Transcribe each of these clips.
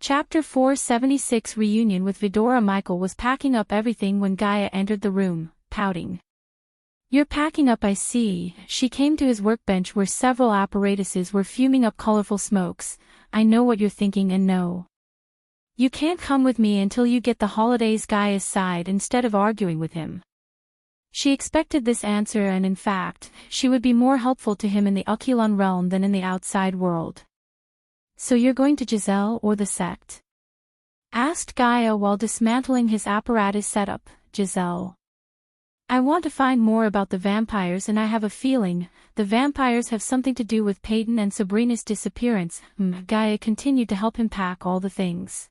Chapter 476 Reunion with Vidora. Michael was packing up everything when Gaia entered the room, pouting. "You're packing up, I see." She came to his workbench where several apparatuses were fuming up colorful smokes. "I know what you're thinking, and no. You can't come with me until you get the holidays." Gaia's sighed instead of arguing with him. She expected this answer, and in fact, she would be more helpful to him in the Oculon realm than in the outside world. "So you're going to Giselle or the sect?" asked Gaia while dismantling his apparatus setup. "Giselle. I want to find more about the vampires, and I have a feeling the vampires have something to do with Peyton and Sabrina's disappearance." Gaia continued to help him pack all the things.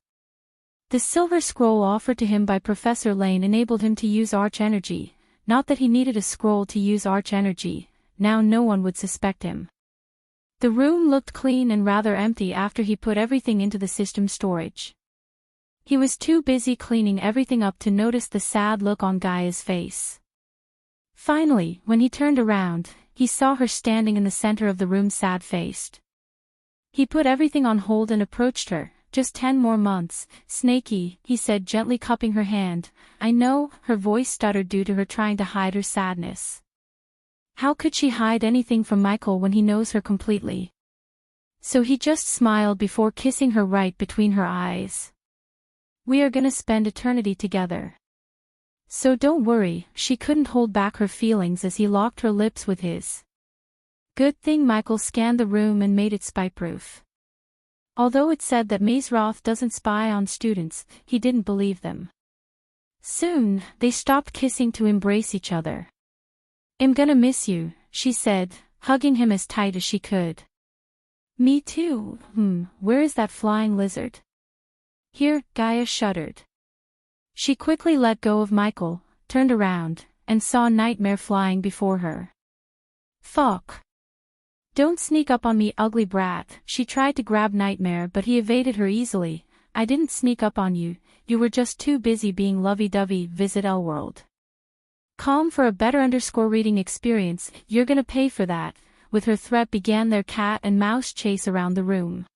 The silver scroll offered to him by Professor Lane enabled him to use arch energy. Not that he needed a scroll to use arch energy, now no one would suspect him. The room looked clean and rather empty after he put everything into the system storage. He was too busy cleaning everything up to notice the sad look on Gaia's face. Finally, when he turned around, he saw her standing in the center of the room, sad-faced. He put everything on hold and approached her. "Just 10 more months, Snaky," he said, gently cupping her hand. "I know." Her voice stuttered due to her trying to hide her sadness. How could she hide anything from Michael when he knows her completely? So he just smiled before kissing her right between her eyes. "We are gonna spend eternity together. So don't worry." She couldn't hold back her feelings as he locked her lips with his. Good thing Michael scanned the room and made it spy-proof. Although it said that Mazroth doesn't spy on students, he didn't believe them. Soon, they stopped kissing to embrace each other. "I'm gonna miss you," she said, hugging him as tight as she could. "Me too." Where is that flying lizard?" "Here." Gaia shuddered. She quickly let go of Michael, turned around, and saw Nightmare flying before her. "Fuck. Don't sneak up on me, ugly brat." She tried to grab Nightmare, but he evaded her easily. "I didn't sneak up on you, you were just too busy being lovey-dovey." Visit Elworld. Calm for a better reading experience. "You're gonna pay for that." With her threat began their cat and mouse chase around the room.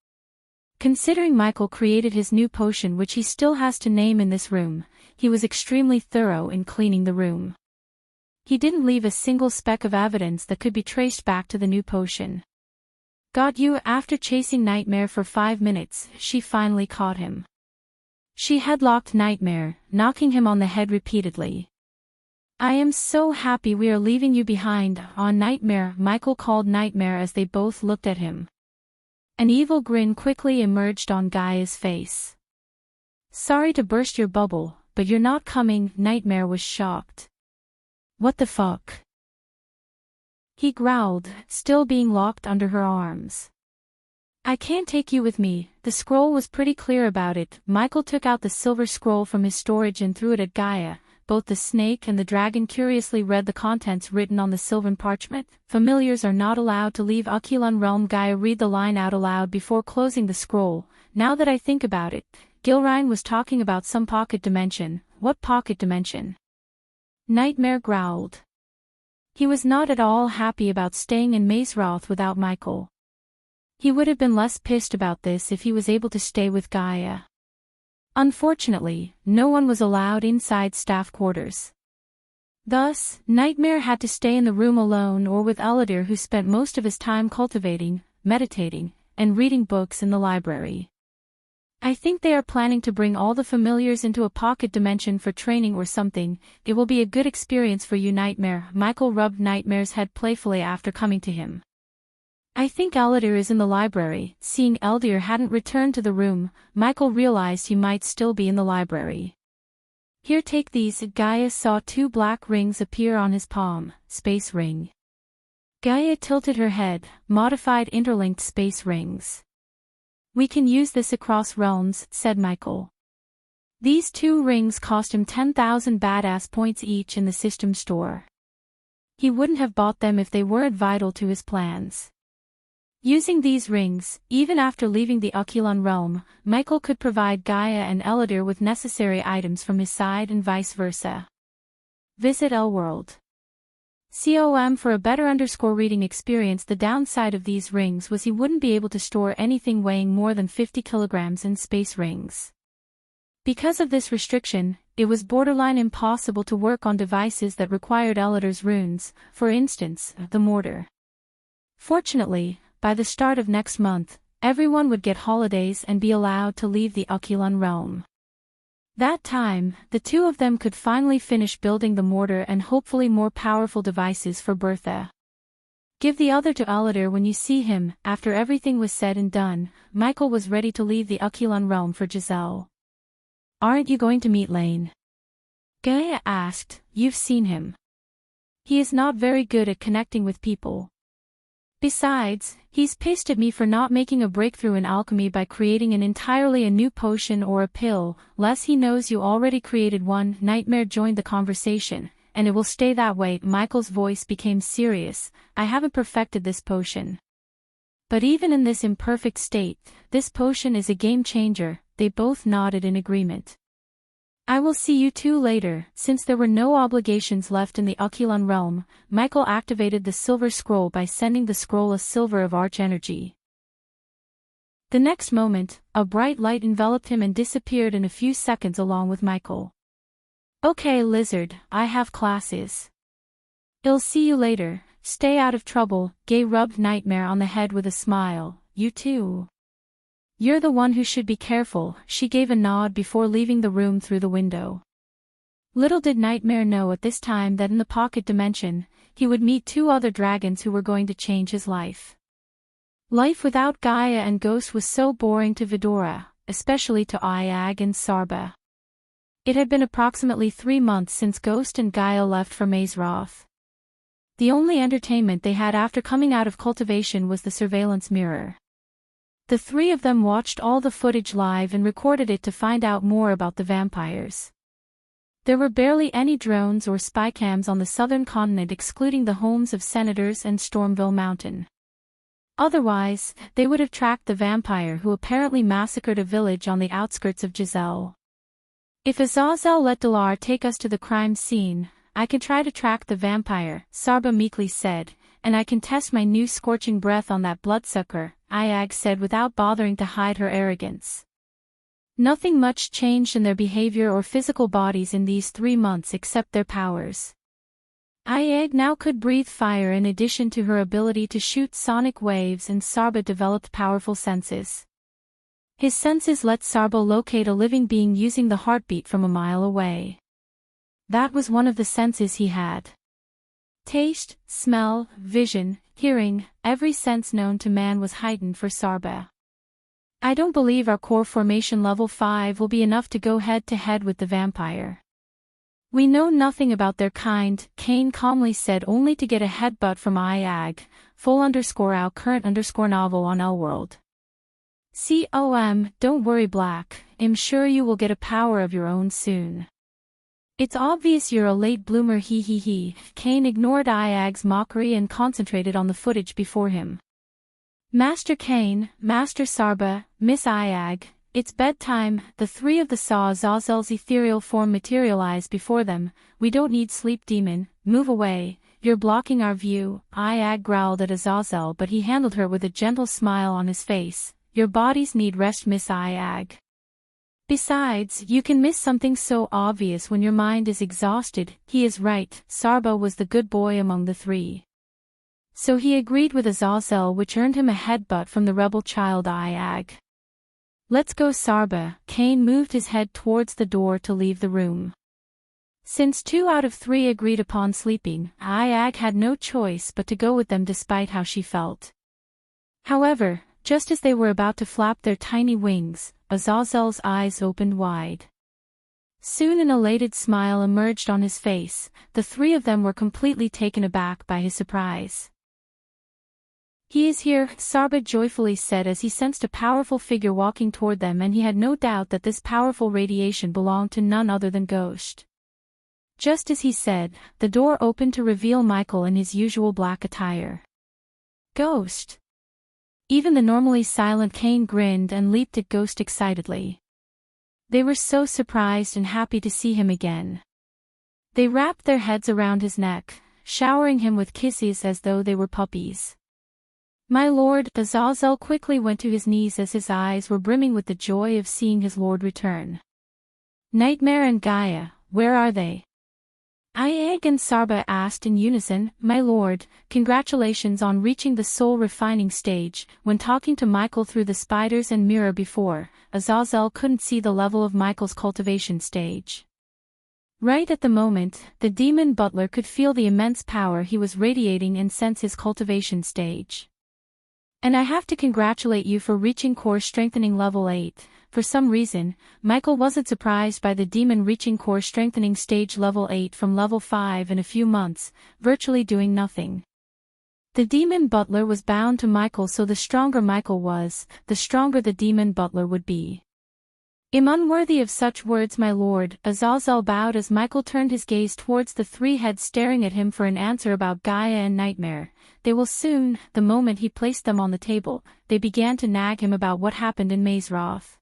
Considering Michael created his new potion, which he still has to name in this room, he was extremely thorough in cleaning the room. He didn't leave a single speck of evidence that could be traced back to the new potion. "Got you." After chasing Nightmare for 5 minutes, she finally caught him. She headlocked Nightmare, knocking him on the head repeatedly. "I am so happy we are leaving you behind." "On Nightmare," Michael called Nightmare as they both looked at him. An evil grin quickly emerged on Gaia's face. "Sorry to burst your bubble, but you're not coming." Nightmare was shocked. "What the fuck?" he growled, still being locked under her arms. "I can't take you with me." The scroll was pretty clear about it. Michael took out the silver scroll from his storage and threw it at Gaia. Both the snake and the dragon curiously read the contents written on the silver parchment. "Familiars are not allowed to leave Oculon realm." Gaia read the line out aloud before closing the scroll. "Now that I think about it, Gilrine was talking about some pocket dimension." "What pocket dimension?" Nightmare growled. He was not at all happy about staying in Mazroth without Michael. He would have been less pissed about this if he was able to stay with Gaia. Unfortunately, no one was allowed inside staff quarters. Thus, Nightmare had to stay in the room alone or with Eladir, who spent most of his time cultivating, meditating, and reading books in the library. "I think they are planning to bring all the familiars into a pocket dimension for training or something. It will be a good experience for you, Nightmare." Michael rubbed Nightmare's head playfully after coming to him. "I think Eladir is in the library." Seeing Eladir hadn't returned to the room, Michael realized he might still be in the library. "Here, take these." Gaia saw 2 black rings appear on his palm. "Space ring." Gaia tilted her head. "Modified interlinked space rings. We can use this across realms," said Michael. These 2 rings cost him 10,000 badass points each in the system store. He wouldn't have bought them if they weren't vital to his plans. Using these rings, even after leaving the Oculon realm, Michael could provide Gaia and Eladir with necessary items from his side and vice versa. Visit Elworld. For a better reading experience. The downside of these rings was he wouldn't be able to store anything weighing more than 50 kilograms in space rings. Because of this restriction, it was borderline impossible to work on devices that required Eliter's runes, for instance, the mortar. Fortunately, by the start of next month, everyone would get holidays and be allowed to leave the Oculon realm. That time, the two of them could finally finish building the mortar and hopefully more powerful devices for Bertha. Give the other to Eliter when you see him. After everything was said and done, Michael was ready to leave the Oculon realm for Giselle. Aren't you going to meet Lane? Gaia asked. You've seen him. He is not very good at connecting with people. Besides, he's pissed at me for not making a breakthrough in alchemy by creating an entirely a new potion or a pill. Less he knows you already created one. Nightmare joined the conversation, and it will stay that way. Michael's voice became serious. I haven't perfected this potion. But even in this imperfect state, this potion is a game changer. They both nodded in agreement. I will see you two later. Since there were no obligations left in the Oculon realm, Michael activated the silver scroll by sending the scroll a silver of arch energy. The next moment, a bright light enveloped him and disappeared in a few seconds along with Michael. Okay, Lizard, I have classes. I'll see you later. Stay out of trouble. Gay rubbed Nightmare on the head with a smile. You too. You're the one who should be careful. She gave a nod before leaving the room through the window. Little did Nightmare know at this time that in the pocket dimension, he would meet two other dragons who were going to change his life. Life without Gaia and Ghost was so boring to Vidora, especially to Iag and Sarba. It had been approximately 3 months since Ghost and Gaia left for Mazeroth. The only entertainment they had after coming out of Cultivation was the surveillance mirror. The three of them watched all the footage live and recorded it to find out more about the vampires. There were barely any drones or spy cams on the southern continent excluding the homes of senators and Stormville Mountain. Otherwise, they would have tracked the vampire who apparently massacred a village on the outskirts of Giselle. If Azazel let Delar take us to the crime scene, I can try to track the vampire, Sarba meekly said, and I can test my new scorching breath on that bloodsucker, Iag said without bothering to hide her arrogance. Nothing much changed in their behavior or physical bodies in these 3 months except their powers. Iag now could breathe fire in addition to her ability to shoot sonic waves, and Sarba developed powerful senses. His senses let Sarba locate a living being using the heartbeat from a mile away. That was one of the senses he had. Taste, smell, vision, hearing, every sense known to man was heightened for Sarba. I don't believe our core formation level 5 will be enough to go head-to-head with the vampire. We know nothing about their kind, Kane calmly said, only to get a headbutt from Iag, full_our current_novel on Elworld. Don't worry Black, I'm sure you will get a power of your own soon. It's obvious you're a late bloomer, he. Kane ignored Iag's mockery and concentrated on the footage before him. Master Kane, Master Sarba, Miss Iag, it's bedtime. The three of them saw Azazel's ethereal form materialize before them. We don't need sleep, demon, move away, you're blocking our view. Iag growled at Azazel, but he handled her with a gentle smile on his face. Your bodies need rest, Miss Iag. Besides, you can miss something so obvious when your mind is exhausted. He is right, Sarba was the good boy among the three. So he agreed with Azazel, which earned him a headbutt from the rebel child Iag. Let's go, Sarba. Kane moved his head towards the door to leave the room. Since 2 out of 3 agreed upon sleeping, Iag had no choice but to go with them despite how she felt. However, just as they were about to flap their tiny wings, Azazel's eyes opened wide. Soon an elated smile emerged on his face. The three of them were completely taken aback by his surprise. He is here, Sarba joyfully said as he sensed a powerful figure walking toward them, and he had no doubt that this powerful radiation belonged to none other than Ghost. Just as he said, the door opened to reveal Michael in his usual black attire. Ghost! Even the normally silent Kane grinned and leaped at Ghost excitedly. They were so surprised and happy to see him again. They wrapped their heads around his neck, showering him with kisses as though they were puppies. My lord, Azazel quickly went to his knees as his eyes were brimming with the joy of seeing his lord return. Nightmare and Gaia, where are they? Iag and Sarba asked in unison. My lord, congratulations on reaching the soul refining stage. When talking to Michael through the spiders and mirror before, Azazel couldn't see the level of Michael's cultivation stage. Right at the moment, the demon butler could feel the immense power he was radiating and sense his cultivation stage. And I have to congratulate you for reaching core strengthening level 8. For some reason, Michael wasn't surprised by the demon reaching core strengthening stage level 8 from level 5 in a few months, virtually doing nothing. The demon butler was bound to Michael, so the stronger Michael was, the stronger the demon butler would be. I'm unworthy of such words, my lord, Azazel bowed as Michael turned his gaze towards the three heads staring at him for an answer about Gaia and Nightmare. They will soon. The moment he placed them on the table, they began to nag him about what happened in Mazeroth.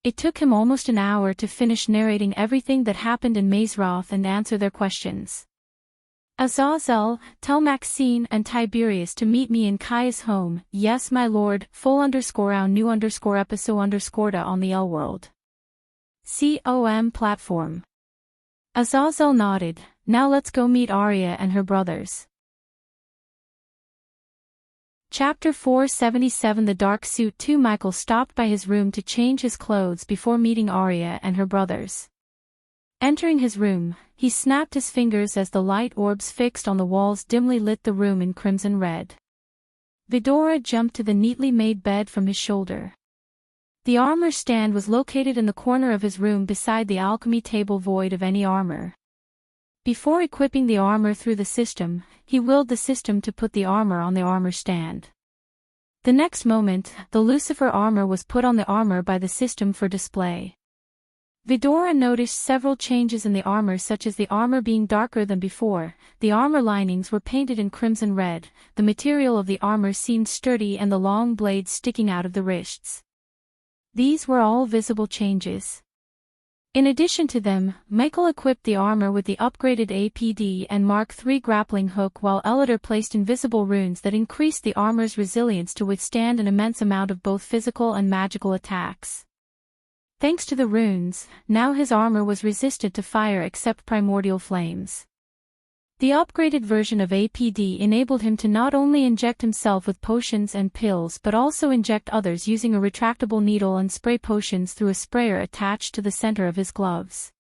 It took him almost an hour to finish narrating everything that happened in Mazeroth and answer their questions. Azazel, tell Maxine and Tiberius to meet me in Kai's home. Yes, my lord. _our new _episode_ on the L world. COM platform. Azazel nodded. Now let's go meet Arya and her brothers. Chapter 477. The Dark Suit 2. Michael stopped by his room to change his clothes before meeting Arya and her brothers. Entering his room, he snapped his fingers as the light orbs fixed on the walls dimly lit the room in crimson red. Vidora jumped to the neatly made bed from his shoulder. The armor stand was located in the corner of his room beside the alchemy table void of any armor. Before equipping the armor through the system, he willed the system to put the armor on the armor stand. The next moment, the Lucifer armor was put on the armor by the system for display. Vidora noticed several changes in the armor, such as the armor being darker than before. The armor linings were painted in crimson red, the material of the armor seemed sturdy and the long blades sticking out of the wrists. These were all visible changes. In addition to them, Michael equipped the armor with the upgraded APD and Mark III grappling hook, while Elidor placed invisible runes that increased the armor's resilience to withstand an immense amount of both physical and magical attacks. Thanks to the runes, now his armor was resistant to fire except primordial flames. The upgraded version of APD enabled him to not only inject himself with potions and pills but also inject others using a retractable needle and spray potions through a sprayer attached to the center of his gloves.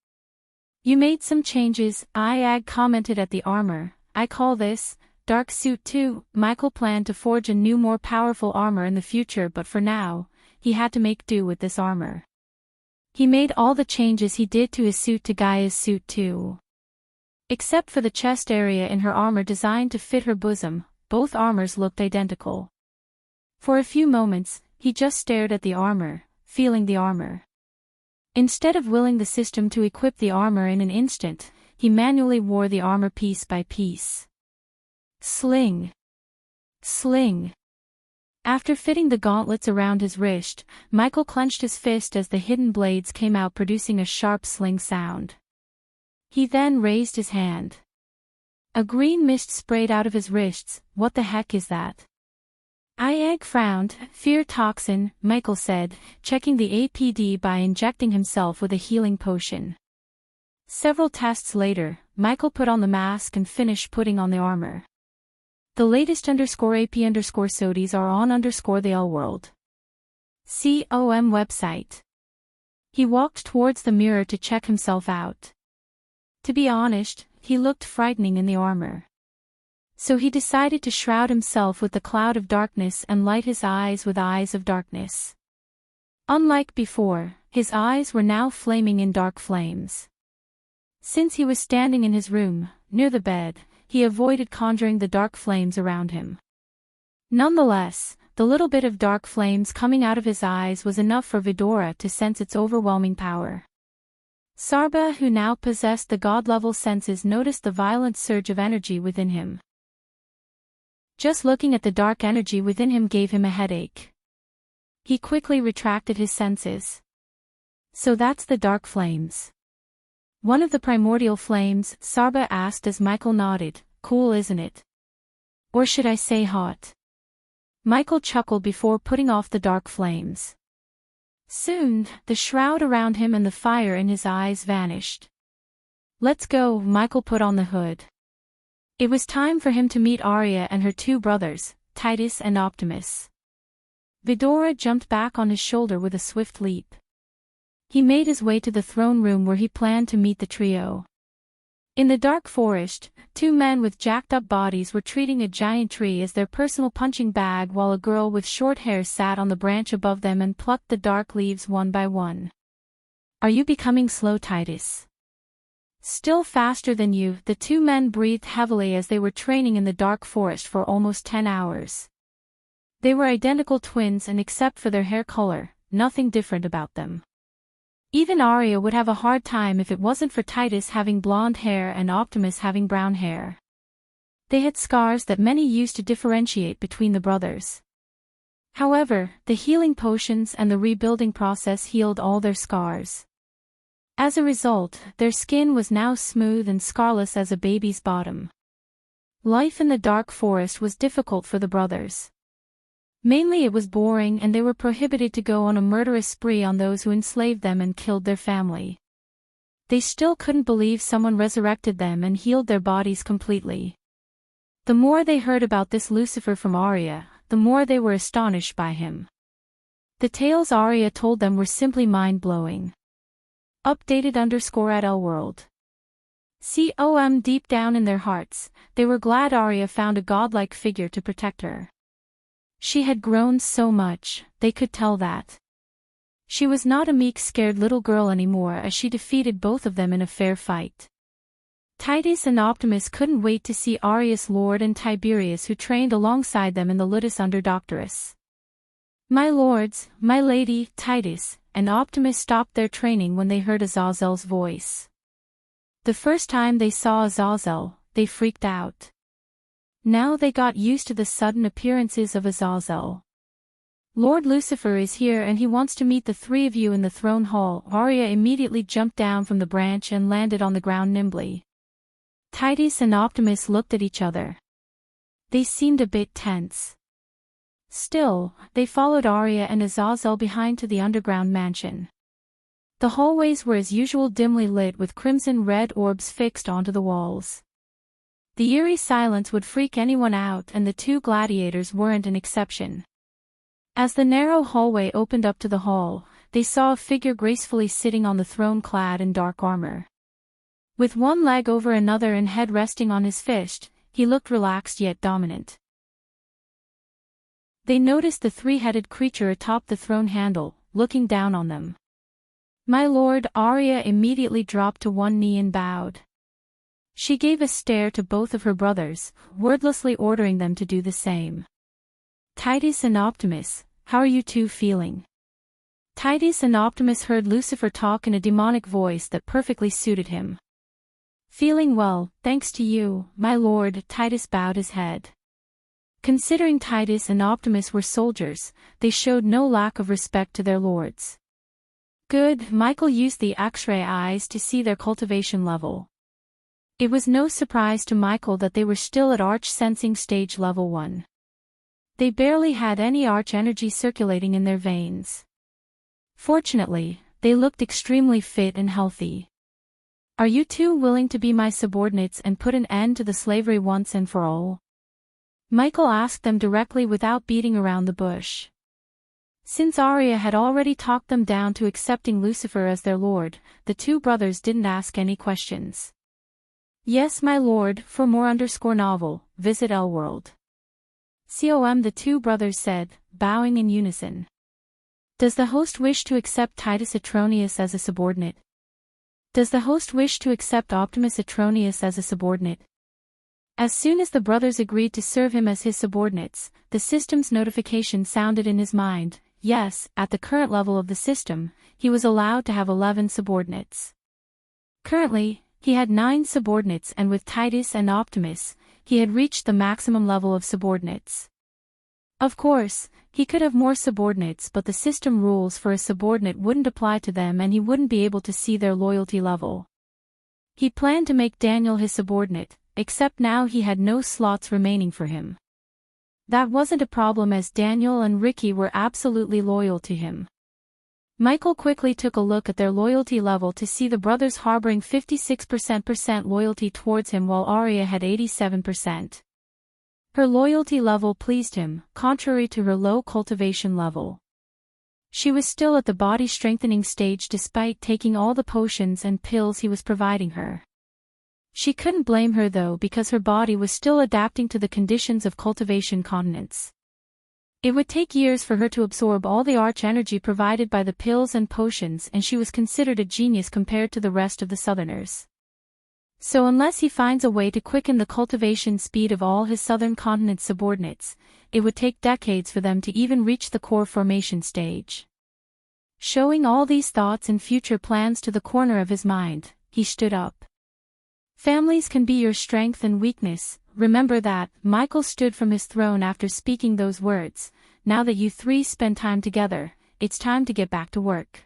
You made some changes, Iag commented at the armor. I call this Dark Suit 2. Michael planned to forge a new, more powerful armor in the future, but for now, he had to make do with this armor. He made all the changes he did to his suit to Gaia's suit too. Except for the chest area in her armor designed to fit her bosom, both armors looked identical. For a few moments, he just stared at the armor, feeling the armor. Instead of willing the system to equip the armor in an instant, he manually wore the armor piece by piece. Sling. Sling. After fitting the gauntlets around his wrist, Michael clenched his fist as the hidden blades came out, producing a sharp sling sound. He then raised his hand. A green mist sprayed out of his wrists. What the heck is that? Iag frowned. Fear toxin, Michael said, checking the APD by injecting himself with a healing potion. Several tests later, Michael put on the mask and finished putting on the armor. The latest _AP_SODIes are on _the L world. COM website. He walked towards the mirror to check himself out. To be honest, he looked frightening in the armor. So he decided to shroud himself with the cloud of darkness and light his eyes with eyes of darkness. Unlike before, his eyes were now flaming in dark flames. Since he was standing in his room, near the bed, he avoided conjuring the dark flames around him. Nonetheless, the little bit of dark flames coming out of his eyes was enough for Vidora to sense its overwhelming power. Sarba, who now possessed the god-level senses, noticed the violent surge of energy within him. Just looking at the dark energy within him gave him a headache. He quickly retracted his senses. So that's the dark flames. One of the primordial flames, Sarba asked as Michael nodded. Cool, isn't it? Or should I say hot? Michael chuckled before putting off the dark flames. Soon, the shroud around him and the fire in his eyes vanished. Let's go, Michael put on the hood. It was time for him to meet Arya and her two brothers, Titus and Optimus. Vidora jumped back on his shoulder with a swift leap. He made his way to the throne room where he planned to meet the trio. In the dark forest, two men with jacked-up bodies were treating a giant tree as their personal punching bag while a girl with short hair sat on the branch above them and plucked the dark leaves one by one. Are you becoming slow, Titus? Still faster than you, the two men breathed heavily as they were training in the dark forest for almost 10 hours. They were identical twins and except for their hair color, nothing different about them. Even Arya would have a hard time if it wasn't for Titus having blonde hair and Optimus having brown hair. They had scars that many used to differentiate between the brothers. However, the healing potions and the rebuilding process healed all their scars. As a result, their skin was now smooth and scarless as a baby's bottom. Life in the dark forest was difficult for the brothers. Mainly it was boring and they were prohibited to go on a murderous spree on those who enslaved them and killed their family. They still couldn't believe someone resurrected them and healed their bodies completely. The more they heard about this Lucifer from Arya, the more they were astonished by him. The tales Arya told them were simply mind-blowing. Updated_@Elworld. Deep down in their hearts, they were glad Arya found a godlike figure to protect her. She had grown so much, they could tell that. She was not a meek, scared little girl anymore as she defeated both of them in a fair fight. Titus and Optimus couldn't wait to see Arya's lord and Tiberius who trained alongside them in the Ludus under Doctorus. My lords, my lady, Titus and Optimus stopped their training when they heard Azazel's voice. The first time they saw Azazel, they freaked out. Now they got used to the sudden appearances of Azazel. Lord Lucifer is here and he wants to meet the three of you in the throne hall. Arya immediately jumped down from the branch and landed on the ground nimbly. Titus and Optimus looked at each other. They seemed a bit tense. Still, they followed Arya and Azazel behind to the underground mansion. The hallways were as usual dimly lit with crimson-red orbs fixed onto the walls. The eerie silence would freak anyone out and the two gladiators weren't an exception. As the narrow hallway opened up to the hall, they saw a figure gracefully sitting on the throne clad in dark armor. With one leg over another and head resting on his fist, he looked relaxed yet dominant. They noticed the three-headed creature atop the throne handle, looking down on them. My lord, Arya immediately dropped to one knee and bowed. She gave a stare to both of her brothers, wordlessly ordering them to do the same. Titus and Optimus, how are you two feeling? Titus and Optimus heard Lucifer talk in a demonic voice that perfectly suited him. Feeling well, thanks to you, my lord. Titus bowed his head. Considering Titus and Optimus were soldiers, they showed no lack of respect to their lords. Good. Michael used the X-ray eyes to see their cultivation level. It was no surprise to Michael that they were still at Arch Sensing Stage Level 1. They barely had any Arch energy circulating in their veins. Fortunately, they looked extremely fit and healthy. Are you two willing to be my subordinates and put an end to the slavery once and for all? Michael asked them directly without beating around the bush. Since Arya had already talked them down to accepting Lucifer as their lord, the two brothers didn't ask any questions. Yes, my lord. For more_novel, visit Elworld. The two brothers said, bowing in unison. Does the host wish to accept Titus Atronius as a subordinate? Does the host wish to accept Optimus Atronius as a subordinate? As soon as the brothers agreed to serve him as his subordinates, the system's notification sounded in his mind. Yes, at the current level of the system, he was allowed to have 11 subordinates. Currently, he had 9 subordinates and with Titus and Optimus, he had reached the maximum level of subordinates. Of course, he could have more subordinates but the system rules for a subordinate wouldn't apply to them and he wouldn't be able to see their loyalty level. He planned to make Daniel his subordinate, except now he had no slots remaining for him. That wasn't a problem as Daniel and Ricky were absolutely loyal to him. Michael quickly took a look at their loyalty level to see the brothers harboring 56% loyalty towards him while Arya had 87%. Her loyalty level pleased him, contrary to her low cultivation level. She was still at the body strengthening stage despite taking all the potions and pills he was providing her. She couldn't blame her though because her body was still adapting to the conditions of cultivation continents. It would take years for her to absorb all the arch energy provided by the pills and potions, and she was considered a genius compared to the rest of the Southerners. So unless he finds a way to quicken the cultivation speed of all his Southern continent subordinates, it would take decades for them to even reach the core formation stage. Showing all these thoughts and future plans to the corner of his mind, he stood up. Families can be your strength and weakness. Remember that. Michael stood from his throne after speaking those words. Now that you three spend time together, it's time to get back to work.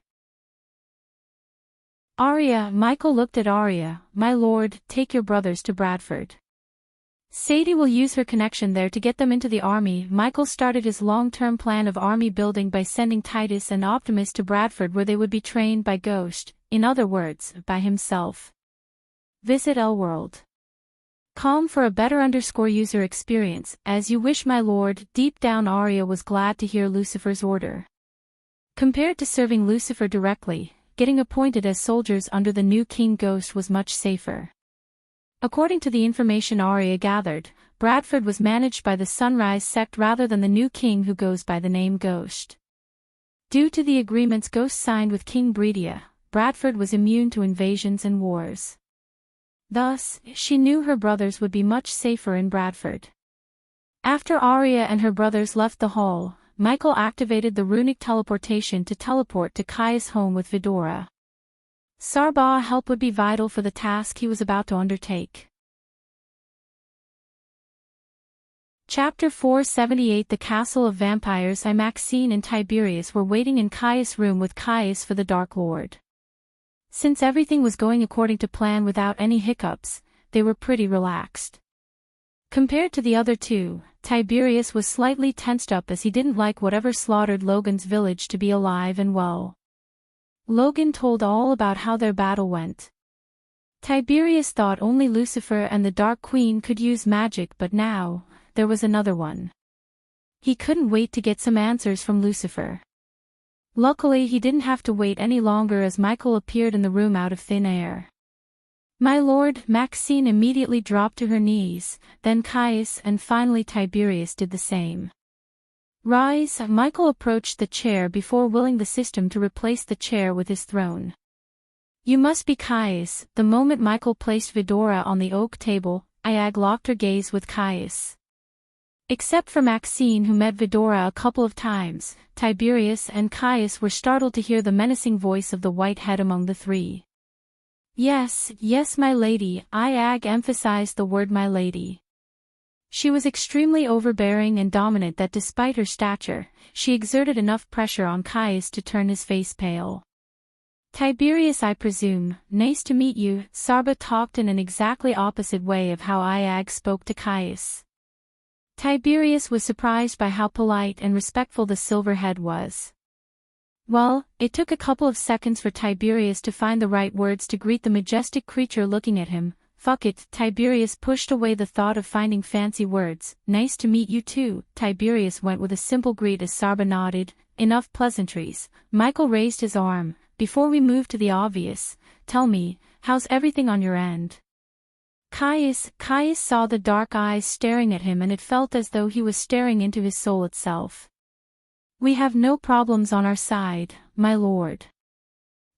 Arya. Michael looked at Arya. My lord, take your brothers to Bradford. Sadie will use her connection there to get them into the army. Michael started his long-term plan of army building by sending Titus and Optimus to Bradford where they would be trained by Ghost, in other words, by himself. Visit Elworld. Com for a better user experience. As you wish, my lord. Deep down Arya was glad to hear Lucifer's order. Compared to serving Lucifer directly, getting appointed as soldiers under the new King Ghost was much safer. According to the information Arya gathered, Bradford was managed by the Sunrise sect rather than the new king who goes by the name Ghost. Due to the agreements Ghost signed with King Bredia, Bradford was immune to invasions and wars. Thus, she knew her brothers would be much safer in Bradford. After Arya and her brothers left the hall, Michael activated the runic teleportation to teleport to Caius' home with Vidora. Sarba's help would be vital for the task he was about to undertake. Chapter 478. The Castle of Vampires. Maxine and Tiberius were waiting in Caius' room with Caius for the Dark Lord. Since everything was going according to plan without any hiccups, they were pretty relaxed. Compared to the other two, Tiberius was slightly tensed up as he didn't like whatever slaughtered Logan's village to be alive and well. Logan told all about how their battle went. Tiberius thought only Lucifer and the Dark Queen could use magic, but now, there was another one. He couldn't wait to get some answers from Lucifer. Luckily he didn't have to wait any longer as Michael appeared in the room out of thin air. My lord. Maxine immediately dropped to her knees, then Caius and finally Tiberius did the same. Rise. Michael approached the chair before willing the system to replace the chair with his throne. You must be Caius. The moment Michael placed Vidora on the oak table, Iag locked her gaze with Caius. Except for Maxine, who met Vidora a couple of times, Tiberius and Caius were startled to hear the menacing voice of the white head among the three. Yes, yes, my lady. Iag emphasized the word my lady. She was extremely overbearing and dominant that despite her stature, she exerted enough pressure on Caius to turn his face pale. Tiberius, I presume. Nice to meet you. Sarba talked in an exactly opposite way of how Iag spoke to Caius. Tiberius was surprised by how polite and respectful the silverhead was. Well, it took a couple of seconds for Tiberius to find the right words to greet the majestic creature looking at him. Fuck it. Tiberius pushed away the thought of finding fancy words. Nice to meet you too. Tiberius went with a simple greet as Sarba nodded. Enough pleasantries. Michael raised his arm. Before we move to the obvious, tell me, how's everything on your end? Caius saw the dark eyes staring at him and it felt as though he was staring into his soul itself. We have no problems on our side, my lord.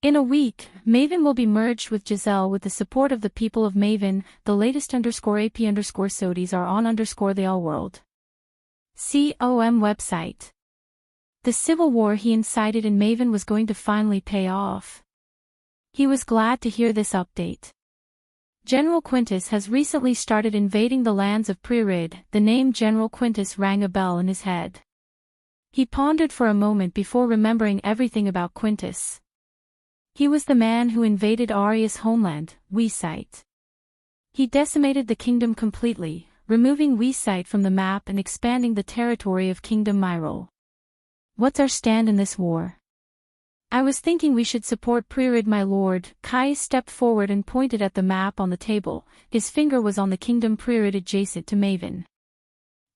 In a week, Maven will be merged with Giselle with the support of the people of Maven. The latest _AP_SODIs are on the Allworld. COM website. The civil war he incited in Maven was going to finally pay off. He was glad to hear this update. General Quintus has recently started invading the lands of Pririd. The name General Quintus rang a bell in his head. He pondered for a moment before remembering everything about Quintus. He was the man who invaded Arya's homeland, Wuxia. He decimated the kingdom completely, removing Wuxia from the map and expanding the territory of Kingdom Immortal. What's our stand in this war? I was thinking we should support Pririd, my lord. Caius stepped forward and pointed at the map on the table. His finger was on the kingdom Pririd adjacent to Maven.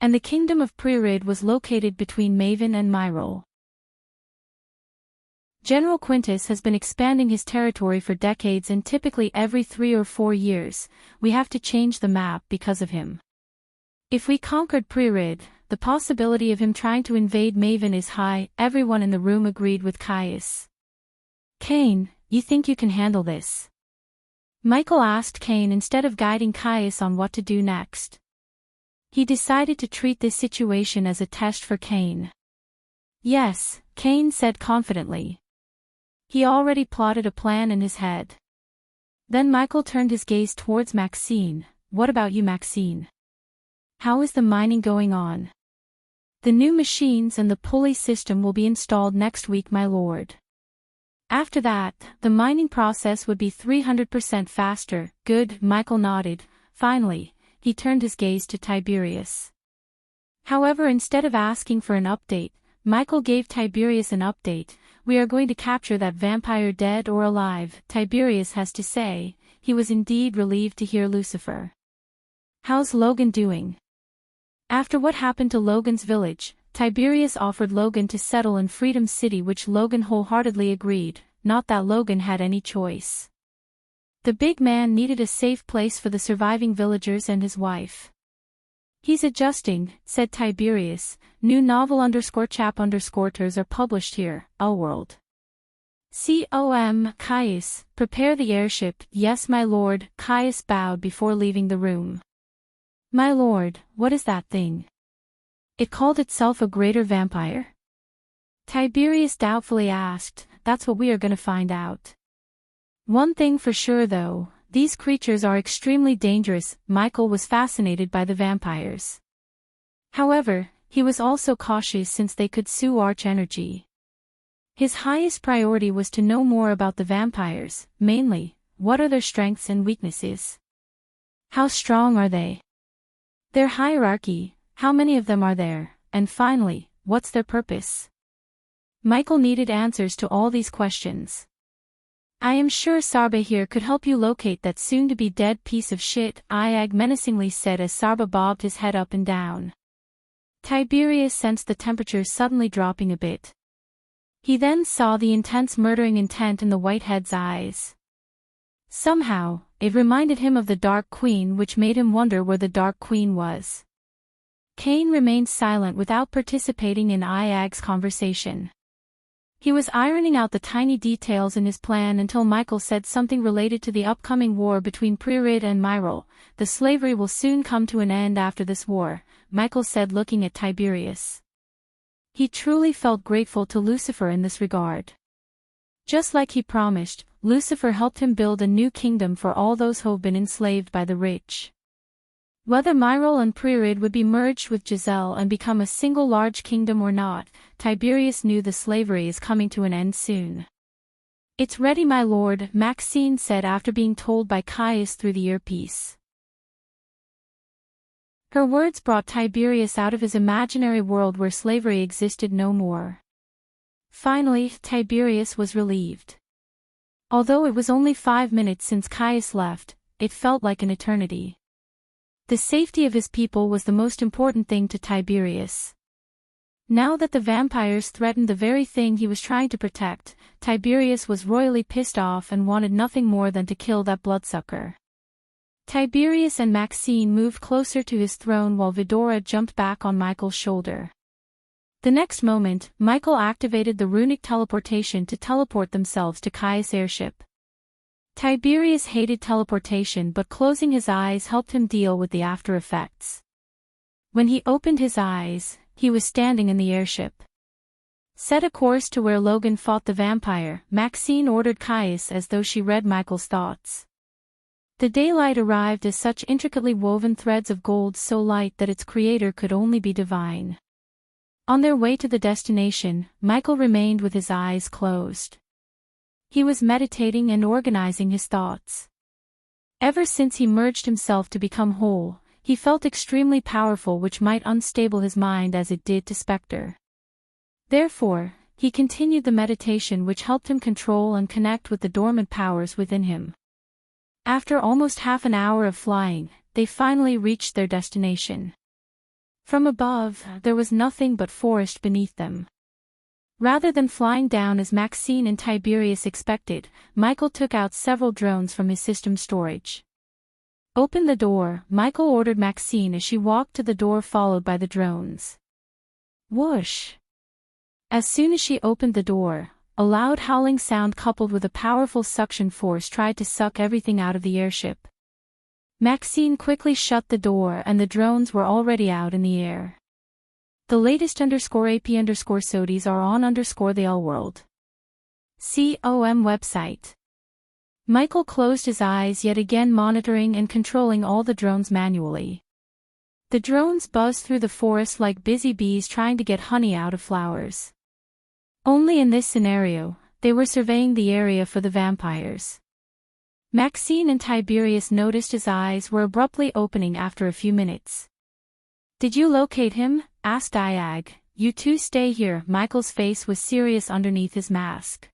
And the kingdom of Pririd was located between Maven and Immortal. General Quintus has been expanding his territory for decades, and typically every 3 or 4 years, we have to change the map because of him. If we conquered Pririd, the possibility of him trying to invade Maven is high. Everyone in the room agreed with Caius. Cain, you think you can handle this? Michael asked Cain instead of guiding Caius on what to do next. He decided to treat this situation as a test for Cain. Yes, Cain said confidently. He already plotted a plan in his head. Then Michael turned his gaze towards Maxine. What about you, Maxine? How is the mining going on? The new machines and the pulley system will be installed next week, my lord. After that, the mining process would be 300% faster. Good, Michael nodded. Finally, he turned his gaze to Tiberius. However, instead of asking for an update, Michael gave Tiberius an update. We are going to capture that vampire, dead or alive, Tiberius has to say. He was indeed relieved to hear Lucifer. How's Logan doing? After what happened to Logan's village, Tiberius offered Logan to settle in Freedom City, which Logan wholeheartedly agreed, not that Logan had any choice. The big man needed a safe place for the surviving villagers and his wife. He's adjusting, said Tiberius. New novel _chap_ters are published here, World. Caius, prepare the airship. Yes, my lord. Caius bowed before leaving the room. My lord, what is that thing? It called itself a greater vampire? Tiberius doubtfully asked. That's what we are going to find out. One thing for sure though, these creatures are extremely dangerous. Michael was fascinated by the vampires. However, he was also cautious since they could soar energy. His highest priority was to know more about the vampires, mainly, what are their strengths and weaknesses? How strong are they? Their hierarchy, how many of them are there, and finally, what's their purpose? Michael needed answers to all these questions. I am sure Sarba here could help you locate that soon-to-be dead piece of shit, Iag menacingly said as Sarba bobbed his head up and down. Tiberius sensed the temperature suddenly dropping a bit. He then saw the intense murdering intent in the whitehead's eyes. Somehow, it reminded him of the Dark Queen, which made him wonder where the Dark Queen was. Cain remained silent without participating in Iag's conversation. He was ironing out the tiny details in his plan until Michael said something related to the upcoming war between Pririd and Immortal. The slavery will soon come to an end after this war, Michael said, looking at Tiberius. He truly felt grateful to Lucifer in this regard. Just like he promised, Lucifer helped him build a new kingdom for all those who have been enslaved by the rich. Whether Immortal and Pririd would be merged with Giselle and become a single large kingdom or not, Tiberius knew the slavery is coming to an end soon. It's ready, my lord, Maxine said after being told by Caius through the earpiece. Her words brought Tiberius out of his imaginary world where slavery existed no more. Finally, Tiberius was relieved. Although it was only 5 minutes since Caius left, it felt like an eternity. The safety of his people was the most important thing to Tiberius. Now that the vampires threatened the very thing he was trying to protect, Tiberius was royally pissed off and wanted nothing more than to kill that bloodsucker. Tiberius and Maxine moved closer to his throne while Vidora jumped back on Michael's shoulder. The next moment, Michael activated the runic teleportation to teleport themselves to Caius' airship. Tiberius hated teleportation, but closing his eyes helped him deal with the after effects. When he opened his eyes, he was standing in the airship. Set a course to where Logan fought the vampire, Maxine ordered Caius as though she read Michael's thoughts. The daylight arrived as such intricately woven threads of gold so light that its creator could only be divine. On their way to the destination, Michael remained with his eyes closed. He was meditating and organizing his thoughts. Ever since he merged himself to become whole, he felt extremely powerful, which might unstable his mind as it did to Spectre. Therefore, he continued the meditation, which helped him control and connect with the dormant powers within him. After almost half an hour of flying, they finally reached their destination. From above, there was nothing but forest beneath them. Rather than flying down as Maxine and Tiberius expected, Michael took out several drones from his system storage. "Open the door," Michael ordered Maxine as she walked to the door, followed by the drones. Whoosh! As soon as she opened the door, a loud howling sound coupled with a powerful suction force tried to suck everything out of the airship. Maxine quickly shut the door and the drones were already out in the air. The latest _AP_SODIES are on the L-World. .com website. Michael closed his eyes, yet again monitoring and controlling all the drones manually. The drones buzzed through the forest like busy bees trying to get honey out of flowers. Only in this scenario, they were surveying the area for the vampires. Maxine and Tiberius noticed his eyes were abruptly opening after a few minutes. "Did you locate him?" asked Diag. "You two stay here." Michael's face was serious underneath his mask.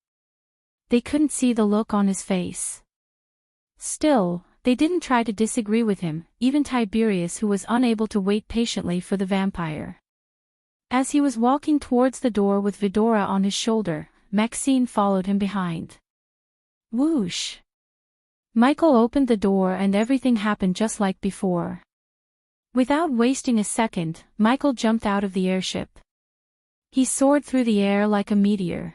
They couldn't see the look on his face. Still, they didn't try to disagree with him, even Tiberius, who was unable to wait patiently for the vampire. As he was walking towards the door with Vidora on his shoulder, Maxine followed him behind. Whoosh! Michael opened the door and everything happened just like before. Without wasting a second, Michael jumped out of the airship. He soared through the air like a meteor.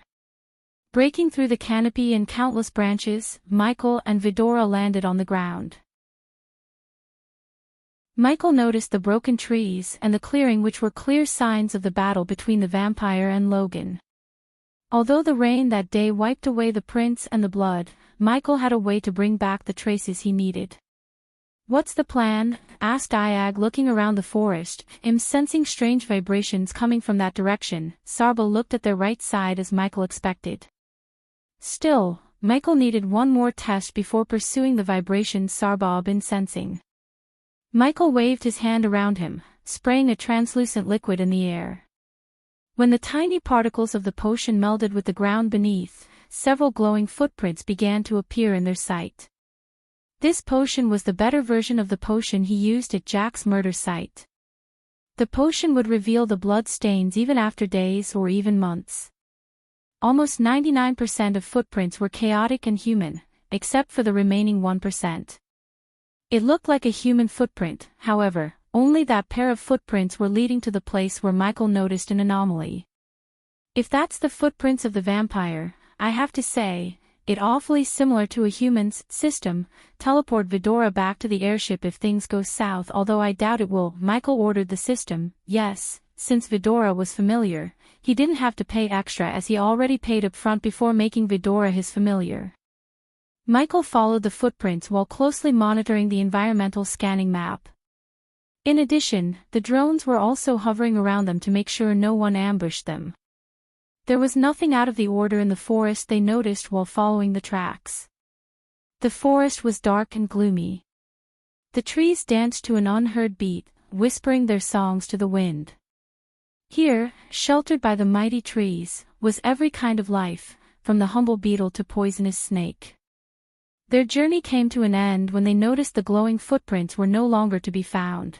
Breaking through the canopy and countless branches, Michael and Vidora landed on the ground. Michael noticed the broken trees and the clearing, which were clear signs of the battle between the vampire and Logan. Although the rain that day wiped away the prints and the blood, Michael had a way to bring back the traces he needed. "What's the plan?" asked Diag, looking around the forest, sensing strange vibrations coming from that direction. Sarba looked at their right side as Michael expected. Still, Michael needed one more test before pursuing the vibrations Sarba had been sensing. Michael waved his hand around him, spraying a translucent liquid in the air. When the tiny particles of the potion melded with the ground beneath, several glowing footprints began to appear in their sight. This potion was the better version of the potion he used at Jack's murder site. The potion would reveal the blood stains even after days or even months. Almost 99% of footprints were chaotic and human, except for the remaining 1%. It looked like a human footprint, however, only that pair of footprints were leading to the place where Michael noticed an anomaly. If that's the footprints of the vampire, I have to say, it awfully similar to a human's system. Teleport Vidora back to the airship if things go south, although I doubt it will. Michael ordered the system. Yes, since Vidora was familiar, he didn't have to pay extra as he already paid up front before making Vidora his familiar. Michael followed the footprints while closely monitoring the environmental scanning map. In addition, the drones were also hovering around them to make sure no one ambushed them. There was nothing out of the order in the forest they noticed while following the tracks. The forest was dark and gloomy. The trees danced to an unheard beat, whispering their songs to the wind. Here, sheltered by the mighty trees, was every kind of life, from the humble beetle to poisonous snake. Their journey came to an end when they noticed the glowing footprints were no longer to be found.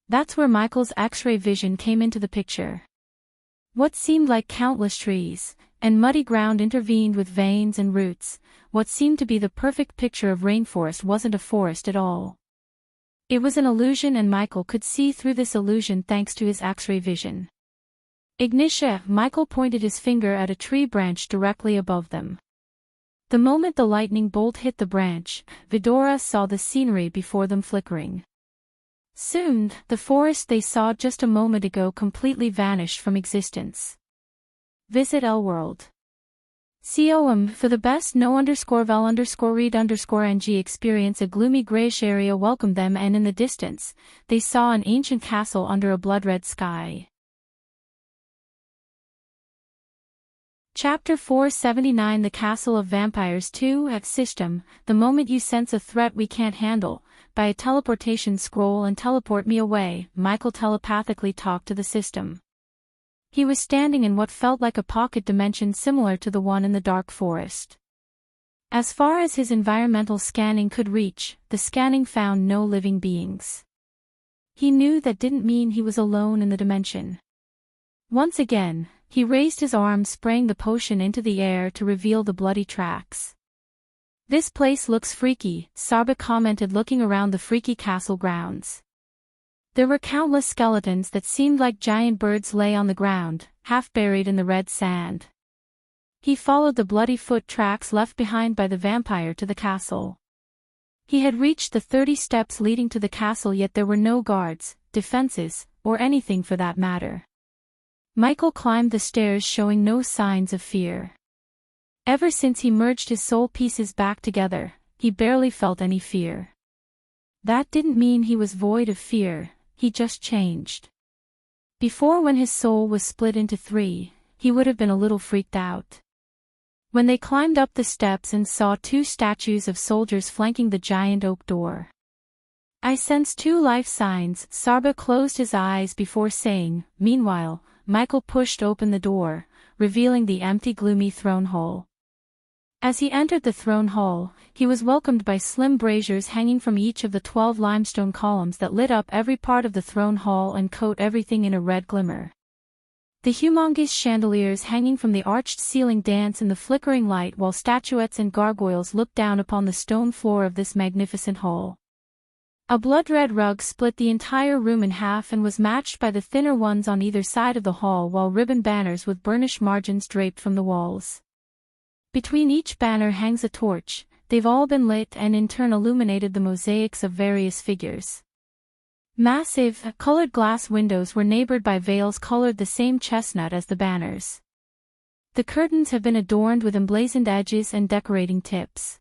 That's where Michael's X-ray vision came into the picture. What seemed like countless trees and muddy ground intervened with veins and roots. What seemed to be the perfect picture of rainforest wasn't a forest at all. It was an illusion, and Michael could see through this illusion thanks to his X-ray vision. Ignitia! Michael pointed his finger at a tree branch directly above them. The moment the lightning bolt hit the branch, Vidora saw the scenery before them flickering. Soon, the forest they saw just a moment ago completely vanished from existence. Visit L-World. Com for the best no_vel_read_ng experience. A gloomy grayish area welcomed them, and in the distance, they saw an ancient castle under a blood-red sky. Chapter 479 The Castle of Vampires 2 System. The moment you sense a threat we can't handle, by a teleportation scroll and teleport me away, Michael telepathically talked to the system. He was standing in what felt like a pocket dimension similar to the one in the dark forest. As far as his environmental scanning could reach, the scanning found no living beings. He knew that didn't mean he was alone in the dimension. Once again, he raised his arm, spraying the potion into the air to reveal the bloody tracks. "This place looks freaky," Sarba commented, looking around the freaky castle grounds. There were countless skeletons that seemed like giant birds lay on the ground, half buried in the red sand. He followed the bloody foot tracks left behind by the vampire to the castle. He had reached the 30 steps leading to the castle, yet there were no guards, defenses, or anything for that matter. Michael climbed the stairs, showing no signs of fear. Ever since he merged his soul pieces back together, he barely felt any fear. That didn't mean he was void of fear, he just changed. Before, when his soul was split into 3, he would have been a little freaked out. When they climbed up the steps and saw 2 statues of soldiers flanking the giant oak door. "I sense 2 life signs," Sarba closed his eyes before saying. Meanwhile, Michael pushed open the door, revealing the empty, gloomy throne hall. As he entered the throne hall, he was welcomed by slim braziers hanging from each of the 12 limestone columns that lit up every part of the throne hall and coat everything in a red glimmer. The humongous chandeliers hanging from the arched ceiling dance in the flickering light, while statuettes and gargoyles looked down upon the stone floor of this magnificent hall. A blood-red rug split the entire room in half and was matched by the thinner ones on either side of the hall, while ribbon banners with burnished margins draped from the walls. Between each banner hangs a torch. They've all been lit and in turn illuminated the mosaics of various figures. Massive, colored glass windows were neighbored by veils colored the same chestnut as the banners. The curtains have been adorned with emblazoned edges and decorating tips.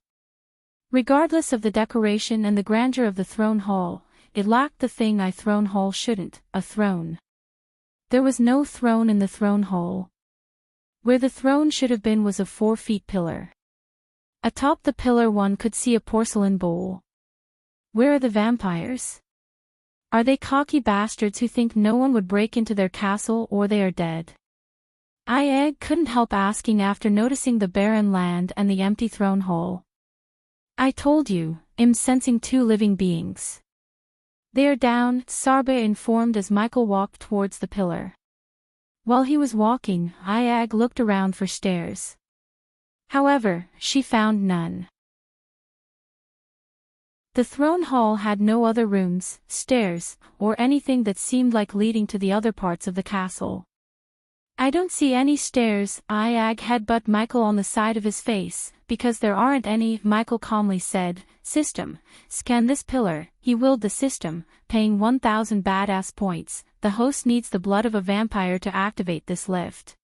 Regardless of the decoration and the grandeur of the throne hall, it lacked the thing a throne hall shouldn't, a throne. There was no throne in the throne hall. Where the throne should have been was a 4-foot pillar. Atop the pillar one could see a porcelain bowl. Where are the vampires? Are they cocky bastards who think no one would break into their castle, or they are dead? Egg couldn't help asking after noticing the barren land and the empty throne hall. "I told you, I'm sensing 2 living beings. They are down," Sarba informed as Michael walked towards the pillar. While he was walking, Iag looked around for stairs. However, she found none. The throne hall had no other rooms, stairs, or anything that seemed like leading to the other parts of the castle. "I don't see any stairs," Iag headbutt Michael on the side of his face. "Because there aren't any," Michael calmly said. "System, scan this pillar." He willed the system, paying 1,000 badass points. "The host needs the blood of a vampire to activate this lift.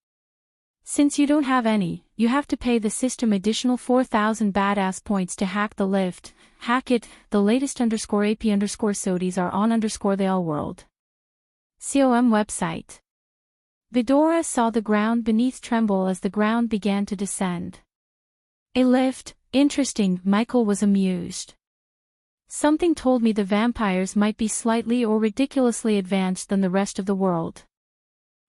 Since you don't have any, you have to pay the system additional 4,000 badass points to hack the lift. Hack it." The latest _AP_SODIs are on _the all world. COM website. Vidora saw the ground beneath tremble as the ground began to descend. "A lift, interesting," Michael was amused. "Something told me the vampires might be slightly or ridiculously advanced than the rest of the world."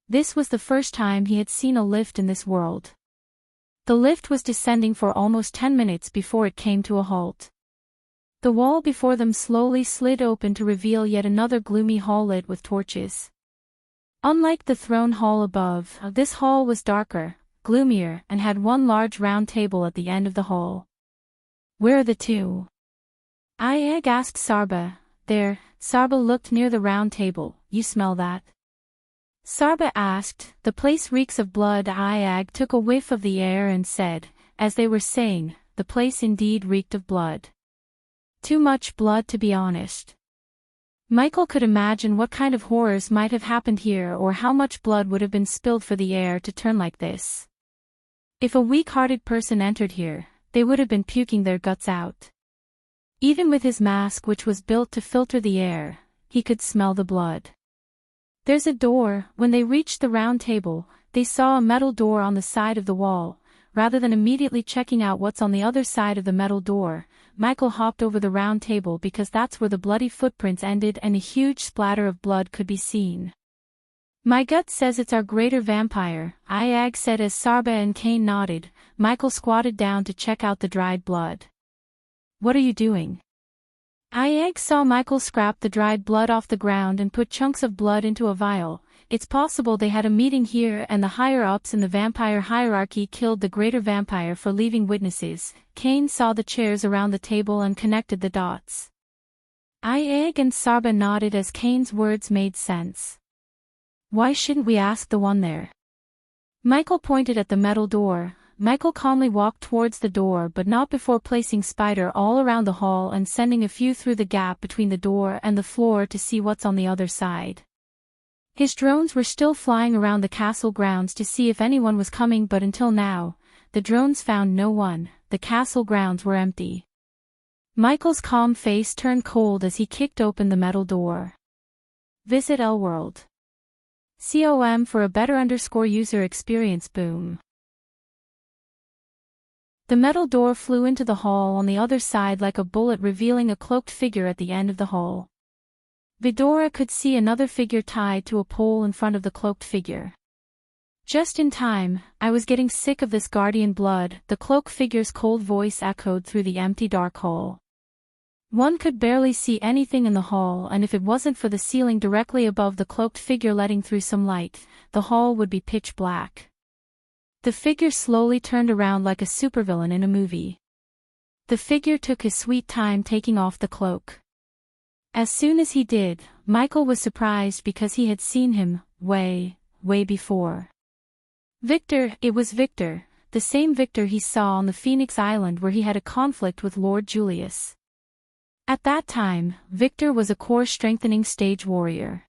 This was the first time he had seen a lift in this world. The lift was descending for almost 10 minutes before it came to a halt. The wall before them slowly slid open to reveal yet another gloomy hall lit with torches. Unlike the throne hall above, this hall was darker, gloomier, and had one large round table at the end of the hall. "Where are the 2? Iag asked Sarba. "There." Sarba looked near the round table. "You smell that?" Sarba asked. "The place reeks of blood." Iag took a whiff of the air and said, as they were saying, the place indeed reeked of blood. Too much blood, to be honest. Michael could imagine what kind of horrors might have happened here, or how much blood would have been spilled for the air to turn like this. If a weak-hearted person entered here, they would have been puking their guts out. Even with his mask, which was built to filter the air, he could smell the blood. "There's a door." When they reached the round table, they saw a metal door on the side of the wall. Rather than immediately checking out what's on the other side of the metal door, Michael hopped over the round table because that's where the bloody footprints ended and a huge splatter of blood could be seen. "My gut says it's our greater vampire," Iag said as Sarba and Kane nodded. Michael squatted down to check out the dried blood. "What are you doing?" Iag saw Michael scrap the dried blood off the ground and put chunks of blood into a vial. It's possible they had a meeting here and the higher-ups in the vampire hierarchy killed the greater vampire for leaving witnesses. Kane saw the chairs around the table and connected the dots. Iag and Sarba nodded as Kane's words made sense. "Why shouldn't we ask the one there?" Michael pointed at the metal door. Michael calmly walked towards the door but not before placing Spider all around the hall and sending a few through the gap between the door and the floor to see what's on the other side. His drones were still flying around the castle grounds to see if anyone was coming, but until now, the drones found no one. The castle grounds were empty. Michael's calm face turned cold as he kicked open the metal door. Visit Elworld. .com for a better user experience. Boom. The metal door flew into the hall on the other side like a bullet, revealing a cloaked figure at the end of the hall. Vidora could see another figure tied to a pole in front of the cloaked figure. "Just in time, I was getting sick of this guardian blood," the cloaked figure's cold voice echoed through the empty dark hall. One could barely see anything in the hall, and if it wasn't for the ceiling directly above the cloaked figure letting through some light, the hall would be pitch black. The figure slowly turned around like a supervillain in a movie. The figure took his sweet time taking off the cloak. As soon as he did, Michael was surprised because he had seen him, way before. Victor, it was Victor, the same Victor he saw on the Phoenix Island where he had a conflict with Lord Julius. At that time, Victor was a core-strengthening stage warrior.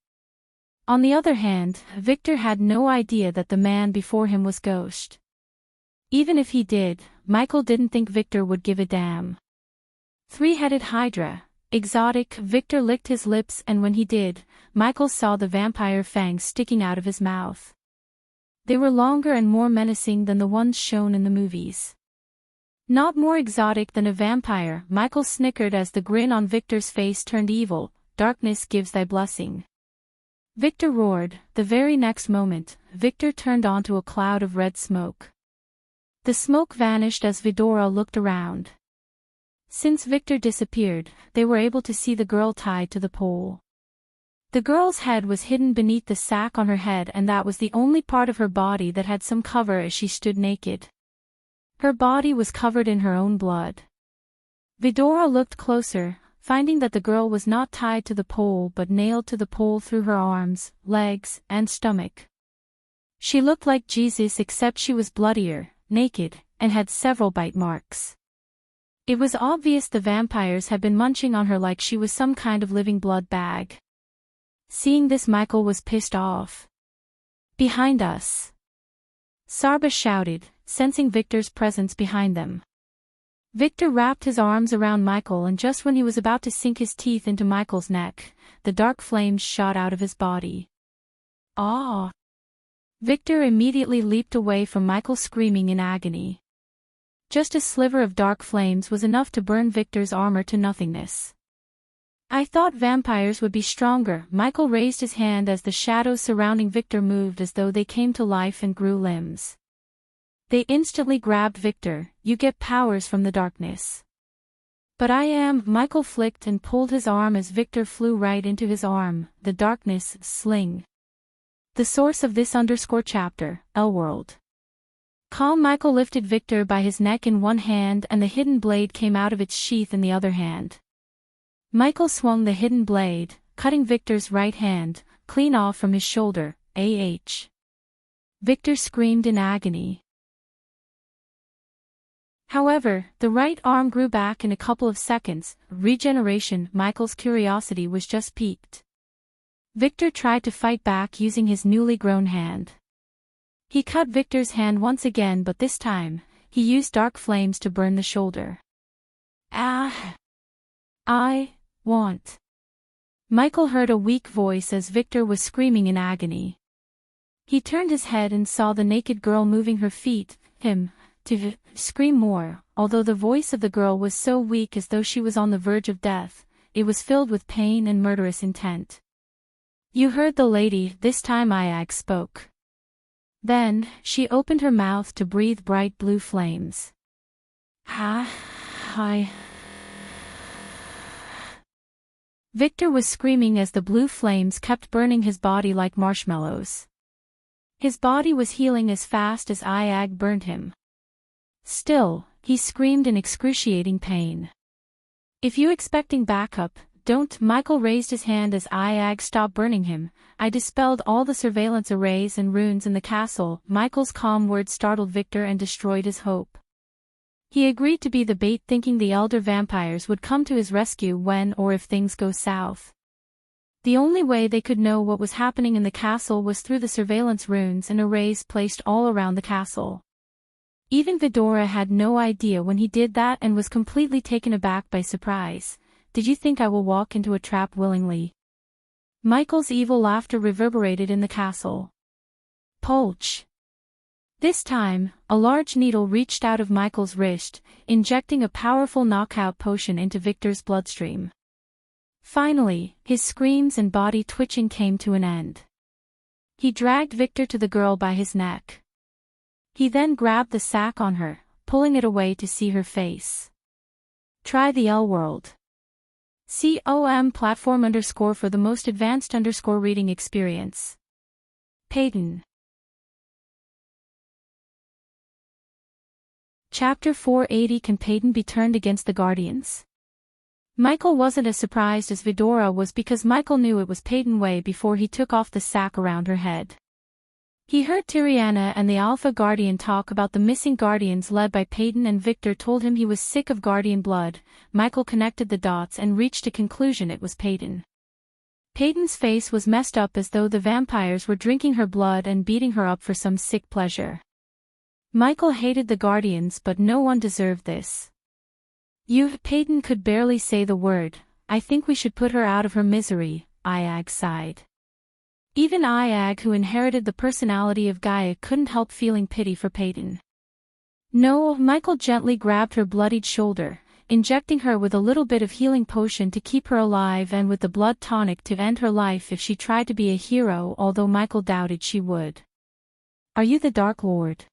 On the other hand, Victor had no idea that the man before him was Ghost. Even if he did, Michael didn't think Victor would give a damn. Three-headed Hydra. Exotic. Victor licked his lips, and when he did, Michael saw the vampire fangs sticking out of his mouth. They were longer and more menacing than the ones shown in the movies. Not more exotic than a vampire, Michael snickered as the grin on Victor's face turned evil. "Darkness gives thy blessing." Victor roared. The very next moment, Victor turned onto a cloud of red smoke. The smoke vanished as Vidora looked around. Since Victor disappeared, they were able to see the girl tied to the pole. The girl's head was hidden beneath the sack on her head, and that was the only part of her body that had some cover as she stood naked. Her body was covered in her own blood. Vidora looked closer, finding that the girl was not tied to the pole but nailed to the pole through her arms, legs, and stomach. She looked like Jesus except she was bloodier, naked, and had several bite marks. It was obvious the vampires had been munching on her like she was some kind of living blood bag. Seeing this, Michael was pissed off. "Behind us!" Sarba shouted, sensing Victor's presence behind them. Victor wrapped his arms around Michael, and just when he was about to sink his teeth into Michael's neck, the dark flames shot out of his body. "Ah!" Victor immediately leaped away from Michael, screaming in agony. Just a sliver of dark flames was enough to burn Victor's armor to nothingness. "I thought vampires would be stronger." Michael raised his hand as the shadows surrounding Victor moved as though they came to life and grew limbs. They instantly grabbed Victor. "You get powers from the darkness." "But I am." Michael flicked and pulled his arm as Victor flew right into his arm. The darkness sling. The source of this _chapter, Elworld. Calm. Michael lifted Victor by his neck in one hand and the hidden blade came out of its sheath in the other hand. Michael swung the hidden blade, cutting Victor's right hand, clean off from his shoulder. Victor screamed in agony. However, the right arm grew back in a couple of seconds. Regeneration. Michael's curiosity was just piqued. Victor tried to fight back using his newly grown hand. He cut Victor's hand once again, but this time, he used dark flames to burn the shoulder. "Ah! I want." Michael heard a weak voice as Victor was screaming in agony. He turned his head and saw the naked girl moving her feet, to scream more, although the voice of the girl was so weak as though she was on the verge of death, it was filled with pain and murderous intent. "You heard the lady," this time Iag spoke. Then, she opened her mouth to breathe bright blue flames. Hi. Victor was screaming as the blue flames kept burning his body like marshmallows. His body was healing as fast as Iag burned him. Still, he screamed in excruciating pain. "If you expecting backup, don't." Michael raised his hand as Iag stopped burning him. "I dispelled all the surveillance arrays and runes in the castle." Michael's calm words startled Victor and destroyed his hope. He agreed to be the bait, thinking the elder vampires would come to his rescue when or if things go south. The only way they could know what was happening in the castle was through the surveillance runes and arrays placed all around the castle. Even Vidora had no idea when he did that and was completely taken aback by surprise. "Did you think I will walk into a trap willingly?" Michael's evil laughter reverberated in the castle. Polch. This time, a large needle reached out of Michael's wrist, injecting a powerful knockout potion into Victor's bloodstream. Finally, his screams and body twitching came to an end. He dragged Victor to the girl by his neck. He then grabbed the sack on her, pulling it away to see her face. Try the L world. COM platform _ for the most advanced _ reading experience. Payton. Chapter 480. Can Payton be turned against the Guardians? Michael wasn't as surprised as Vidora was because Michael knew it was Payton way before he took off the sack around her head. He heard Tiriana and the Alpha Guardian talk about the missing Guardians led by Payton, and Victor told him he was sick of Guardian blood. Michael connected the dots and reached a conclusion: it was Payton. Payton's face was messed up as though the vampires were drinking her blood and beating her up for some sick pleasure. Michael hated the Guardians, but no one deserved this. Payton could barely say the word. "I think we should put her out of her misery," Iag sighed. Even Iag, who inherited the personality of Gaia, couldn't help feeling pity for Payton. "No." Michael gently grabbed her bloodied shoulder, injecting her with a little bit of healing potion to keep her alive and with the blood tonic to end her life if she tried to be a hero, although Michael doubted she would. "Are you the Dark Lord?"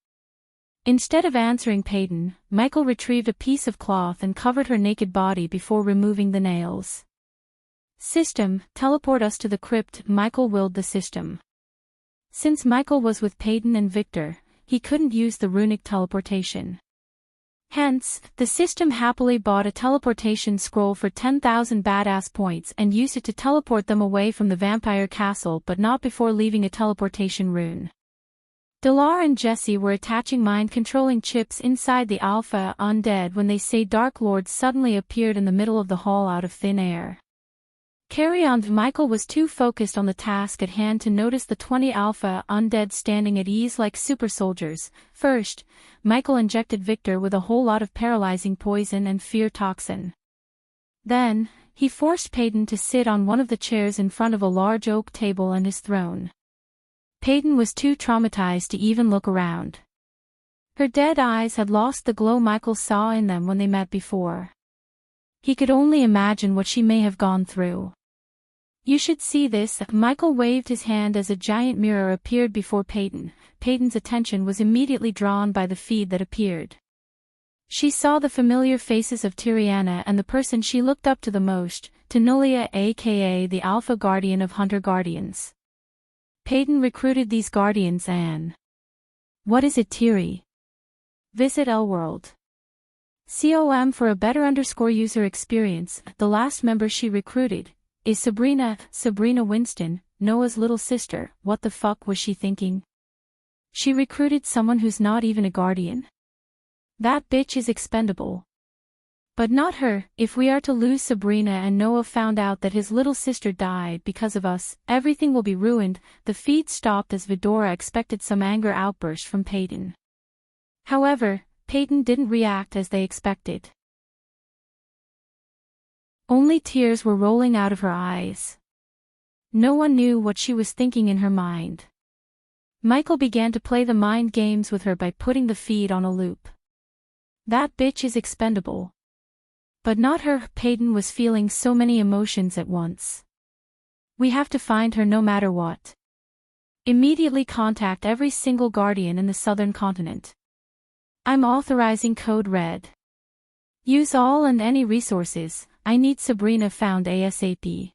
Instead of answering Payton, Michael retrieved a piece of cloth and covered her naked body before removing the nails. "System, teleport us to the crypt." Michael willed the system. Since Michael was with Payton and Victor, he couldn't use the runic teleportation. Hence, the system happily bought a teleportation scroll for 10,000 badass points and used it to teleport them away from the vampire castle, but not before leaving a teleportation rune. Delar and Jesse were attaching mind-controlling chips inside the Alpha Undead when they say Dark Lords suddenly appeared in the middle of the hall out of thin air. Carry on. Michael was too focused on the task at hand to notice the 20 Alpha Undead standing at ease like super soldiers. First, Michael injected Victor with a whole lot of paralyzing poison and fear toxin. Then, he forced Payton to sit on one of the chairs in front of a large oak table and his throne. Payton was too traumatized to even look around. Her dead eyes had lost the glow Michael saw in them when they met before. He could only imagine what she may have gone through. "You should see this." Michael waved his hand as a giant mirror appeared before Payton. Payton's attention was immediately drawn by the feed that appeared. She saw the familiar faces of Tiriana and the person she looked up to the most, Tenulia, aka the Alpha Guardian of Hunter Guardians. Payton recruited these Guardians and... What is it, Tiri? Visit L-World. COM for a better _ user experience. The last member she recruited is Sabrina Winston, Noah's little sister. What the fuck was she thinking? She recruited someone who's not even a Guardian? That bitch is expendable. But not her. If we are to lose Sabrina and Noah found out that his little sister died because of us, everything will be ruined. The feed stopped as Vidora expected some anger outburst from Payton. However, Payton didn't react as they expected. Only tears were rolling out of her eyes. No one knew what she was thinking in her mind. Michael began to play the mind games with her by putting the feed on a loop. That bitch is expendable. But not her. Peyton was feeling so many emotions at once. We have to find her no matter what. Immediately contact every single guardian in the southern continent. I'm authorizing Code Red. Use all and any resources. I need Sabrina found ASAP.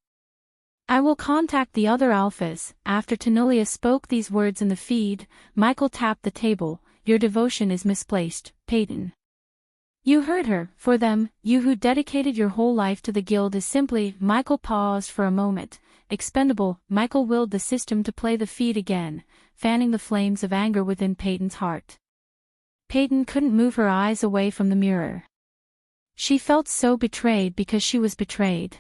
I will contact the other alphas. After Tanulia spoke these words in the feed, Michael tapped the table. Your devotion is misplaced, Peyton. You heard her. For them, you who dedicated your whole life to the guild is simply. Michael paused for a moment. Expendable. Michael willed the system to play the feed again, fanning the flames of anger within Peyton's heart. Peyton couldn't move her eyes away from the mirror. She felt so betrayed because she was betrayed.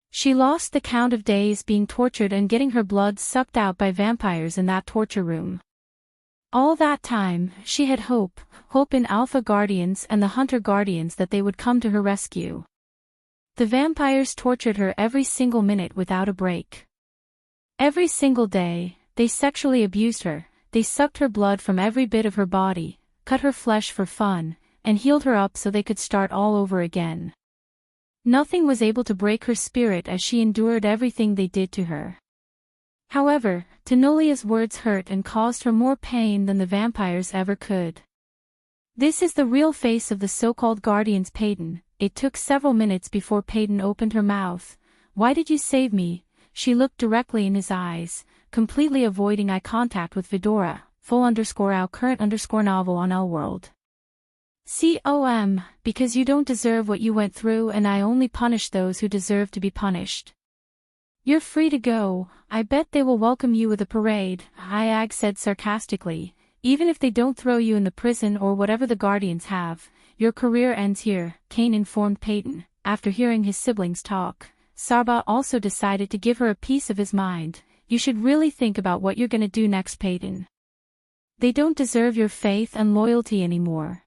She lost the count of days being tortured and getting her blood sucked out by vampires in that torture room. All that time, she had hope in Alpha Guardians and the Hunter Guardians that they would come to her rescue. The vampires tortured her every single minute without a break. Every single day, they sexually abused her, they sucked her blood from every bit of her body, cut her flesh for fun, and healed her up so they could start all over again. Nothing was able to break her spirit as she endured everything they did to her. However, Tanulia's words hurt and caused her more pain than the vampires ever could. This is the real face of the so-called Guardians, Peyton. It took several minutes before Peyton opened her mouth. Why did you save me? She looked directly in his eyes, completely avoiding eye contact with Vidora, full_our current_novel on L-World. Because you don't deserve what you went through and I only punish those who deserve to be punished. You're free to go. I bet they will welcome you with a parade, Iag said sarcastically. Even if they don't throw you in the prison or whatever the Guardians have, your career ends here, Kane informed Peyton. After hearing his siblings talk, Sarba also decided to give her a piece of his mind. You should really think about what you're gonna do next, Peyton. They don't deserve your faith and loyalty anymore.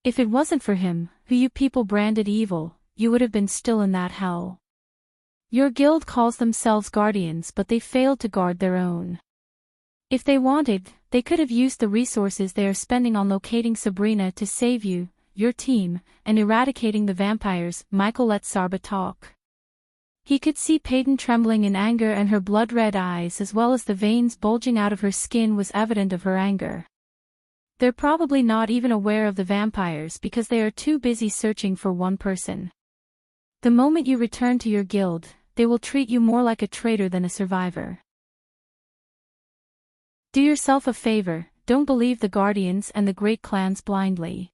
If it wasn't for him, who you people branded evil, you would have been still in that hell. Your guild calls themselves Guardians, but they failed to guard their own. If they wanted, they could have used the resources they are spending on locating Sabrina to save you, your team, and eradicating the vampires. Michael let Sarba talk. He could see Peyton trembling in anger and her blood-red eyes as well as the veins bulging out of her skin was evident of her anger. They're probably not even aware of the vampires because they are too busy searching for one person. The moment you return to your guild, they will treat you more like a traitor than a survivor. Do yourself a favor, don't believe the Guardians and the great clans blindly.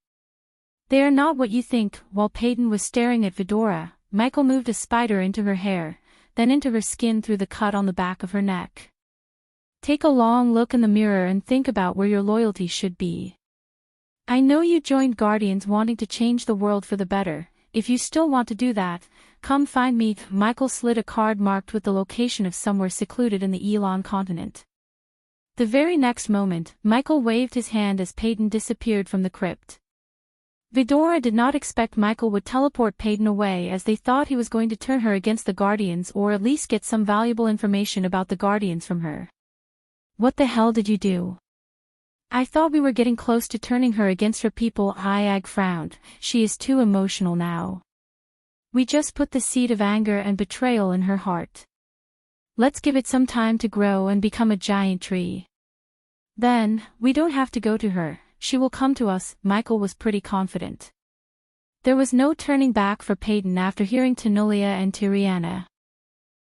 They are not what you think. While Peyton was staring at Vidora, Michael moved a spider into her hair, then into her skin through the cut on the back of her neck. Take a long look in the mirror and think about where your loyalty should be. I know you joined Guardians wanting to change the world for the better. If you still want to do that, come find me. Michael slid a card marked with the location of somewhere secluded in the Elon continent. The very next moment, Michael waved his hand as Peyton disappeared from the crypt. Vidora did not expect Michael would teleport Peyton away as they thought he was going to turn her against the Guardians or at least get some valuable information about the Guardians from her. What the hell did you do? I thought we were getting close to turning her against her people. Iag frowned. She is too emotional now. We just put the seed of anger and betrayal in her heart. Let's give it some time to grow and become a giant tree. Then, we don't have to go to her, she will come to us. Michael was pretty confident. There was no turning back for Peyton after hearing Tanulia and Tiriana.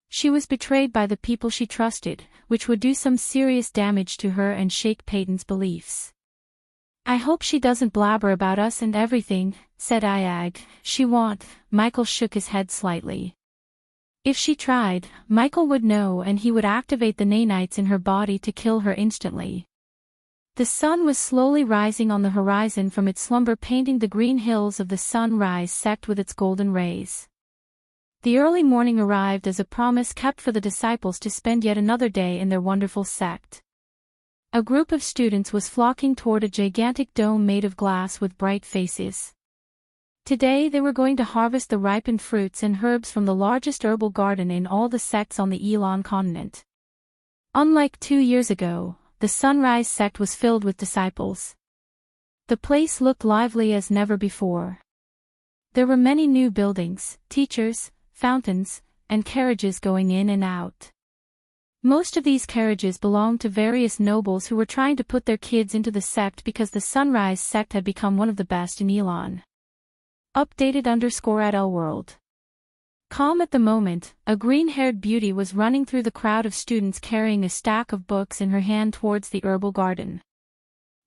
She was betrayed by the people she trusted, which would do some serious damage to her and shake Peyton's beliefs. I hope she doesn't blabber about us and everything, said Iag. She won't. Michael shook his head slightly. If she tried, Michael would know and he would activate the nanites in her body to kill her instantly. The sun was slowly rising on the horizon from its slumber, painting the green hills of the sunrise sect with its golden rays. The early morning arrived as a promise kept for the disciples to spend yet another day in their wonderful sect. A group of students was flocking toward a gigantic dome made of glass with bright faces. Today they were going to harvest the ripened fruits and herbs from the largest herbal garden in all the sects on the Elon continent. Unlike 2 years ago, the Sunrise sect was filled with disciples. The place looked lively as never before. There were many new buildings, teachers, fountains, and carriages going in and out. Most of these carriages belonged to various nobles who were trying to put their kids into the sect because the Sunrise sect had become one of the best in Elon. Updated_at Elworld. Calm at the moment, a green-haired beauty was running through the crowd of students carrying a stack of books in her hand towards the herbal garden.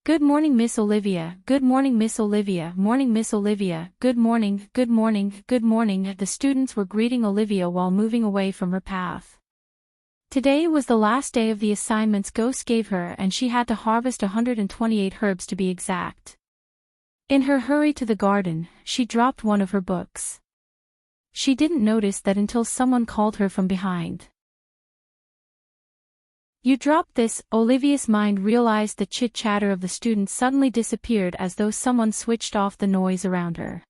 Good morning, Miss Olivia. Good morning, Miss Olivia. Morning, Miss Olivia. Good morning, good morning, good morning. The students were greeting Olivia while moving away from her path. Today was the last day of the assignments Ghost gave her and she had to harvest 128 herbs to be exact. In her hurry to the garden, she dropped one of her books. She didn't notice that until someone called her from behind. You dropped this. Olivia's mind realized the chit-chatter of the students suddenly disappeared as though someone switched off the noise around her.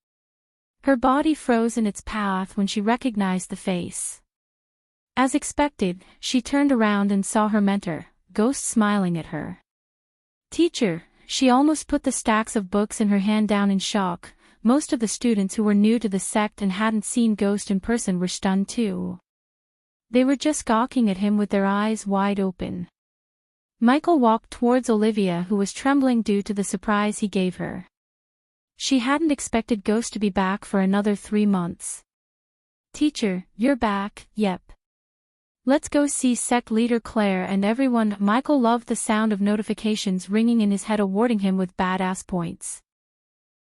Her body froze in its path when she recognized the face. As expected, she turned around and saw her mentor, Ghost, smiling at her. Teacher, she almost put the stacks of books in her hand down in shock. Most of the students who were new to the sect and hadn't seen Ghost in person were stunned too. They were just gawking at him with their eyes wide open. Michael walked towards Olivia, who was trembling due to the surprise he gave her. She hadn't expected Ghost to be back for another 3 months. Teacher, you're back. Yep. Let's go see sect leader Claire and everyone. Michael loved the sound of notifications ringing in his head, awarding him with badass points.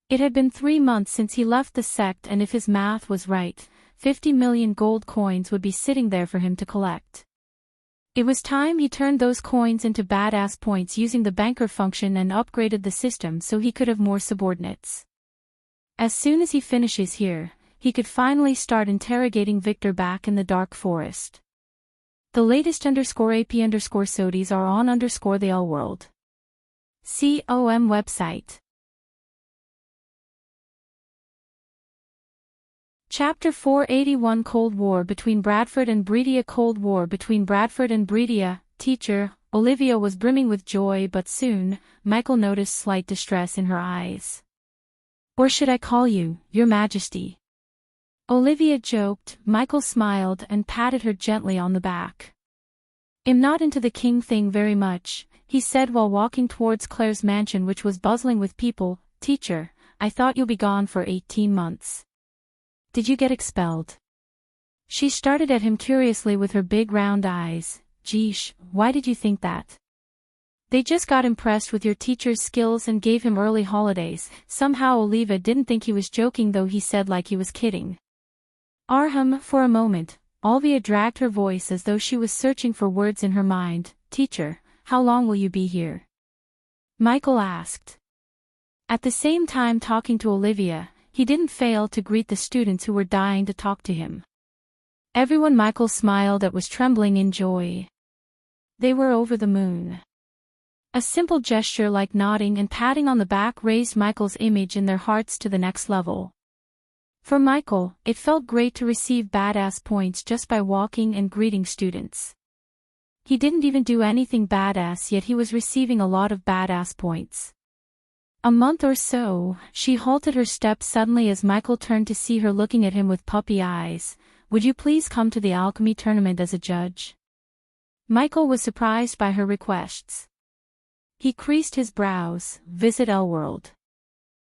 It had been 3 months since he left the sect, and if his math was right, 50 million gold coins would be sitting there for him to collect. It was time he turned those coins into badass points using the banker function and upgraded the system so he could have more subordinates. As soon as he finishes here, he could finally start interrogating Victor back in the dark forest. The latest _AP_SODIes are on _the Elworld. COM website. Chapter 481 Cold War between Bradford and Bredia. Cold War between Bradford and Bredia. Teacher, Olivia was brimming with joy, but soon, Michael noticed slight distress in her eyes. Or should I call you, Your Majesty? Olivia joked. Michael smiled and patted her gently on the back. I'm not into the king thing very much, he said while walking towards Claire's mansion, which was buzzing with people. Teacher, I thought you'll be gone for 18 months. Did you get expelled? She started at him curiously with her big round eyes. Geesh, why did you think that? They just got impressed with your teacher's skills and gave him early holidays. Somehow Olivia didn't think he was joking, though he said like he was kidding. Arham. For a moment, Olivia dragged her voice as though she was searching for words in her mind. Teacher, how long will you be here? Michael asked. At the same time talking to Olivia, he didn't fail to greet the students who were dying to talk to him. Everyone Michael smiled at was trembling in joy. They were over the moon. A simple gesture like nodding and patting on the back raised Michael's image in their hearts to the next level. For Michael, it felt great to receive badass points just by walking and greeting students. He didn't even do anything badass, yet he was receiving a lot of badass points. A month or so, she halted her steps suddenly as Michael turned to see her looking at him with puppy eyes. Would you please come to the alchemy tournament as a judge? Michael was surprised by her requests. He creased his brows. Visit Elworld.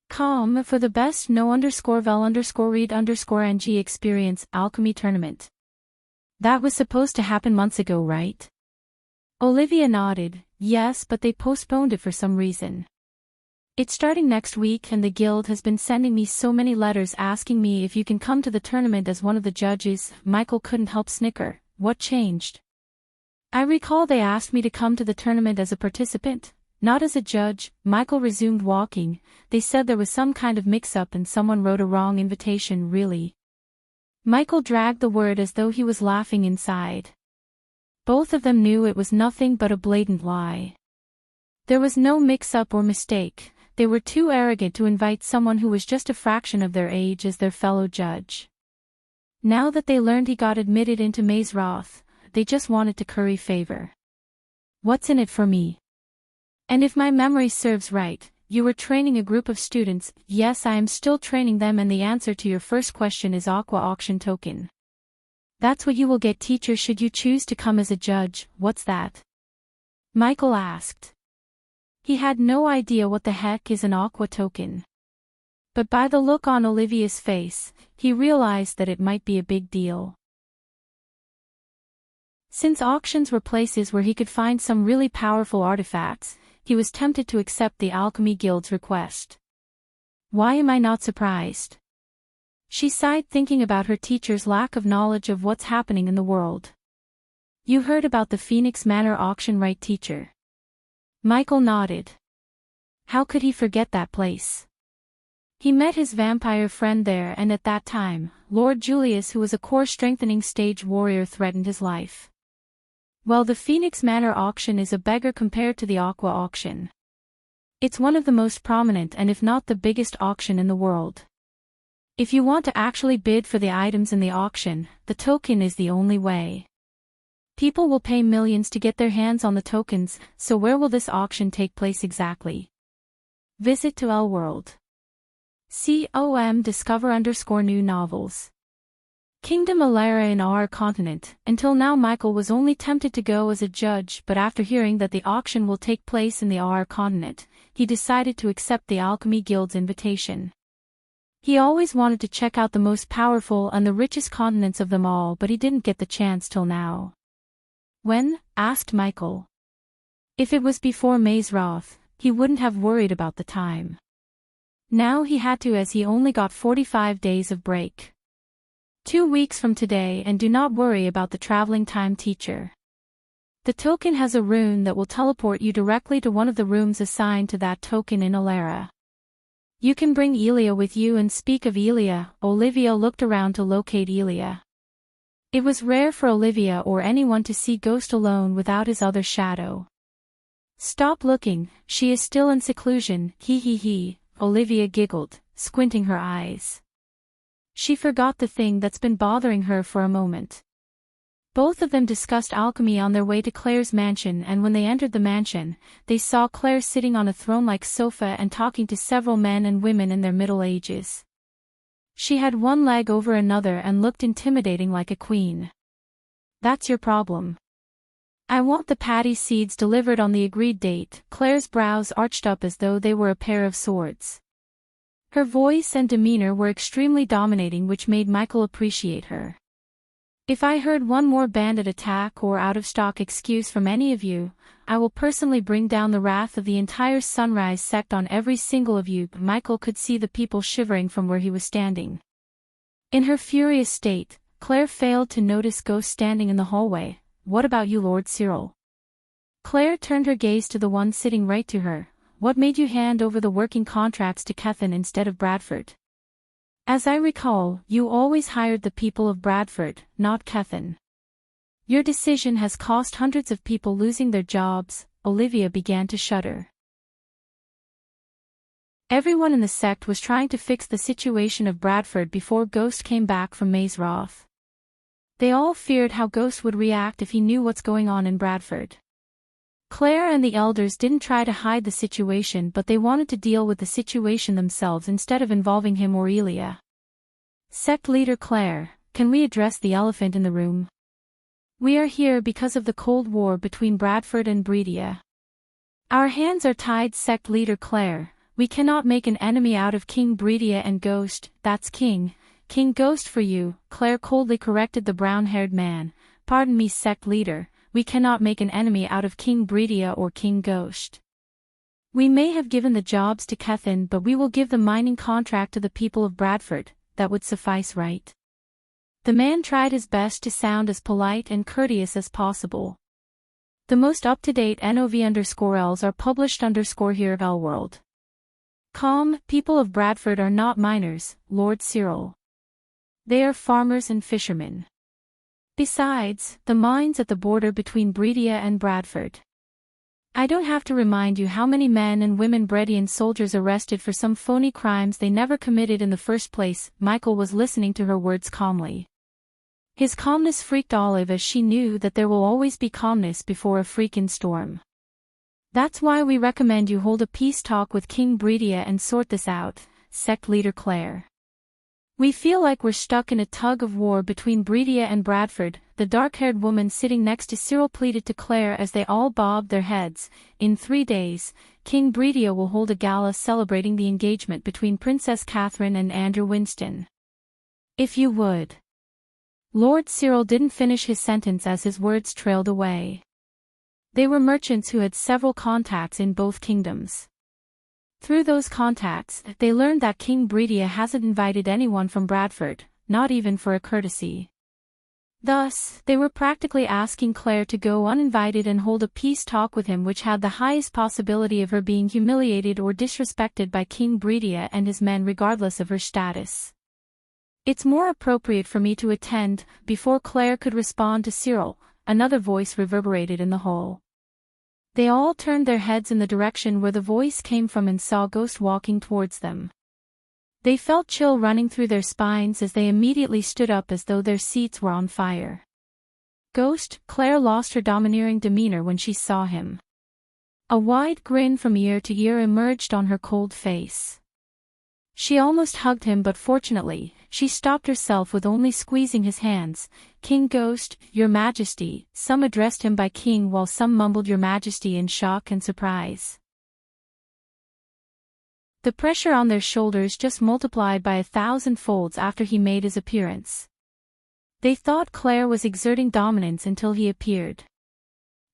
Com for the best no_vel_read_ng experience alchemy tournament. That was supposed to happen months ago, right? Olivia nodded. Yes, but they postponed it for some reason. It's starting next week and the guild has been sending me so many letters asking me if you can come to the tournament as one of the judges. Michael couldn't help snicker. What changed? I recall they asked me to come to the tournament as a participant, not as a judge. Michael resumed walking. They said there was some kind of mix-up and someone wrote a wrong invitation. Really? Michael dragged the word as though he was laughing inside. Both of them knew it was nothing but a blatant lie. There was no mix-up or mistake. They were too arrogant to invite someone who was just a fraction of their age as their fellow judge. Now that they learned he got admitted into Maze Roth, they just wanted to curry favor. What's in it for me? And if my memory serves right, you were training a group of students. Yes, I am still training them, and the answer to your first question is Aqua Auction Token. That's what you will get, teacher, should you choose to come as a judge. What's that? Michael asked. He had no idea what the heck is an Aqua Token. But by the look on Olivia's face, he realized that it might be a big deal. Since auctions were places where he could find some really powerful artifacts, he was tempted to accept the Alchemy Guild's request. Why am I not surprised? She sighed, thinking about her teacher's lack of knowledge of what's happening in the world. You heard about the Phoenix Manor auction, right, teacher? Michael nodded. How could he forget that place? He met his vampire friend there, and at that time, Lord Julius, who was a core-strengthening stage warrior, threatened his life. Well, the Phoenix Manor auction is a beggar compared to the Aqua auction. It's one of the most prominent and if not the biggest auction in the world. If you want to actually bid for the items in the auction, the token is the only way. People will pay millions to get their hands on the tokens, so where will this auction take place exactly? Visit to L World. com discover_new novels. Kingdom Alara in our continent. Until now Michael was only tempted to go as a judge, but after hearing that the auction will take place in the our continent, he decided to accept the Alchemy Guild's invitation. He always wanted to check out the most powerful and the richest continents of them all, but he didn't get the chance till now. When? Asked Michael. If it was before Maze Roth, he wouldn't have worried about the time. Now he had to, as he only got 45 days of break. 2 weeks from today, and do not worry about the traveling time, teacher. The token has a rune that will teleport you directly to one of the rooms assigned to that token in Alara. You can bring Elia with you and speak of Elia. Olivia looked around to locate Elia. It was rare for Olivia or anyone to see Ghost alone without his other shadow. Stop looking, she is still in seclusion, he, Olivia giggled, squinting her eyes. She forgot the thing that's been bothering her for a moment. Both of them discussed alchemy on their way to Claire's mansion, and when they entered the mansion, they saw Claire sitting on a throne-like sofa and talking to several men and women in their middle ages. She had one leg over another and looked intimidating like a queen. That's your problem. I want the patty seeds delivered on the agreed date. Claire's brows arched up as though they were a pair of swords. Her voice and demeanor were extremely dominating, which made Michael appreciate her. If I heard one more bandit attack or out-of-stock excuse from any of you, I will personally bring down the wrath of the entire Sunrise sect on every single of you. Michael could see the people shivering from where he was standing. In her furious state, Claire failed to notice Ghost standing in the hallway. What about you, Lord Cyril? Claire turned her gaze to the one sitting right to her. What made you hand over the working contracts to Kethin instead of Bradford? As I recall, you always hired the people of Bradford, not Kethin. Your decision has cost hundreds of people losing their jobs. Olivia began to shudder. Everyone in the sect was trying to fix the situation of Bradford before Ghost came back from Maze Roth. They all feared how Ghost would react if he knew what's going on in Bradford. Claire and the elders didn't try to hide the situation, but they wanted to deal with the situation themselves instead of involving him or Elia. Sect leader Claire, can we address the elephant in the room? We are here because of the Cold War between Bradford and Breedia. Our hands are tied. Sect leader Claire, we cannot make an enemy out of King Breedia and Ghost. That's King Ghost for you. Claire coldly corrected the brown-haired man. Pardon me, sect leader. We cannot make an enemy out of King Breedia or King Ghost. We may have given the jobs to Kethin, but we will give the mining contract to the people of Bradford. That would suffice, right? The man tried his best to sound as polite and courteous as possible. The most up-to-date NOV_Ls are published _here of L-World. People of Bradford are not miners, Lord Cyril. They are farmers and fishermen. Besides, the mines at the border between Breedia and Bradford. I don't have to remind you how many men and women Bredian soldiers arrested for some phony crimes they never committed in the first place. Michael was listening to her words calmly. His calmness freaked Olive, as she knew that there will always be calmness before a freaking storm. That's why we recommend you hold a peace talk with King Bredia and sort this out, sect leader Claire. We feel like we're stuck in a tug-of-war between Bredia and Bradford, the dark-haired woman sitting next to Cyril pleaded to Claire as they all bobbed their heads. In 3 days, King Bredia will hold a gala celebrating the engagement between Princess Catherine and Andrew Winston. If you would. Lord Cyril didn't finish his sentence as his words trailed away. They were merchants who had several contacts in both kingdoms. Through those contacts, they learned that King Bredia hasn't invited anyone from Bradford, not even for a courtesy. Thus, they were practically asking Claire to go uninvited and hold a peace talk with him, which had the highest possibility of her being humiliated or disrespected by King Bredia and his men regardless of her status. It's more appropriate for me to attend. Before Claire could respond to Cyril, another voice reverberated in the hall. They all turned their heads in the direction where the voice came from and saw Ghost walking towards them. They felt chill running through their spines as they immediately stood up as though their seats were on fire. Ghost, Claire lost her domineering demeanor when she saw him. A wide grin from ear to ear emerged on her cold face. She almost hugged him, but fortunately, she stopped herself with only squeezing his hands. King Ghost, Your Majesty, some addressed him by King while some mumbled Your Majesty in shock and surprise. The pressure on their shoulders just multiplied by 1,000 folds after he made his appearance. They thought Claire was exerting dominance until he appeared.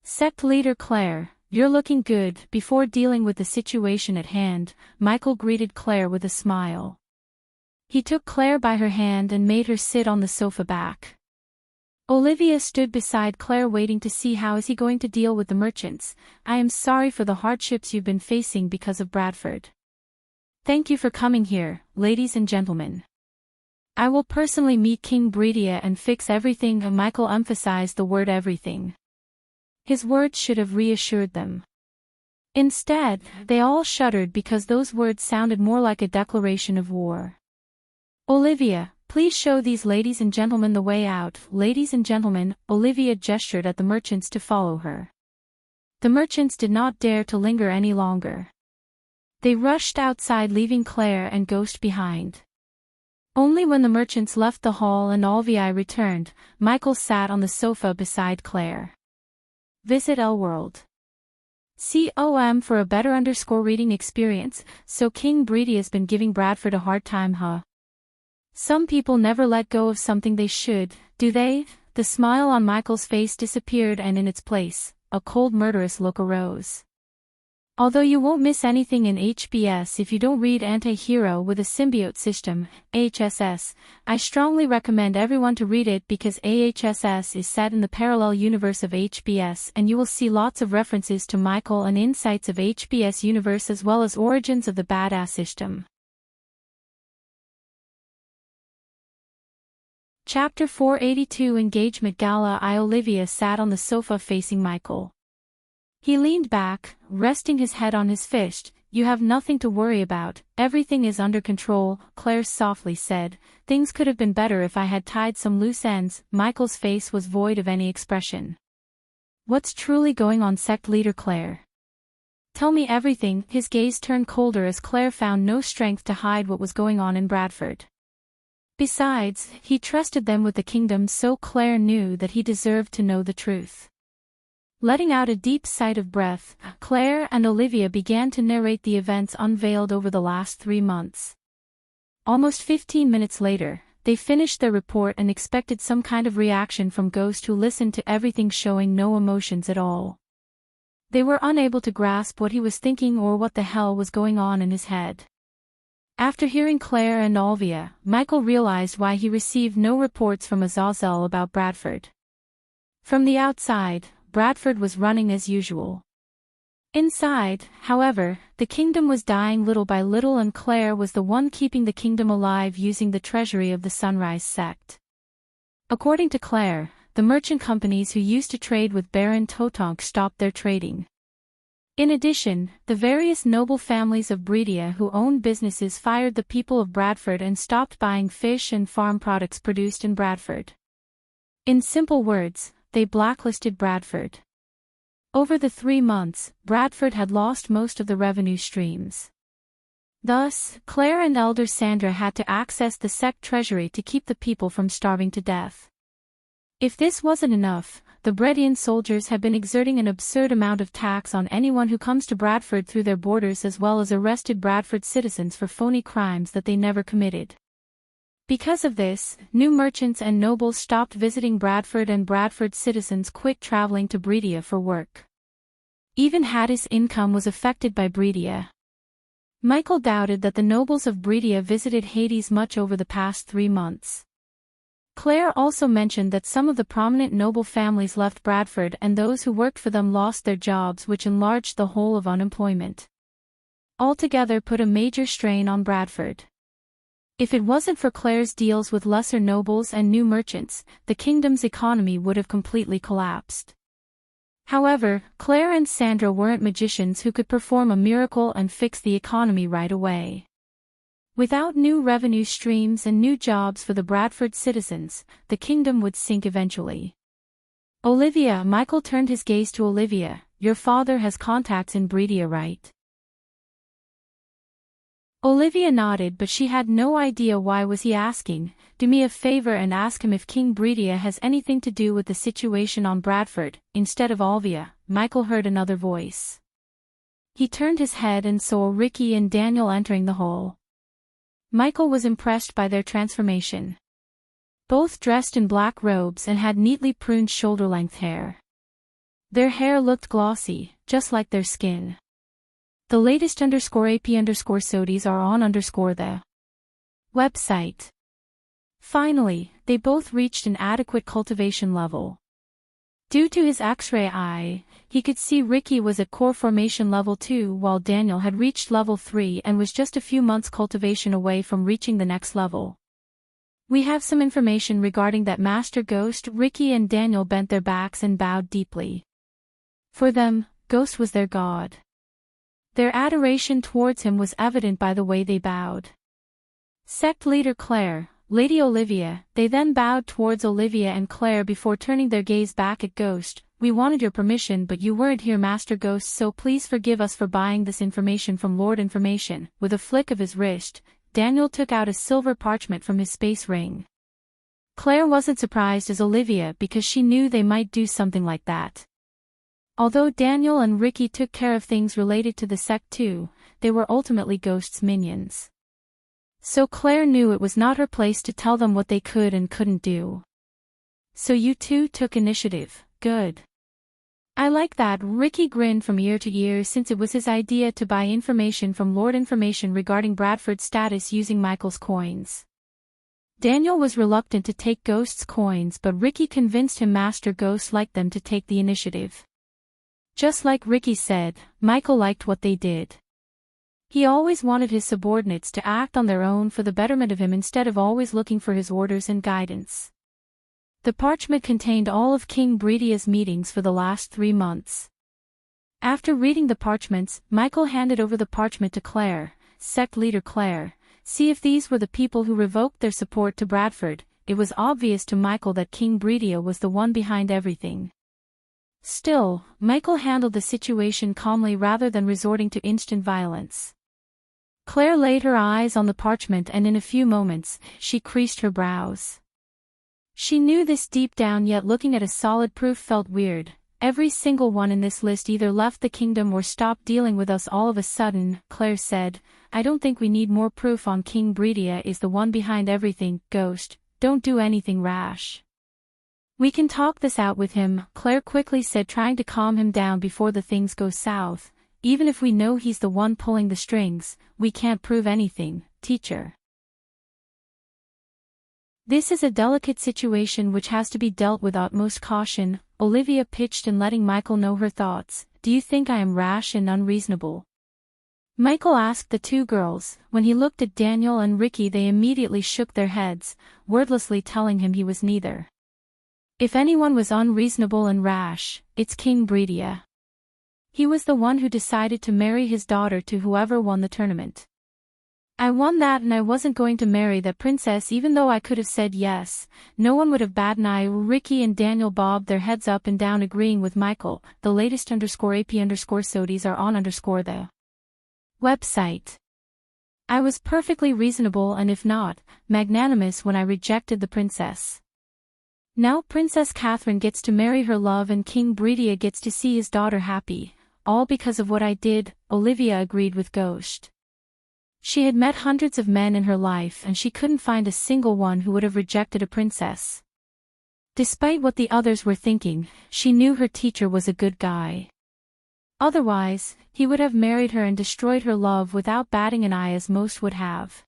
Sect leader Claire, you're looking good. Before dealing with the situation at hand, Michael greeted Claire with a smile. He took Claire by her hand and made her sit on the sofa back. Olivia stood beside Claire waiting to see how is he going to deal with the merchants. I am sorry for the hardships you've been facing because of Bradford. Thank you for coming here, ladies and gentlemen. I will personally meet King Bredia and fix everything. Michael emphasized the word everything. His words should have reassured them. Instead, they all shuddered because those words sounded more like a declaration of war. Olivia, please show these ladies and gentlemen the way out. Ladies and gentlemen, Olivia gestured at the merchants to follow her. The merchants did not dare to linger any longer. They rushed outside, leaving Claire and Ghost behind. Only when the merchants left the hall and Olivia returned, Michael sat on the sofa beside Claire. Visit L-World. .com for a better reading experience. So King Bredia's been giving Bradford a hard time, huh? Some people never let go of something they should, do they? The smile on Michael's face disappeared and in its place, a cold murderous look arose. Although you won't miss anything in HBS if you don't read Anti-Hero with a Symbiote System, AHSS, I strongly recommend everyone to read it because AHSS is set in the parallel universe of HBS and you will see lots of references to Michael and insights of HBS universe as well as origins of the badass system. Chapter 482 Engagement Gala. Olivia sat on the sofa facing Michael. He leaned back, resting his head on his fist. You have nothing to worry about, everything is under control, Claire softly said. Things could have been better if I had tied some loose ends. Michael's face was void of any expression. What's truly going on, sect leader Claire? Tell me everything. His gaze turned colder as Claire found no strength to hide what was going on in Bradford. Besides, he trusted them with the kingdom, so Claire knew that he deserved to know the truth. Letting out a deep sigh of breath, Claire and Olivia began to narrate the events unveiled over the last 3 months. Almost 15 minutes later, they finished their report and expected some kind of reaction from Ghost, who listened to everything showing no emotions at all. They were unable to grasp what he was thinking or what the hell was going on in his head. After hearing Claire and Olivia, Michael realized why he received no reports from Azazel about Bradford. From the outside, Bradford was running as usual. Inside, however, the kingdom was dying little by little and Claire was the one keeping the kingdom alive using the treasury of the Sunrise sect. According to Claire, the merchant companies who used to trade with Baron Totonk stopped their trading. In addition, the various noble families of Bredia who owned businesses fired the people of Bradford and stopped buying fish and farm products produced in Bradford. In simple words, they blacklisted Bradford. Over the 3 months, Bradford had lost most of the revenue streams. Thus, Claire and Elder Sandra had to access the sect treasury to keep the people from starving to death. If this wasn't enough, the Bredian soldiers have been exerting an absurd amount of tax on anyone who comes to Bradford through their borders, as well as arrested Bradford citizens for phony crimes that they never committed. Because of this, new merchants and nobles stopped visiting Bradford and Bradford citizens quit traveling to Bredia for work. Even Hattie's income was affected by Bredia. Michael doubted that the nobles of Bredia visited Hades much over the past 3 months. Claire also mentioned that some of the prominent noble families left Bradford and those who worked for them lost their jobs, which enlarged the hole of unemployment. Altogether put a major strain on Bradford. If it wasn't for Claire's deals with lesser nobles and new merchants, the kingdom's economy would have completely collapsed. However, Claire and Sandra weren't magicians who could perform a miracle and fix the economy right away. Without new revenue streams and new jobs for the Bradford citizens, the kingdom would sink eventually. Olivia, Michael turned his gaze to Olivia. Your father has contacts in Bredia, right? Olivia nodded, but she had no idea why was he asking. Do me a favor and ask him if King Bredia has anything to do with the situation on Bradford. Instead of Olivia, Michael heard another voice. He turned his head and saw Ricky and Daniel entering the hall. Michael was impressed by their transformation. Both dressed in black robes and had neatly pruned shoulder-length hair. Their hair looked glossy, just like their skin. The latest _AP_SODIs are on the website. Finally, they both reached an adequate cultivation level. Due to his X-ray eye, he could see Ricky was at core formation level 2 while Daniel had reached level 3 and was just a few months cultivation away from reaching the next level. We have some information regarding that Master Ghost. Ricky and Daniel bent their backs and bowed deeply. For them, Ghost was their god. Their adoration towards him was evident by the way they bowed. Sect leader Claire, Lady Olivia, they then bowed towards Olivia and Claire before turning their gaze back at Ghost. We wanted your permission, but you weren't here, Master Ghost, so please forgive us for buying this information from Lord Information. With a flick of his wrist, Daniel took out a silver parchment from his space ring. Claire wasn't surprised as Olivia because she knew they might do something like that. Although Daniel and Ricky took care of things related to the sect too, they were ultimately Ghost's minions. So Claire knew it was not her place to tell them what they could and couldn't do. So you two took initiative, good. I like that. Ricky grinned from ear to ear since it was his idea to buy information from Lord Information regarding Bradford's status using Michael's coins. Daniel was reluctant to take Ghost's coins, but Ricky convinced him Master Ghost liked them to take the initiative. Just like Ricky said, Michael liked what they did. He always wanted his subordinates to act on their own for the betterment of him instead of always looking for his orders and guidance. The parchment contained all of King Bredia's meetings for the last 3 months. After reading the parchments, Michael handed over the parchment to Claire. Sect leader Claire, see if these were the people who revoked their support to Bradford. It was obvious to Michael that King Bredia was the one behind everything. Still, Michael handled the situation calmly rather than resorting to instant violence. Claire laid her eyes on the parchment and in a few moments, she creased her brows. She knew this deep down, yet looking at a solid proof felt weird. Every single one in this list either left the kingdom or stopped dealing with us all of a sudden. Claire said, I don't think we need more proof on King Bredia is the one behind everything. Ghost, don't do anything rash. We can talk this out with him, Claire quickly said, trying to calm him down before the things go south. Even if we know he's the one pulling the strings, we can't prove anything, teacher. This is a delicate situation which has to be dealt with utmost caution, Olivia pitched in, letting Michael know her thoughts. Do you think I am rash and unreasonable? Michael asked the two girls. When he looked at Daniel and Ricky, they immediately shook their heads, wordlessly telling him he was neither. If anyone was unreasonable and rash, it's King Bredia. He was the one who decided to marry his daughter to whoever won the tournament. I won that and I wasn't going to marry that princess even though I could have said yes. No one would have batted an eye. Ricky and Daniel bobbed their heads up and down agreeing with Michael. The latest _AP_SODs are on the website. I was perfectly reasonable and if not, magnanimous when I rejected the princess. Now Princess Catherine gets to marry her love and King Bredia gets to see his daughter happy. All because of what I did, Olivia agreed with Ghost. She had met hundreds of men in her life and she couldn't find a single one who would have rejected a princess. Despite what the others were thinking, she knew her teacher was a good guy. Otherwise, he would have married her and destroyed her love without batting an eye as most would have.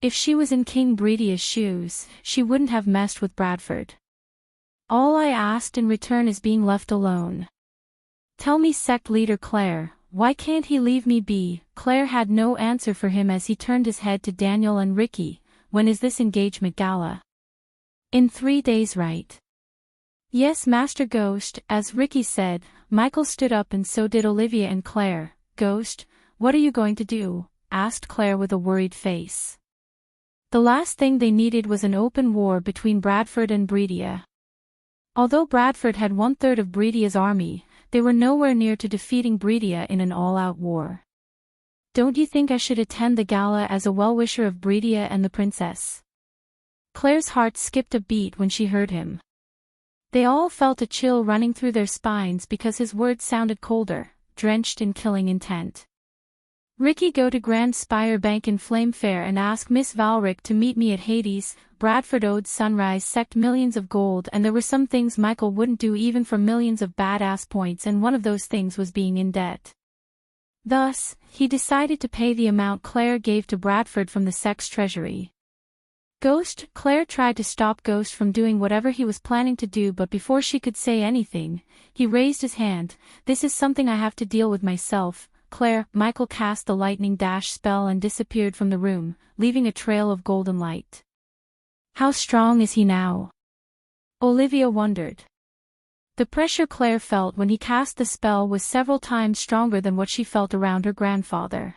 If she was in King Bredia's shoes, she wouldn't have messed with Bradford. All I asked in return is being left alone. Tell me, sect leader Claire, why can't he leave me be? Claire had no answer for him as he turned his head to Daniel and Ricky. When is this engagement gala? In 3 days, right? Yes, Master Ghost, as Ricky said. Michael stood up and so did Olivia and Claire. Ghost, what are you going to do? Asked Claire with a worried face. The last thing they needed was an open war between Bradford and Bredia. Although Bradford had 1/3 of Bredia's army, they were nowhere near to defeating Bredia in an all-out war. Don't you think I should attend the gala as a well-wisher of Bredia and the princess? Claire's heart skipped a beat when she heard him. They all felt a chill running through their spines because his words sounded colder, drenched in killing intent. Ricky, go to Grand Spire Bank in Flame Fair and ask Miss Valric to meet me at Hades. Bradford owed Sunrise Sect millions of gold and there were some things Michael wouldn't do even for millions of badass points and one of those things was being in debt. Thus, he decided to pay the amount Claire gave to Bradford from the sect's treasury. Ghost, Claire tried to stop Ghost from doing whatever he was planning to do but before she could say anything, he raised his hand. This is something I have to deal with myself. Claire, Michael cast the lightning dash spell and disappeared from the room, leaving a trail of golden light. How strong is he now? Olivia wondered. The pressure Claire felt when he cast the spell was several times stronger than what she felt around her grandfather.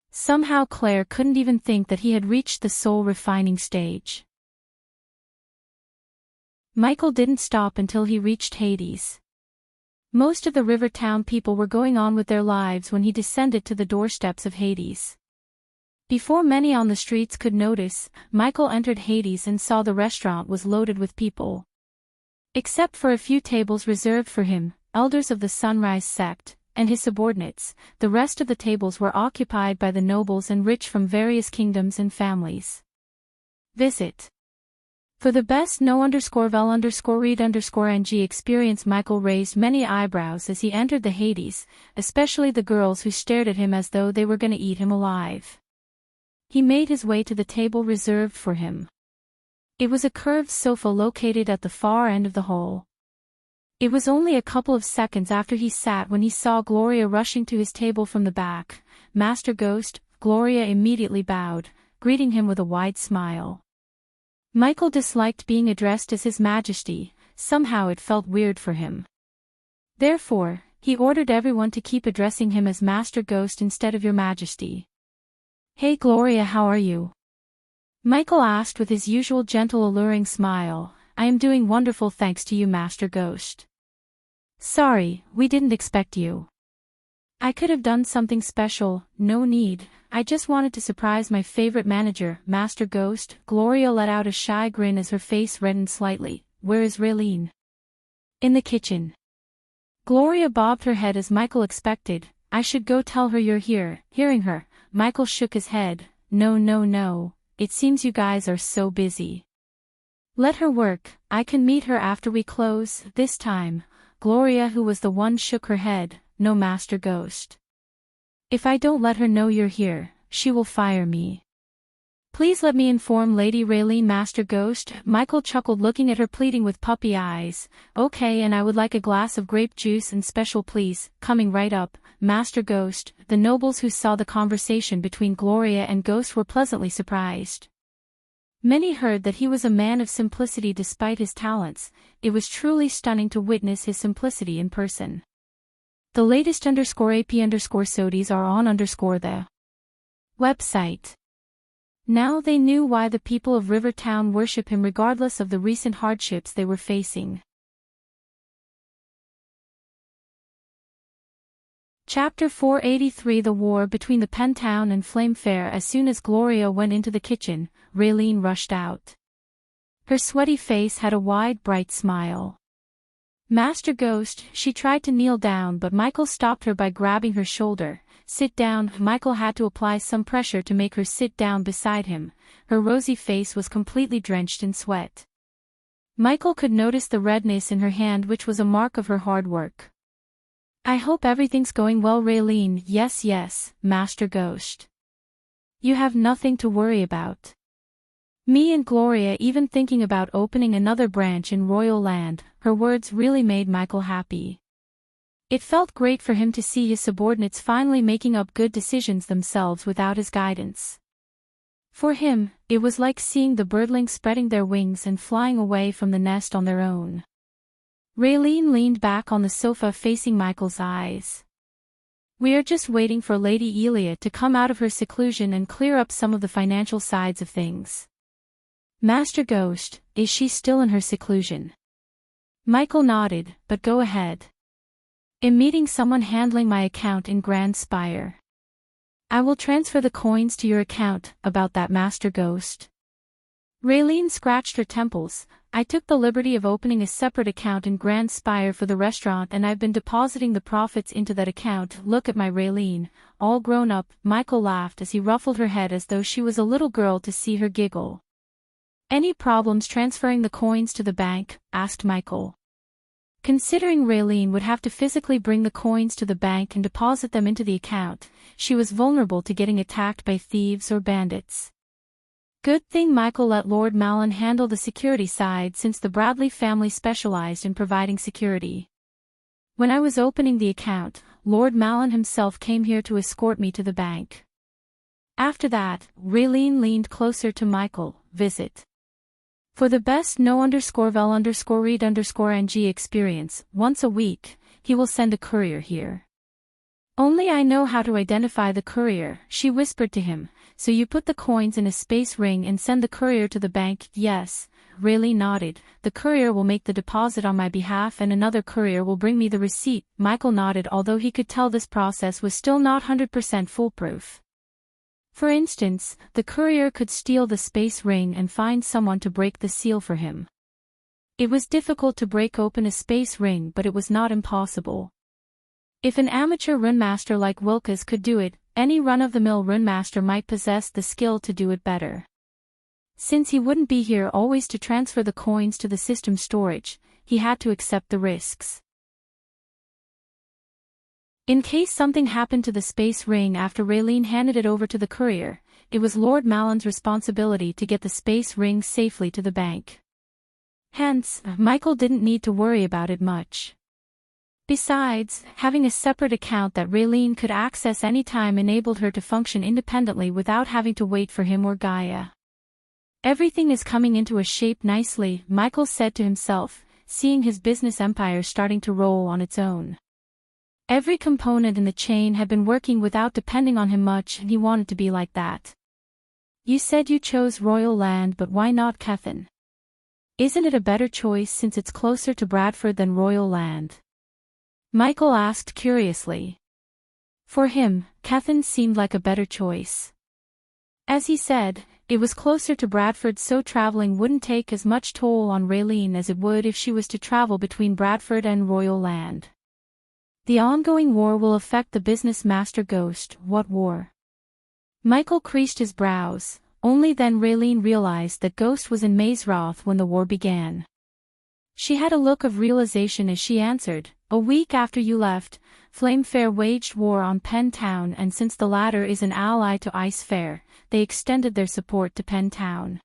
Somehow Claire couldn't even think that he had reached the soul-refining stage. Michael didn't stop until he reached Hades. Most of the river town people were going on with their lives when he descended to the doorsteps of Hades. Before many on the streets could notice, Michael entered Hades and saw the restaurant was loaded with people. Except for a few tables reserved for him, elders of the Sunrise sect, and his subordinates, the rest of the tables were occupied by the nobles and rich from various kingdoms and families. Visit. For the best no_vel_read_ng experience. Michael raised many eyebrows as he entered the Hades, especially the girls who stared at him as though they were going to eat him alive. He made his way to the table reserved for him. It was a curved sofa located at the far end of the hall. It was only a couple of seconds after he sat when he saw Gloria rushing to his table from the back. Master Ghost, Gloria immediately bowed, greeting him with a wide smile. Michael disliked being addressed as His Majesty, somehow it felt weird for him. Therefore, he ordered everyone to keep addressing him as Master Ghost instead of Your Majesty. Hey Gloria, how are you? Michael asked with his usual gentle alluring smile. I am doing wonderful thanks to you, Master Ghost. Sorry, we didn't expect you. I could have done something special, no need, I just wanted to surprise my favorite manager, Master Ghost. Gloria let out a shy grin as her face reddened slightly. Where is Raylene? In the kitchen. Gloria bobbed her head as Michael expected. I should go tell her you're here. Hearing her, Michael shook his head. No, it seems you guys are so busy. Let her work, I can meet her after we close. This time, Gloria, who was the one, shook her head. No, Master Ghost. If I don't let her know you're here, she will fire me. Please let me inform Lady Raylene. Master Ghost, Michael chuckled, looking at her pleading with puppy eyes. Okay, and I would like a glass of grape juice and special, please. Coming right up, Master Ghost. The nobles who saw the conversation between Gloria and Ghost were pleasantly surprised. Many heard that he was a man of simplicity despite his talents. It was truly stunning to witness his simplicity in person. The latest _AP_SODs are on the Website. Now they knew why the people of Rivertown worship him regardless of the recent hardships they were facing. Chapter 483 The War Between the Pentown and Flame Fair. As soon as Gloria went into the kitchen, Raylene rushed out. Her sweaty face had a wide, bright smile. Master Ghost, she tried to kneel down but Michael stopped her by grabbing her shoulder. Sit down. Michael had to apply some pressure to make her sit down beside him. Her rosy face was completely drenched in sweat. Michael could notice the redness in her hand, which was a mark of her hard work. I hope everything's going well, Raylene. Yes, Master Ghost. You have nothing to worry about. Me and Gloria even thinking about opening another branch in Royal Land. Her words really made Michael happy. It felt great for him to see his subordinates finally making up good decisions themselves without his guidance. For him, it was like seeing the birdlings spreading their wings and flying away from the nest on their own. Raylene leaned back on the sofa facing Michael's eyes. We are just waiting for Lady Elia to come out of her seclusion and clear up some of the financial sides of things. Master Ghost, is she still in her seclusion? Michael nodded, but go ahead. I'm meeting someone handling my account in Grand Spire. I will transfer the coins to your account. About that, Master Ghost. Raylene scratched her temples. I took the liberty of opening a separate account in Grand Spire for the restaurant and I've been depositing the profits into that account. Look at my Raylene, all grown up. Michael laughed as he ruffled her head as though she was a little girl to see her giggle. Any problems transferring the coins to the bank? Asked Michael. Considering Raylene would have to physically bring the coins to the bank and deposit them into the account, she was vulnerable to getting attacked by thieves or bandits. Good thing Michael let Lord Malin handle the security side since the Bradley family specialized in providing security. When I was opening the account, Lord Malin himself came here to escort me to the bank. After that, Raylene leaned closer to Michael. Visit. For the best no_vel_read_ng experience, once a week, he will send a courier here. Only I know how to identify the courier, she whispered to him. So you put the coins in a space ring and send the courier to the bank? Yes, Raylene nodded. The courier will make the deposit on my behalf and another courier will bring me the receipt. Michael nodded, although he could tell this process was still not 100% foolproof. For instance, the courier could steal the space ring and find someone to break the seal for him. It was difficult to break open a space ring, but it was not impossible. If an amateur runemaster like Wilkes could do it, any run-of-the-mill runemaster might possess the skill to do it better. Since he wouldn't be here always to transfer the coins to the system storage, he had to accept the risks. In case something happened to the space ring after Raylene handed it over to the courier, it was Lord Malin's responsibility to get the space ring safely to the bank. Hence, Michael didn't need to worry about it much. Besides, having a separate account that Raylene could access anytime enabled her to function independently without having to wait for him or Gaia. Everything is coming into a shape nicely, Michael said to himself, seeing his business empire starting to roll on its own. Every component in the chain had been working without depending on him much, and he wanted to be like that. You said you chose Royal Land, but why not Kethin? Isn't it a better choice since it's closer to Bradford than Royal Land? Michael asked curiously. For him, Kethin seemed like a better choice. As he said, it was closer to Bradford, so traveling wouldn't take as much toll on Raylene as it would if she was to travel between Bradford and Royal Land. The ongoing war will affect the business, Master Ghost. What war? Michael creased his brows. Only then Raylene realized that Ghost was in Mazeroth when the war began. She had a look of realization as she answered, a week after you left, Flame Fair waged war on Penn Town, and since the latter is an ally to Ice Fair, they extended their support to Penn Town.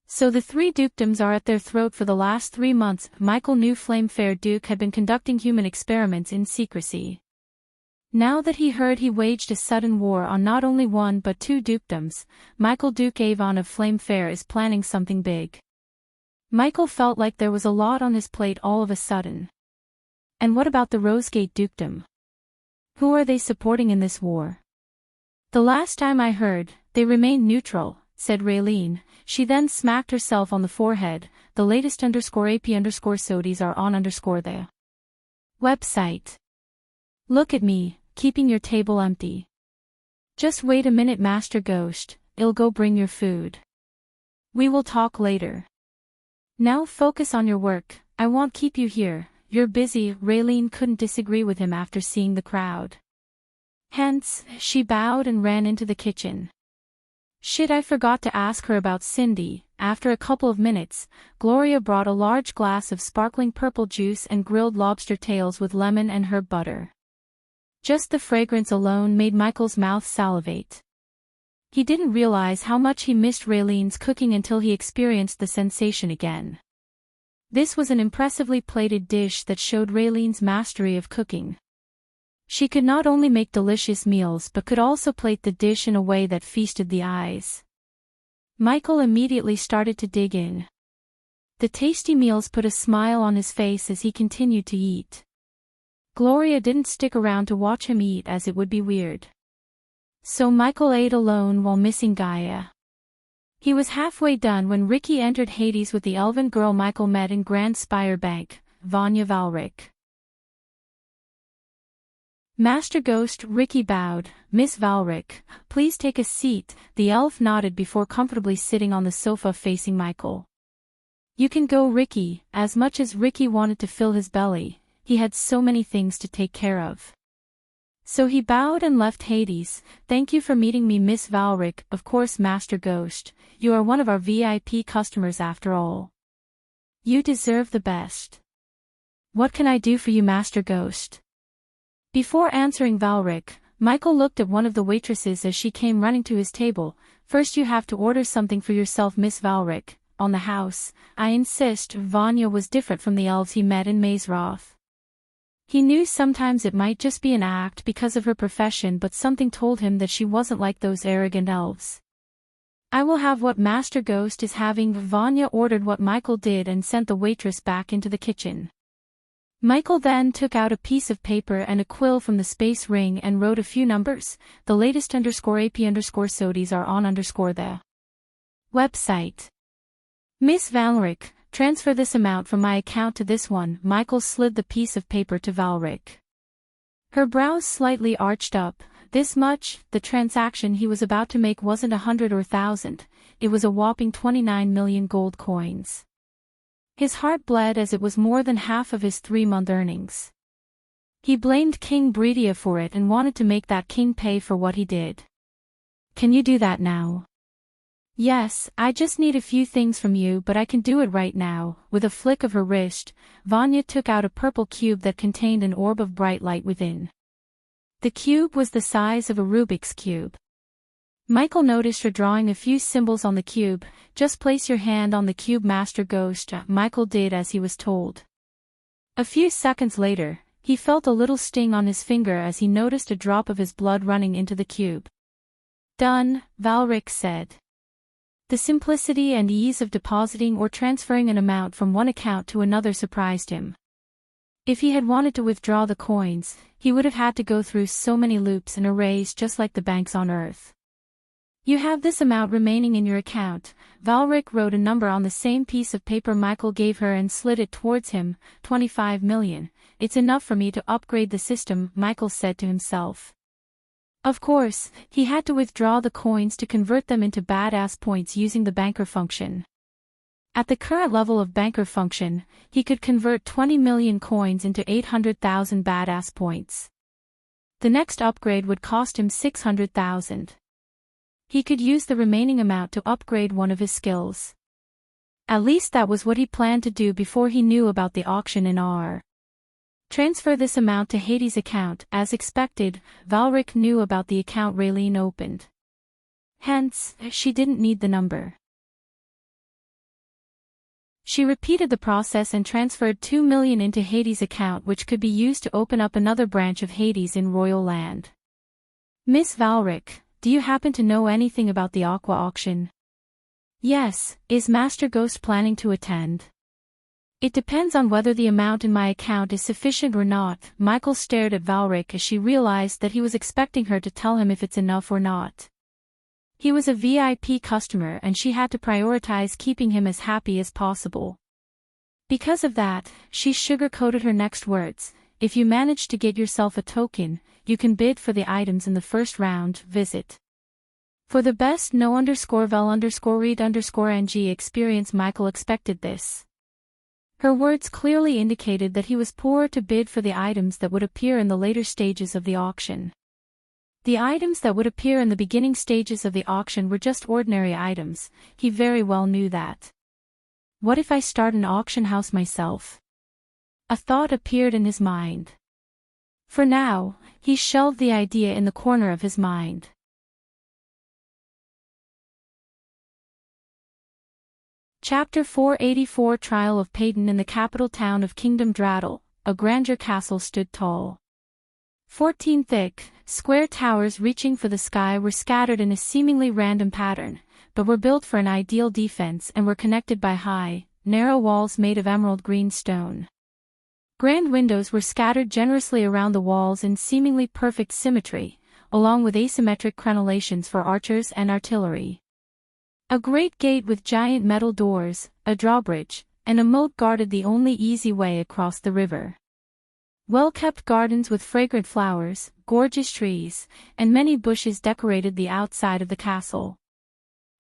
So the three dukedoms are at their throat for the last 3 months. Michael knew Flame Fair Duke had been conducting human experiments in secrecy. Now that he heard he waged a sudden war on not only one but 2 dukedoms, Michael Duke Avon of Flame Fair is planning something big. Michael felt like there was a lot on his plate all of a sudden. And what about the Rosegate Dukedom? Who are they supporting in this war? The last time I heard, they remained neutral, said Raylene. She then smacked herself on the forehead. The latest _AP_SODIs are on the website. Look at me, keeping your table empty. Just wait a minute, Master Ghost, I'll go bring your food. We will talk later. Now focus on your work, I won't keep you here, you're busy. Raylene couldn't disagree with him after seeing the crowd. Hence, she bowed and ran into the kitchen. Shit, I forgot to ask her about Cindy. After a couple of minutes, Gloria brought a large glass of sparkling purple juice and grilled lobster tails with lemon and herb butter. Just the fragrance alone made Michael's mouth salivate. He didn't realize how much he missed Raylene's cooking until he experienced the sensation again. This was an impressively plated dish that showed Raylene's mastery of cooking. She could not only make delicious meals but could also plate the dish in a way that feasted the eyes. Michael immediately started to dig in. The tasty meals put a smile on his face as he continued to eat. Gloria didn't stick around to watch him eat as it would be weird. So Michael ate alone while missing Gaia. He was halfway done when Ricky entered Hades with the elven girl Michael met in Grand Spire Bank, Vanya Valric. Master Ghost. Ricky bowed. Miss Valric, please take a seat. The elf nodded before comfortably sitting on the sofa facing Michael. You can go, Ricky. As much as Ricky wanted to fill his belly, he had so many things to take care of. So he bowed and left Hades. Thank you for meeting me, Miss Valric. Of course, Master Ghost, you are one of our VIP customers after all. You deserve the best. What can I do for you, Master Ghost? Before answering Valric, Michael looked at one of the waitresses as she came running to his table. First you have to order something for yourself, Miss Valric. On the house, I insist. Vanya was different from the elves he met in Mazeroth. He knew sometimes it might just be an act because of her profession, but something told him that she wasn't like those arrogant elves. I will have what Master Ghost is having. Vanya ordered what Michael did and sent the waitress back into the kitchen. Michael then took out a piece of paper and a quill from the space ring and wrote a few numbers. The latest _AP_SODIs are on the website. Miss Valric, transfer this amount from my account to this one. Michael slid the piece of paper to Valric. Her brows slightly arched up. This much? The transaction he was about to make wasn't 100 or 1,000, it was a whopping 29 million gold coins. His heart bled as it was more than half of his 3-month earnings. He blamed King Breedia for it and wanted to make that king pay for what he did. Can you do that now? Yes, I just need a few things from you, but I can do it right now. With a flick of her wrist, Vanya took out a purple cube that contained an orb of bright light within. The cube was the size of a Rubik's cube. Michael noticed her drawing a few symbols on the cube. Just place your hand on the cube, Master Ghost. Michael did as he was told. A few seconds later, he felt a little sting on his finger as he noticed a drop of his blood running into the cube. Done, Valric said. The simplicity and ease of depositing or transferring an amount from one account to another surprised him. If he had wanted to withdraw the coins, he would have had to go through so many loops and arrays just like the banks on Earth. You have this amount remaining in your account. Valric wrote a number on the same piece of paper Michael gave her and slid it towards him. 25 million. It's enough for me to upgrade the system, Michael said to himself. Of course, he had to withdraw the coins to convert them into badass points using the banker function. At the current level of banker function, he could convert 20 million coins into 800,000 badass points. The next upgrade would cost him 600,000. He could use the remaining amount to upgrade one of his skills. At least that was what he planned to do before he knew about the auction in R. Transfer this amount to Hades' account. As expected, Valric knew about the account Raylene opened. Hence, she didn't need the number. She repeated the process and transferred 2 million into Hades' account, which could be used to open up another branch of Hades in Royal Land. Miss Valric, do you happen to know anything about the Aqua auction? Yes, is Master Ghost planning to attend? It depends on whether the amount in my account is sufficient or not. Michael stared at Valric as she realized that he was expecting her to tell him if it's enough or not. He was a VIP customer and she had to prioritize keeping him as happy as possible. Because of that, she sugar-coated her next words. If you manage to get yourself a token, you can bid for the items in the first round. Visit. For the best no_vel_read_ng experience. Michael expected this. Her words clearly indicated that he was poor to bid for the items that would appear in the later stages of the auction. The items that would appear in the beginning stages of the auction were just ordinary items. He very well knew that. What if I start an auction house myself? A thought appeared in his mind. For now, he shelved the idea in the corner of his mind. Chapter 484 Trial of Peyton. In the capital town of Kingdom Draddle, a grandeur castle stood tall. 14 thick, square towers reaching for the sky were scattered in a seemingly random pattern, but were built for an ideal defense and were connected by high, narrow walls made of emerald green stone. Grand windows were scattered generously around the walls in seemingly perfect symmetry, along with asymmetric crenellations for archers and artillery. A great gate with giant metal doors, a drawbridge, and a moat guarded the only easy way across the river. Well-kept gardens with fragrant flowers, gorgeous trees, and many bushes decorated the outside of the castle.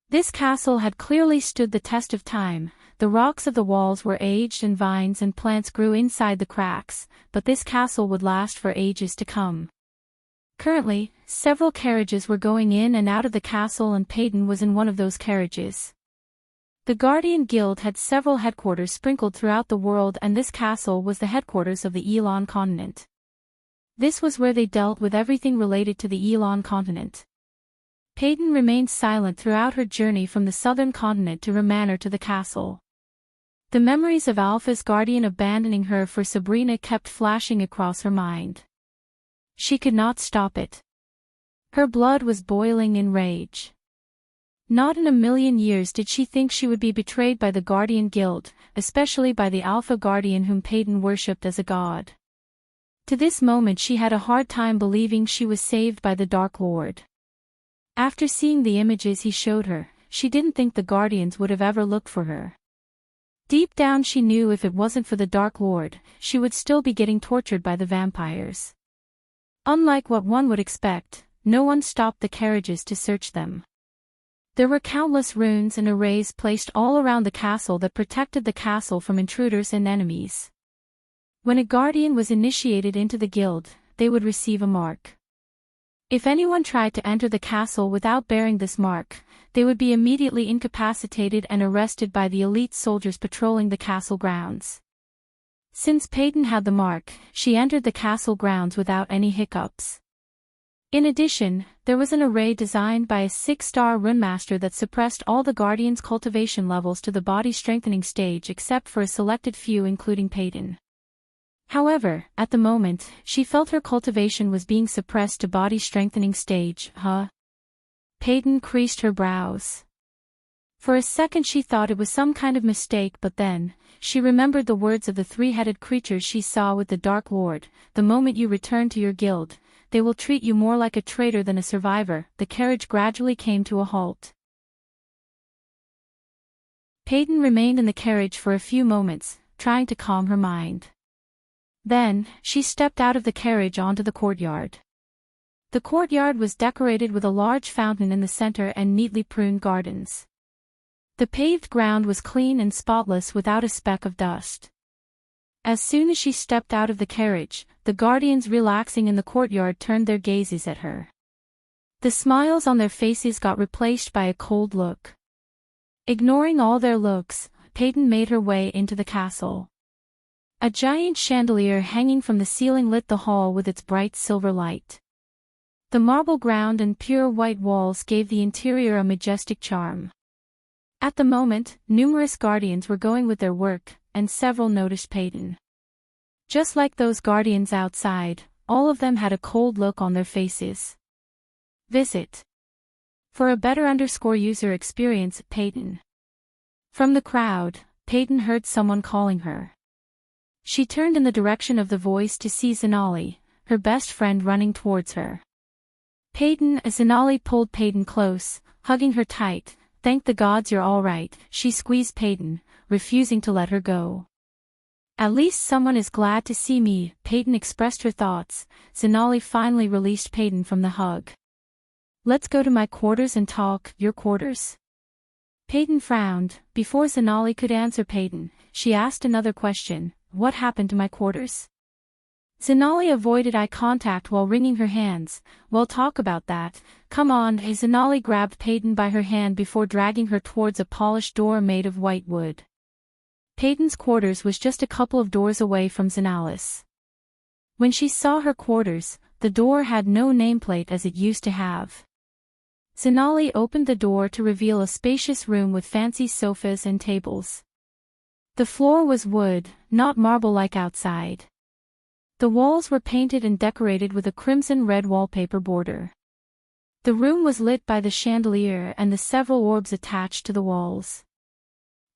This castle had clearly stood the test of time. The rocks of the walls were aged and vines and plants grew inside the cracks, but this castle would last for ages to come. Currently, several carriages were going in and out of the castle and Peyton was in one of those carriages. The Guardian Guild had several headquarters sprinkled throughout the world and this castle was the headquarters of the Elon continent. This was where they dealt with everything related to the Elon continent. Peyton remained silent throughout her journey from the southern continent to Remanor to the castle. The memories of Alpha's guardian abandoning her for Sabrina kept flashing across her mind. She could not stop it. Her blood was boiling in rage. Not in a million years did she think she would be betrayed by the Guardian Guild, especially by the Alpha Guardian whom Peyton worshipped as a god. To this moment she had a hard time believing she was saved by the Dark Lord. After seeing the images he showed her, she didn't think the Guardians would have ever looked for her. Deep down she knew if it wasn't for the Dark Lord, she would still be getting tortured by the vampires. Unlike what one would expect, no one stopped the carriages to search them. There were countless runes and arrays placed all around the castle that protected the castle from intruders and enemies. When a guardian was initiated into the guild, they would receive a mark. If anyone tried to enter the castle without bearing this mark, they would be immediately incapacitated and arrested by the elite soldiers patrolling the castle grounds. Since Peyton had the mark, she entered the castle grounds without any hiccups. In addition, there was an array designed by a 6-star runemaster that suppressed all the Guardians' cultivation levels to the body strengthening stage except for a selected few including Peyton. However, at the moment, she felt her cultivation was being suppressed to body strengthening stage. Peyton creased her brows. For a second she thought it was some kind of mistake, but then, she remembered the words of the three-headed creatures she saw with the Dark Lord. The moment you return to your guild, they will treat you more like a traitor than a survivor. The carriage gradually came to a halt. Peyton remained in the carriage for a few moments, trying to calm her mind. Then, she stepped out of the carriage onto the courtyard. The courtyard was decorated with a large fountain in the center and neatly pruned gardens. The paved ground was clean and spotless without a speck of dust. As soon as she stepped out of the carriage, the guardians relaxing in the courtyard turned their gazes at her. The smiles on their faces got replaced by a cold look. Ignoring all their looks, Peyton made her way into the castle. A giant chandelier hanging from the ceiling lit the hall with its bright silver light. The marble ground and pure white walls gave the interior a majestic charm. At the moment, numerous guardians were going with their work, and several noticed Peyton. Just like those guardians outside, all of them had a cold look on their faces. Visit. For a better user experience, Peyton. From the crowd, Peyton heard someone calling her. She turned in the direction of the voice to see Zenali, her best friend, running towards her. Peyton, as Zenali pulled Peyton close, hugging her tight. "Thank the gods you're all right," she squeezed Peyton, refusing to let her go. "At least someone is glad to see me," Peyton expressed her thoughts. Zenali finally released Peyton from the hug. "Let's go to my quarters and talk." "Your quarters?" Peyton frowned. Before Zenali could answer Peyton, she asked another question. "What happened to my quarters?" Zenali avoided eye contact while wringing her hands. "We'll talk about that. Come on." Zenali grabbed Peyton by her hand before dragging her towards a polished door made of white wood. Peyton's quarters was just a couple of doors away from Zenali's. When she saw her quarters, the door had no nameplate as it used to have. Zenali opened the door to reveal a spacious room with fancy sofas and tables. The floor was wood, not marble like outside. The walls were painted and decorated with a crimson-red wallpaper border. The room was lit by the chandelier and the several orbs attached to the walls.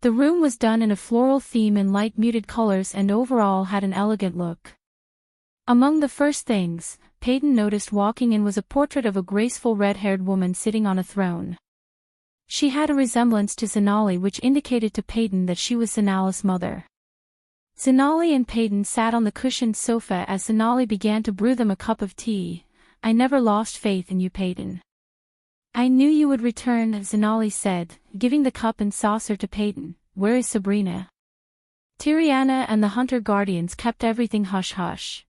The room was done in a floral theme in light muted colors and overall had an elegant look. Among the first things Peyton noticed walking in was a portrait of a graceful red-haired woman sitting on a throne. She had a resemblance to Zenali, which indicated to Peyton that she was Zenali's mother. Zenali and Peyton sat on the cushioned sofa as Zenali began to brew them a cup of tea. "I never lost faith in you, Peyton. I knew you would return," Zenali said, giving the cup and saucer to Peyton. "Where is Sabrina?" "Tiriana and the Hunter Guardians kept everything hush-hush.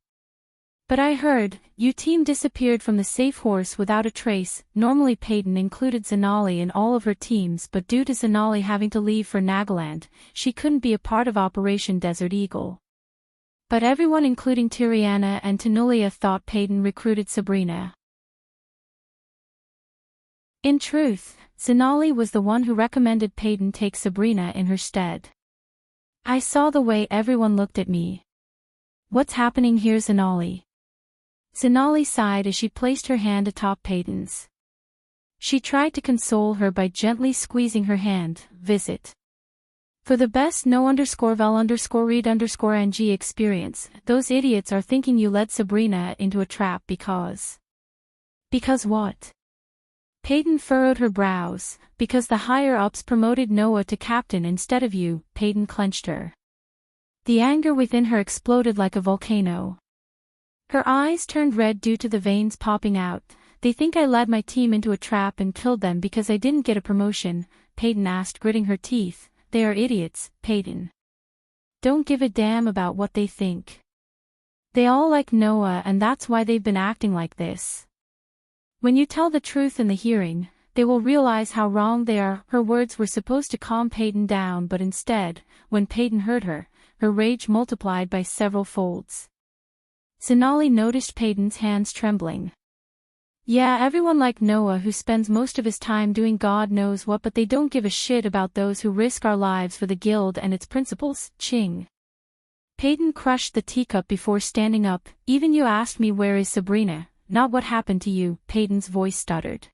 But I heard, your team disappeared from the Safe Horse without a trace." Normally Peyton included Zenali in all of her teams, but due to Zenali having to leave for Nagaland, she couldn't be a part of Operation Desert Eagle. But everyone including Tiriana and Tanulia thought Peyton recruited Sabrina. In truth, Zenali was the one who recommended Peyton take Sabrina in her stead. "I saw the way everyone looked at me. What's happening here, Zenali?" Zenali sighed as she placed her hand atop Peyton's. She tried to console her by gently squeezing her hand. "Visit. For the best no_vel_read_ng experience, those idiots are thinking you led Sabrina into a trap because..." "Because what?" Peyton furrowed her brows. "Because the higher-ups promoted Noah to captain instead of you." Peyton clenched her. The anger within her exploded like a volcano. Her eyes turned red due to the veins popping out. "They think I led my team into a trap and killed them because I didn't get a promotion?" Peyton asked, gritting her teeth. "They are idiots, Peyton. Don't give a damn about what they think. They all like Noah and that's why they've been acting like this. When you tell the truth in the hearing, they will realize how wrong they are." Her words were supposed to calm Peyton down, but instead, when Peyton heard her rage multiplied by several folds. Zenali noticed Peyton's hands trembling. "Yeah, everyone like Noah who spends most of his time doing God knows what, but they don't give a shit about those who risk our lives for the guild and its principles." Ching. Peyton crushed the teacup before standing up. "Even you asked me where is Sabrina, not what happened to you." Peyton's voice stuttered.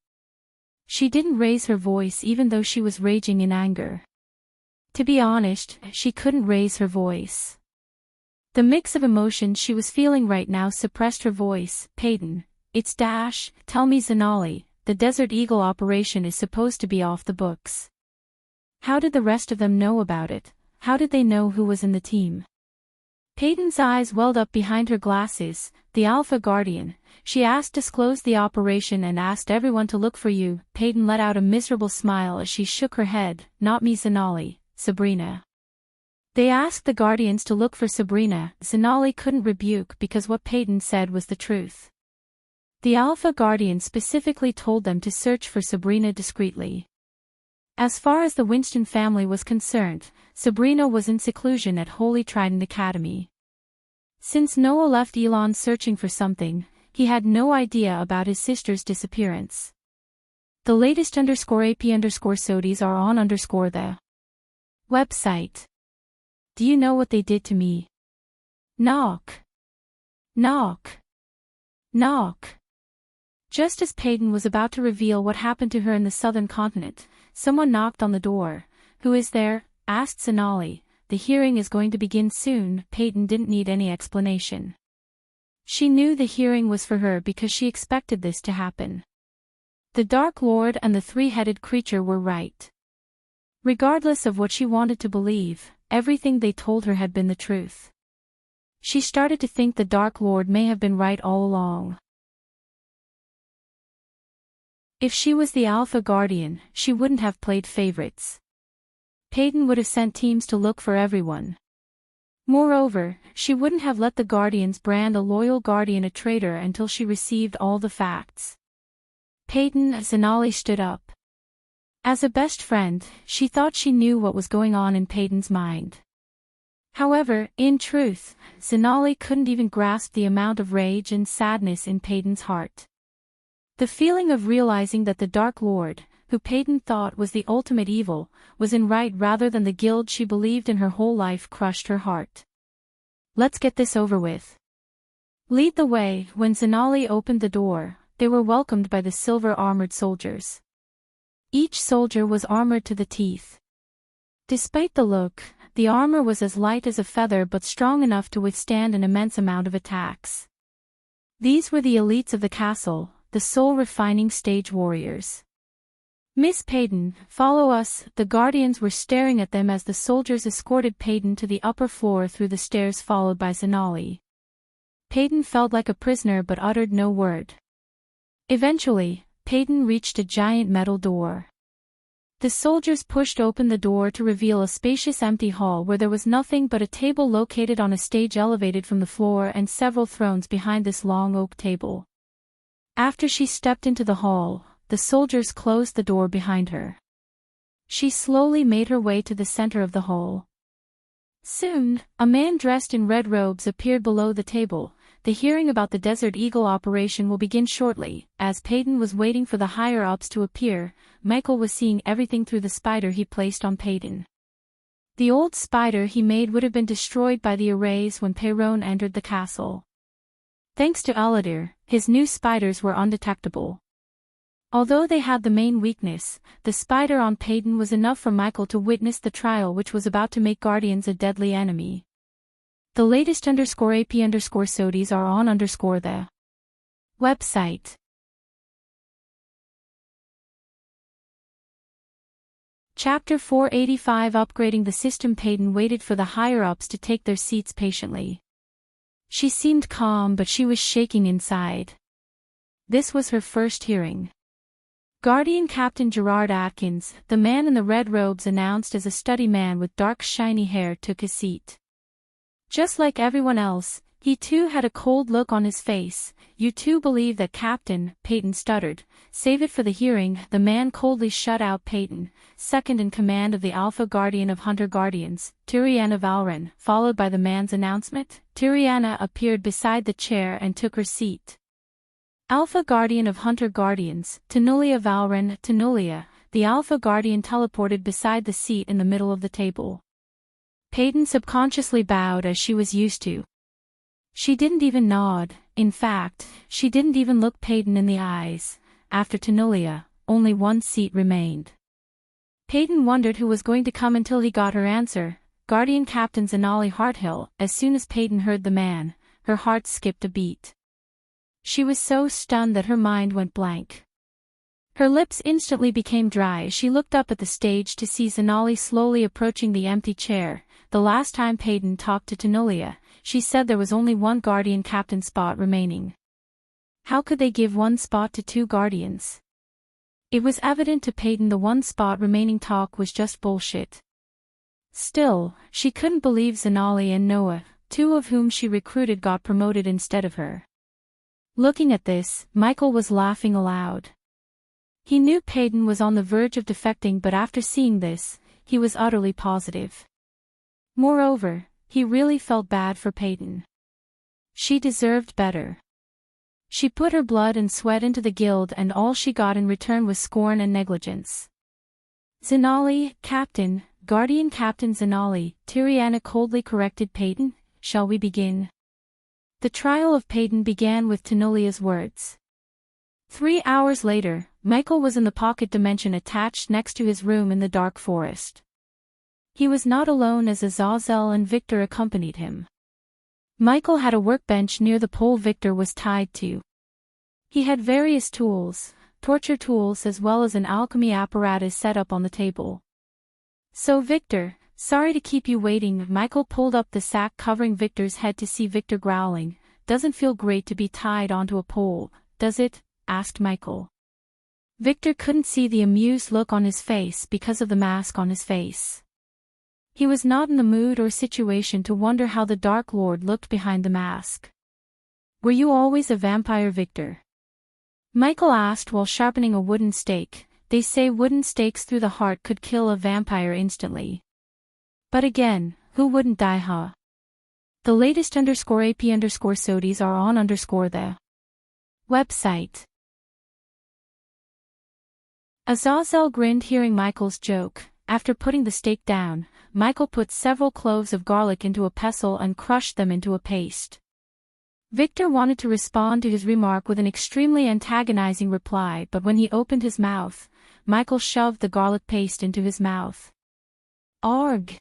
She didn't raise her voice even though she was raging in anger. To be honest, she couldn't raise her voice. The mix of emotions she was feeling right now suppressed her voice. "Peyton, tell me Zenali, the Desert Eagle operation is supposed to be off the books. How did the rest of them know about it? How did they know who was in the team?" Peyton's eyes welled up behind her glasses. "The Alpha Guardian," she asked, "disclosed the operation and asked everyone to look for you." Peyton let out a miserable smile as she shook her head. "Not me, Zenali, Sabrina. They asked the Guardians to look for Sabrina." Zenali couldn't rebuke because what Peyton said was the truth. The Alpha Guardian specifically told them to search for Sabrina discreetly. As far as the Winston family was concerned, Sabrina was in seclusion at Holy Trident Academy. Since Noah left Elon searching for something, he had no idea about his sister's disappearance. The latest _AP_SODIES are on the website. Do you know what they did to me? Knock. Knock. Knock. Just as Peyton was about to reveal what happened to her in the southern continent, someone knocked on the door. "Who is there?" asked Sonali. The hearing is going to begin soon. Peyton didn't need any explanation. She knew the hearing was for her because she expected this to happen. The Dark Lord and the three-headed creature were right. Regardless of what she wanted to believe, everything they told her had been the truth. She started to think the Dark Lord may have been right all along. If she was the Alpha Guardian, she wouldn't have played favorites. Peyton would have sent teams to look for everyone. Moreover, she wouldn't have let the Guardians brand a loyal Guardian a traitor until she received all the facts. Peyton, Sonali stood up. As a best friend, she thought she knew what was going on in Peyton's mind. However, in truth, Sonali couldn't even grasp the amount of rage and sadness in Peyton's heart. The feeling of realizing that the Dark Lord, who Peyton thought was the ultimate evil, was in right rather than the guild she believed in her whole life crushed her heart. Let's get this over with. Lead the way. When Sonali opened the door, they were welcomed by the silver-armored soldiers. Each soldier was armored to the teeth. Despite the look, the armor was as light as a feather but strong enough to withstand an immense amount of attacks. These were the elites of the castle, the soul-refining stage warriors. Miss Peyton, follow us. The guardians were staring at them as the soldiers escorted Peyton to the upper floor through the stairs followed by Sonali. Peyton felt like a prisoner but uttered no word. Eventually, Peyton reached a giant metal door. The soldiers pushed open the door to reveal a spacious empty hall where there was nothing but a table located on a stage elevated from the floor and several thrones behind this long oak table. After she stepped into the hall, the soldiers closed the door behind her. She slowly made her way to the center of the hall. Soon, a man dressed in red robes appeared below the table. The hearing about the Desert Eagle operation will begin shortly. As Peyton was waiting for the higher-ups to appear, Michael was seeing everything through the spider he placed on Peyton. The old spider he made would have been destroyed by the arrays when Perron entered the castle. Thanks to Aladir, his new spiders were undetectable. Although they had the main weakness, the spider on Peyton was enough for Michael to witness the trial which was about to make Guardians a deadly enemy. The latest _AP_SODIES are on _the website. Chapter 485 Upgrading the system. Peyton waited for the higher-ups to take their seats patiently. She seemed calm but she was shaking inside. This was her first hearing. Guardian Captain Gerard Atkins, the man in the red robes announced as a stutty man with dark shiny hair took his seat. Just like everyone else, he too had a cold look on his face. You too believe that Captain, Peyton stuttered. Save it for the hearing. The man coldly shut out Peyton, second in command of the Alpha Guardian of Hunter Guardians, Tiriana Valren. Followed by the man's announcement, Tiriana appeared beside the chair and took her seat. Alpha Guardian of Hunter Guardians, Tanulia Valren. Tanulia, the Alpha Guardian teleported beside the seat in the middle of the table. Peyton subconsciously bowed as she was used to. She didn't even nod. In fact, she didn't even look Peyton in the eyes. After Tanulia, only one seat remained. Peyton wondered who was going to come until he got her answer, Guardian Captain Zanali Harthill. As soon as Peyton heard the man, her heart skipped a beat. She was so stunned that her mind went blank. Her lips instantly became dry as she looked up at the stage to see Zanali slowly approaching the empty chair. The last time Peyton talked to Tanulia, she said there was only one Guardian Captain spot remaining. How could they give one spot to two Guardians? It was evident to Peyton the one spot remaining talk was just bullshit. Still, she couldn't believe Zanali and Noah, two of whom she recruited, got promoted instead of her. Looking at this, Michael was laughing aloud. He knew Peyton was on the verge of defecting, but after seeing this, he was utterly positive. Moreover, he really felt bad for Peyton. She deserved better. She put her blood and sweat into the guild and all she got in return was scorn and negligence. Zanali, Captain, Guardian Captain Zanali, Tiriana coldly corrected Peyton. Shall we begin? The trial of Peyton began with Tanulia's words. 3 hours later, Michael was in the pocket dimension attached next to his room in the dark forest. He was not alone as Azazel and Victor accompanied him. Michael had a workbench near the pole Victor was tied to. He had various tools, torture tools as well as an alchemy apparatus set up on the table. "So Victor, sorry to keep you waiting." Michael pulled up the sack covering Victor's head to see Victor growling. "Doesn't feel great to be tied onto a pole, does it?" asked Michael. Victor couldn't see the amused look on his face because of the mask on his face. He was not in the mood or situation to wonder how the Dark Lord looked behind the mask. "Were you always a vampire, Victor?" Michael asked while sharpening a wooden stake. They say wooden stakes through the heart could kill a vampire instantly. But again, who wouldn't die, huh? The latest _AP_SODIES are on the website. Azazel grinned hearing Michael's joke. After putting the stake down, Michael put several cloves of garlic into a pestle and crushed them into a paste. Victor wanted to respond to his remark with an extremely antagonizing reply, but when he opened his mouth, Michael shoved the garlic paste into his mouth. Arg!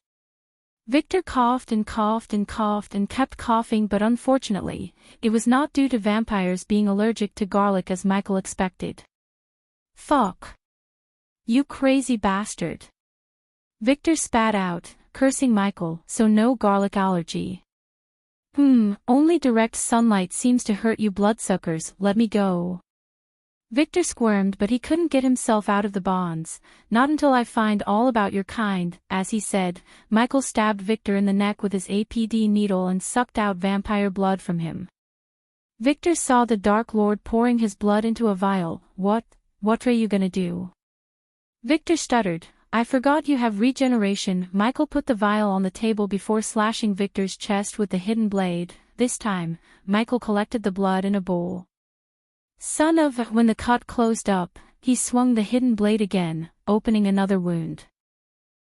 Victor coughed and coughed and coughed and kept coughing, but unfortunately, it was not due to vampires being allergic to garlic as Michael expected. "Fuck! You crazy bastard!" Victor spat out, cursing Michael. "So no garlic allergy." Only direct sunlight seems to hurt you bloodsuckers, let me go." Victor squirmed, but he couldn't get himself out of the bonds. "Not until I find all about your kind," as he said. Michael stabbed Victor in the neck with his APD needle and sucked out vampire blood from him. Victor saw the Dark Lord pouring his blood into a vial. What are you gonna do?" Victor stuttered. "I forgot you have regeneration." Michael put the vial on the table before slashing Victor's chest with the hidden blade. This time, Michael collected the blood in a bowl. Son of a... When the cut closed up, he swung the hidden blade again, opening another wound.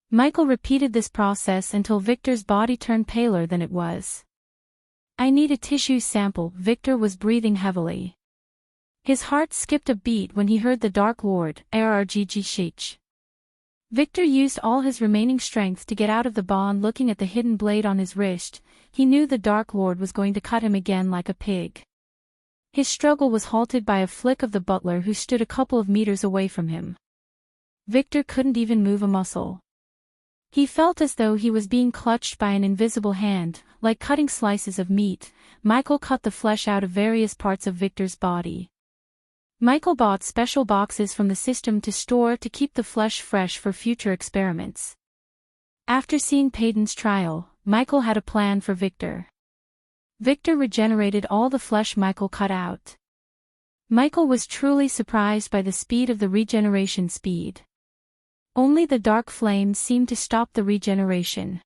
Michael repeated this process until Victor's body turned paler than it was. "I need a tissue sample." Victor was breathing heavily. His heart skipped a beat when he heard the Dark Lord, "Arggg." Victor used all his remaining strength to get out of the bond. Looking at the hidden blade on his wrist, he knew the Dark Lord was going to cut him again like a pig. His struggle was halted by a flick of the butler who stood a couple of meters away from him. Victor couldn't even move a muscle. He felt as though he was being clutched by an invisible hand, like cutting slices of meat. Michael cut the flesh out of various parts of Victor's body. Michael bought special boxes from the system to store to keep the flesh fresh for future experiments. After seeing Payton's trial, Michael had a plan for Victor. Victor regenerated all the flesh Michael cut out. Michael was truly surprised by the speed of the regeneration speed. Only the dark flames seemed to stop the regeneration.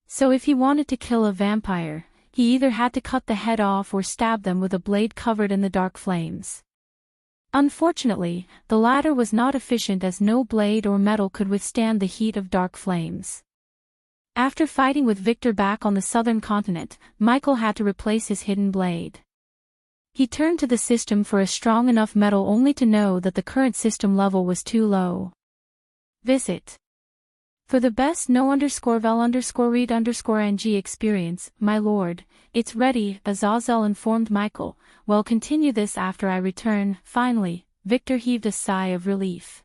So if he wanted to kill a vampire, he either had to cut the head off or stab them with a blade covered in the dark flames. Unfortunately, the latter was not efficient as no blade or metal could withstand the heat of dark flames. After fighting with Victor back on the southern continent, Michael had to replace his hidden blade. He turned to the system for a strong enough metal only to know that the current system level was too low. Visit. For the best no_vel_read_ng experience, my lord, it's ready, Azazel informed Michael. "Well, continue this after I return." Finally, Victor heaved a sigh of relief.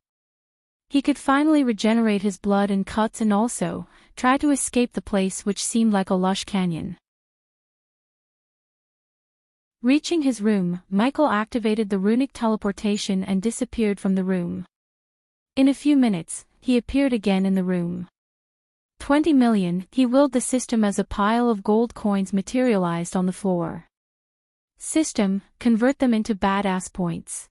He could finally regenerate his blood and cuts and also try to escape the place which seemed like a lush canyon. Reaching his room, Michael activated the runic teleportation and disappeared from the room. In a few minutes, he appeared again in the room. 20 million, he willed the system as a pile of gold coins materialized on the floor. System, convert them into badass points.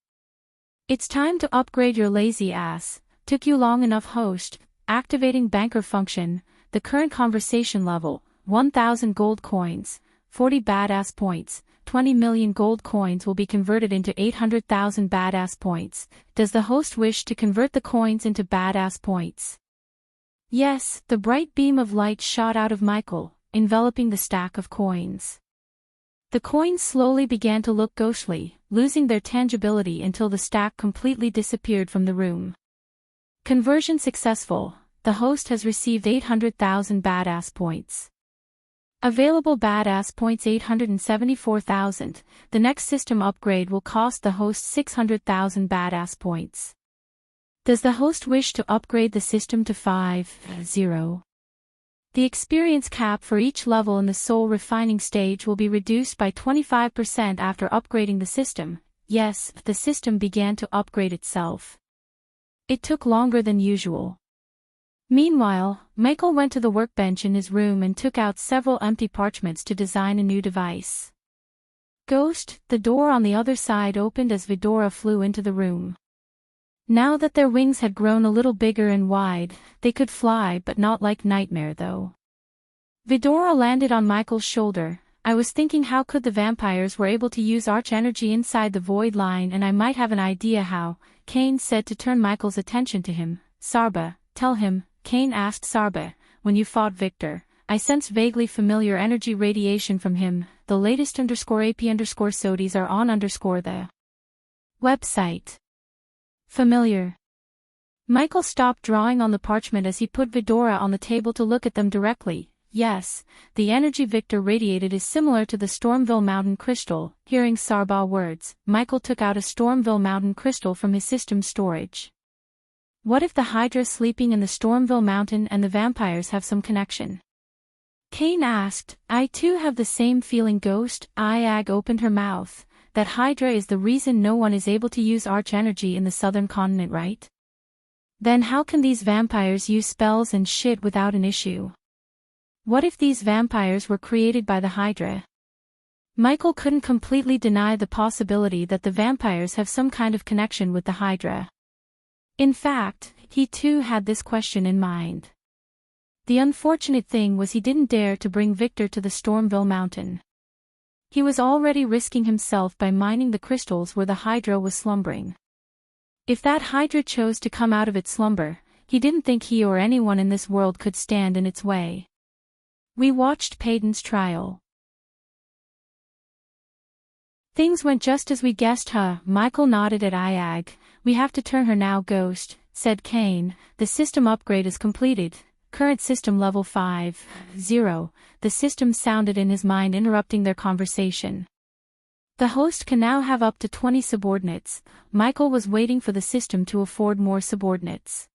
It's time to upgrade your lazy ass. Took you long enough, host. Activating banker function, the current conversation level, 1,000 gold coins, 40 badass points. 20 million gold coins will be converted into 800,000 badass points. Does the host wish to convert the coins into badass points? Yes, the bright beam of light shot out of Michael, enveloping the stack of coins. The coins slowly began to look ghostly, losing their tangibility until the stack completely disappeared from the room. Conversion successful. the host has received 800,000 badass points. Available badass points 874,000. The next system upgrade will cost the host 600,000 badass points. Does the host wish to upgrade the system to 5.0? The experience cap for each level in the soul refining stage will be reduced by 25% after upgrading the system. Yes, the system began to upgrade itself. It took longer than usual. Meanwhile, Michael went to the workbench in his room and took out several empty parchments to design a new device. Ghost, the door on the other side opened as Vidora flew into the room. Now that their wings had grown a little bigger and wide, they could fly but not like Nightmare though. Vidora landed on Michael's shoulder. I was thinking how could the vampires were able to use arch energy inside the void line, and I might have an idea how, Kane said to turn Michael's attention to him. Sarba, tell him. Kane asked Sarba, when you fought Victor, I sensed vaguely familiar energy radiation from him. The latest _AP_SODIs are on the website. Familiar. Michael stopped drawing on the parchment as he put Vidora on the table to look at them directly. Yes, the energy Victor radiated is similar to the Stormville Mountain crystal. Hearing Sarba's words, Michael took out a Stormville Mountain crystal from his system's storage. What if the Hydra sleeping in the Stormville Mountain and the vampires have some connection? Kane asked. I too have the same feeling, Ghost. Iag opened her mouth. That Hydra is the reason no one is able to use arch energy in the southern continent, right? Then how can these vampires use spells and shit without an issue? What if these vampires were created by the Hydra? Michael couldn't completely deny the possibility that the vampires have some kind of connection with the Hydra. In fact, he too had this question in mind. The unfortunate thing was he didn't dare to bring Victor to the Stormville Mountain. He was already risking himself by mining the crystals where the Hydra was slumbering. If that Hydra chose to come out of its slumber, he didn't think he or anyone in this world could stand in its way. We watched Payton's trial. Things went just as we guessed, huh? Michael nodded at Iag. We have to turn her now, Ghost, said Kane. The system upgrade is completed. Current system level 5.0. The system sounded in his mind, interrupting their conversation. The host can now have up to 20 subordinates. Michael was waiting for the system to afford more subordinates.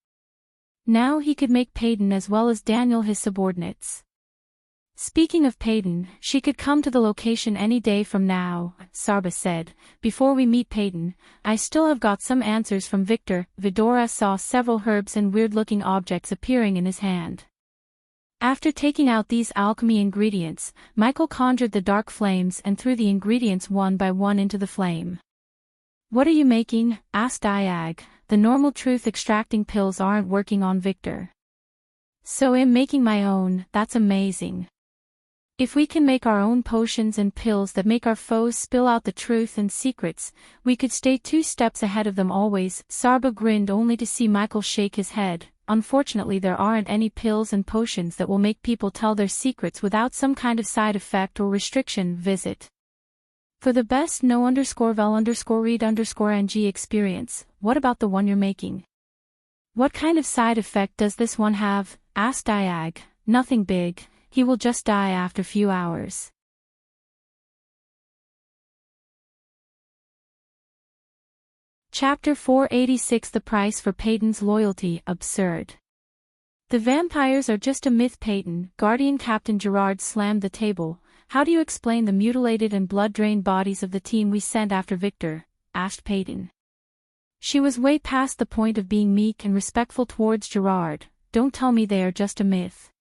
Now he could make Payton as well as Daniel his subordinates. Speaking of Payton, she could come to the location any day from now, Sarba said. Before we meet Payton, I still have got some answers from Victor. Vidora saw several herbs and weird-looking objects appearing in his hand. After taking out these alchemy ingredients, Michael conjured the dark flames and threw the ingredients one by one into the flame. What are you making? Asked Iag. The normal truth extracting pills aren't working on Victor. So I'm making my own. That's amazing. If we can make our own potions and pills that make our foes spill out the truth and secrets, we could stay 2 steps ahead of them always. Sarba grinned only to see Michael shake his head. Unfortunately, there aren't any pills and potions that will make people tell their secrets without some kind of side effect or restriction. Visit for the best no_vel_read_ng experience. What about the one you're making? What kind of side effect does this one have? Asked Iag. Nothing big. He will just die after few hours. Chapter 486. The price for Payton's loyalty. Absurd. The vampires are just a myth, Payton. Guardian Captain Gerard slammed the table. How do you explain the mutilated and blood-drained bodies of the team we sent after Victor? Asked Payton. She was way past the point of being meek and respectful towards Gerard. Don't tell me they are just a myth.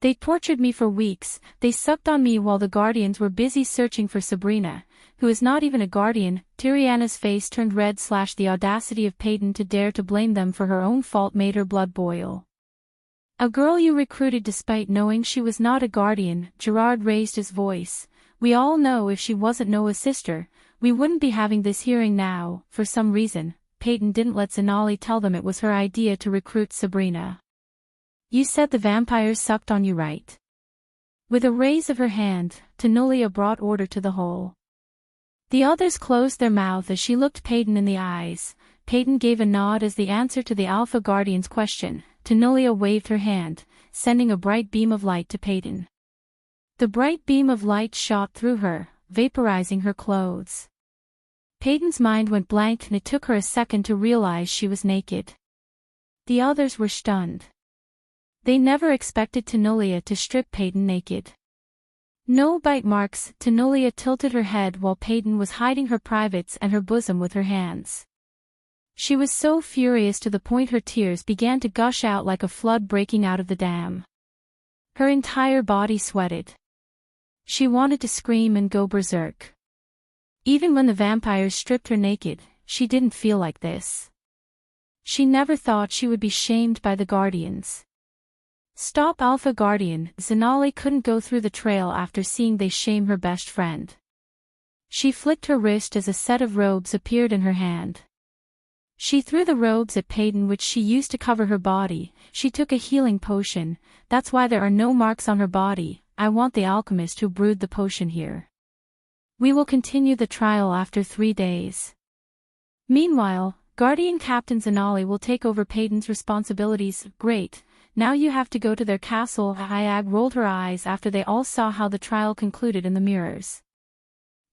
They tortured me for weeks. They sucked on me while the Guardians were busy searching for Sabrina, who is not even a Guardian. Tyriana's face turned red. The audacity of Payton to dare to blame them for her own fault made her blood boil. A girl you recruited despite knowing she was not a Guardian. Gerard raised his voice. We all know if she wasn't Noah's sister, we wouldn't be having this hearing now. For some reason, Payton didn't let Zanali tell them it was her idea to recruit Sabrina. You said the vampires sucked on you, right? With a raise of her hand, Tanulia brought order to the whole. The others closed their mouth as she looked Payton in the eyes. Payton gave a nod as the answer to the Alpha Guardian's question. Tanolia waved her hand, sending a bright beam of light to Peyton. The bright beam of light shot through her, vaporizing her clothes. Peyton's mind went blank and it took her a second to realize she was naked. The others were stunned. They never expected Tanolia to strip Peyton naked. No bite marks. Tanolia tilted her head while Peyton was hiding her privates and her bosom with her hands. She was so furious to the point her tears began to gush out like a flood breaking out of the dam. Her entire body sweated. She wanted to scream and go berserk. Even when the vampires stripped her naked, she didn't feel like this. She never thought she would be shamed by the Guardians. Stop Alpha Guardian. Zenali couldn't go through the trail after seeing they shame her best friend. She flicked her wrist as a set of robes appeared in her hand. She threw the robes at Peyton, which she used to cover her body. She took a healing potion. That's why there are no marks on her body. I want the alchemist who brewed the potion here. We will continue the trial after 3 days. Meanwhile, Guardian Captain Zenali will take over Peyton's responsibilities. Great. Now you have to go to their castle. Ayag rolled her eyes after they all saw how the trial concluded in the mirrors.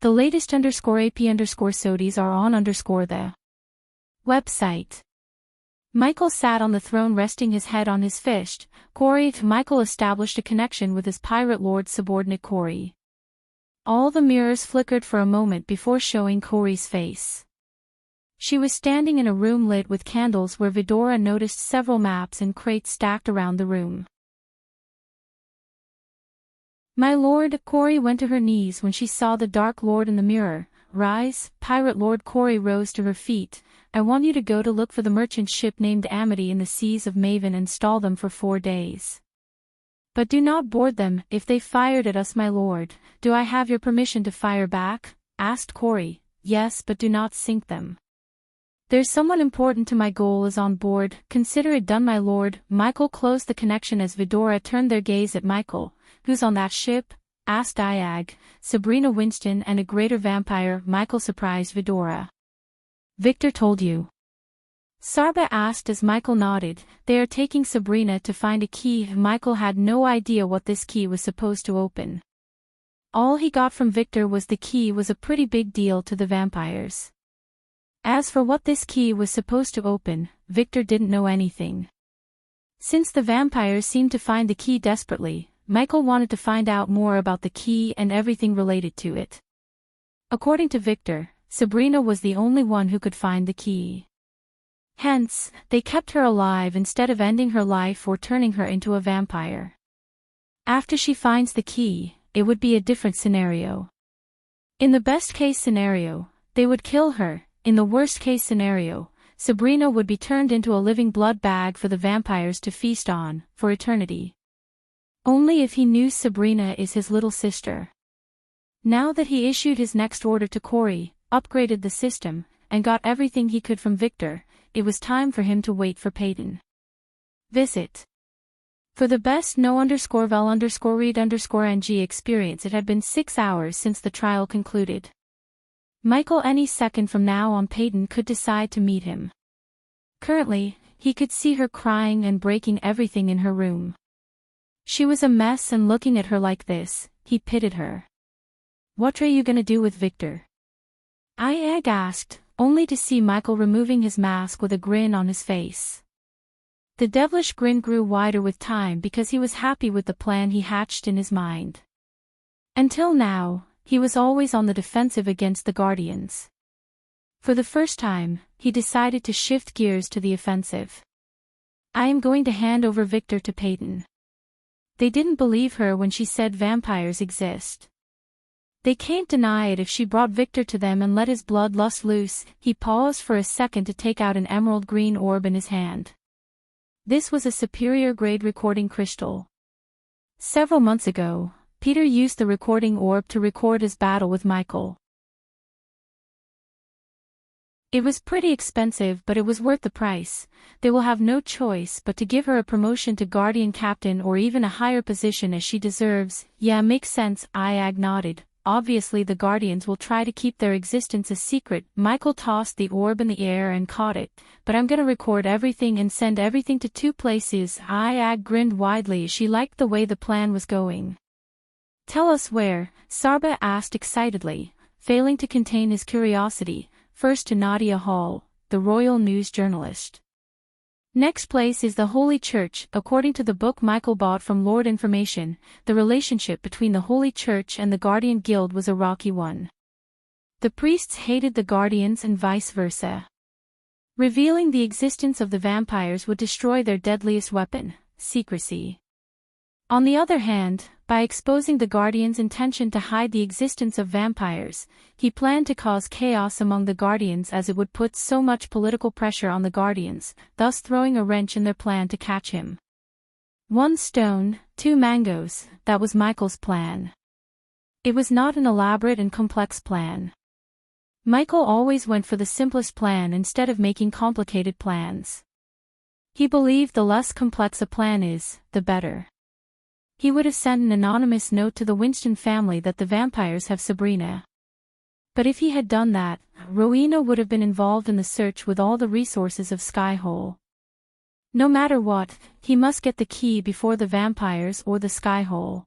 The latest _AP_SODIes are on _the website. Michael sat on the throne resting his head on his fist. Michael established a connection with his pirate lord's subordinate Corey. All the mirrors flickered for a moment before showing Corey's face. She was standing in a room lit with candles where Vidora noticed several maps and crates stacked around the room. My lord. Corey went to her knees when she saw the Dark Lord in the mirror. Rise, Pirate Lord. Corey rose to her feet. I want you to go to look for the merchant ship named Amity in the seas of Maven and stall them for 4 days. But do not board them. If they fired at us, my lord, do I have your permission to fire back? Asked Corey. Yes, but do not sink them. There's someone important to my goal is on board. Consider it done, my lord. Michael closed the connection as Vidora turned their gaze at Michael. Who's on that ship? Asked Ayag. Sabrina Winston and a greater vampire. Michael surprised Vidora. Victor told you. Sarba asked as Michael nodded. They are taking Sabrina to find a key. Michael had no idea what this key was supposed to open. All he got from Victor was the key was a pretty big deal to the vampires. As for what this key was supposed to open, Victor didn't know anything. Since the vampires seemed to find the key desperately, Michael wanted to find out more about the key and everything related to it. According to Victor, Sabrina was the only one who could find the key. Hence, they kept her alive instead of ending her life or turning her into a vampire. After she finds the key, it would be a different scenario. In the best-case scenario, they would kill her. In the worst-case scenario, Sabrina would be turned into a living blood bag for the vampires to feast on, for eternity. Only if he knew Sabrina is his little sister. Now that he issued his next order to Corey, upgraded the system, and got everything he could from Victor, it was time for him to wait for Peyton. Visit. For the best no_vel_read_ng experience, it had been 6 hours since the trial concluded. Michael any second from now on Peyton could decide to meet him. Currently, he could see her crying and breaking everything in her room. She was a mess and looking at her like this, he pitied her. What are you gonna do with Victor? Ayag asked, only to see Michael removing his mask with a grin on his face. The devilish grin grew wider with time because he was happy with the plan he hatched in his mind. Until now, he was always on the defensive against the Guardians. For the first time, he decided to shift gears to the offensive. I am going to hand over Victor to Peyton. They didn't believe her when she said vampires exist. They can't deny it if she brought Victor to them and let his bloodlust loose. He paused for a second to take out an emerald green orb in his hand. This was a superior grade recording crystal. Several months ago, Peter used the recording orb to record his battle with Michael. It was pretty expensive, but it was worth the price. They will have no choice but to give her a promotion to Guardian Captain or even a higher position as she deserves. Yeah, makes sense, Ayag nodded. obviously the Guardians will try to keep their existence a secret. Michael tossed the orb in the air and caught it. But I'm gonna record everything and send everything to 2 places. Ag grinned widely. She liked the way the plan was going. Tell us where, Sarba asked excitedly, failing to contain his curiosity. First to Nadia Hall, the royal news journalist. Next place is the Holy Church. According to the book Michael bought from Lord Information, the relationship between the Holy Church and the Guardian Guild was a rocky one. The priests hated the Guardians and vice versa. Revealing the existence of the vampires would destroy their deadliest weapon, secrecy. On the other hand, by exposing the Guardian's intention to hide the existence of vampires, he planned to cause chaos among the Guardians as it would put so much political pressure on the Guardians, thus throwing a wrench in their plan to catch him. 1 stone, 2 mangoes, that was Michael's plan. It was not an elaborate and complex plan. Michael always went for the simplest plan instead of making complicated plans. He believed the less complex a plan is, the better. He would have sent an anonymous note to the Winston family that the vampires have Sabrina. But if he had done that, Rowena would have been involved in the search with all the resources of Skyhole. No matter what, he must get the key before the vampires or the Skyhole.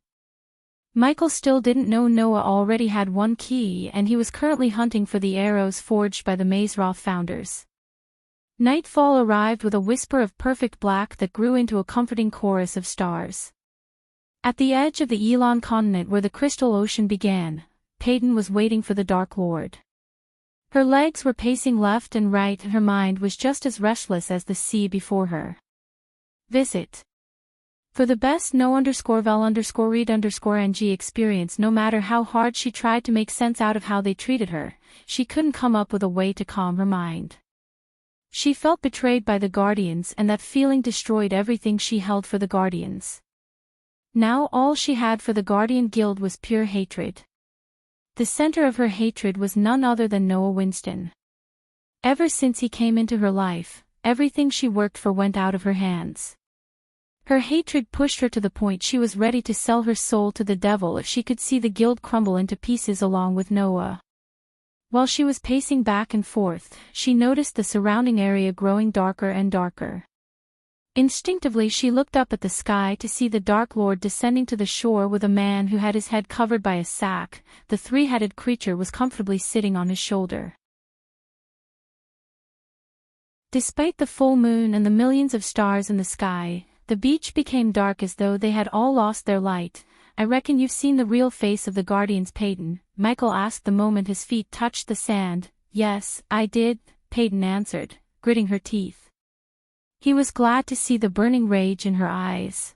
Michael still didn't know Noah already had 1 key and he was currently hunting for the arrows forged by the Mazeroth founders. Nightfall arrived with a whisper of perfect black that grew into a comforting chorus of stars. At the edge of the Elon continent where the Crystal Ocean began, Peyton was waiting for the Dark Lord. Her legs were pacing left and right and her mind was just as restless as the sea before her. Visit. For the best no_vel_read_ng experience. No matter how hard she tried to make sense out of how they treated her, she couldn't come up with a way to calm her mind. She felt betrayed by the Guardians and that feeling destroyed everything she held for the Guardians. Now all she had for the Guardian Guild was pure hatred. The center of her hatred was none other than Noah Winston. Ever since he came into her life, everything she worked for went out of her hands. Her hatred pushed her to the point she was ready to sell her soul to the devil if she could see the guild crumble into pieces along with Noah. While she was pacing back and forth, she noticed the surrounding area growing darker and darker. Instinctively she looked up at the sky to see the Dark Lord descending to the shore with a man who had his head covered by a sack. The 3-headed creature was comfortably sitting on his shoulder. Despite the full moon and the millions of stars in the sky, the beach became dark as though they had all lost their light. I reckon you've seen the real face of the Guardians, Peyton, Michael asked the moment his feet touched the sand. Yes, I did, Peyton answered, gritting her teeth. He was glad to see the burning rage in her eyes.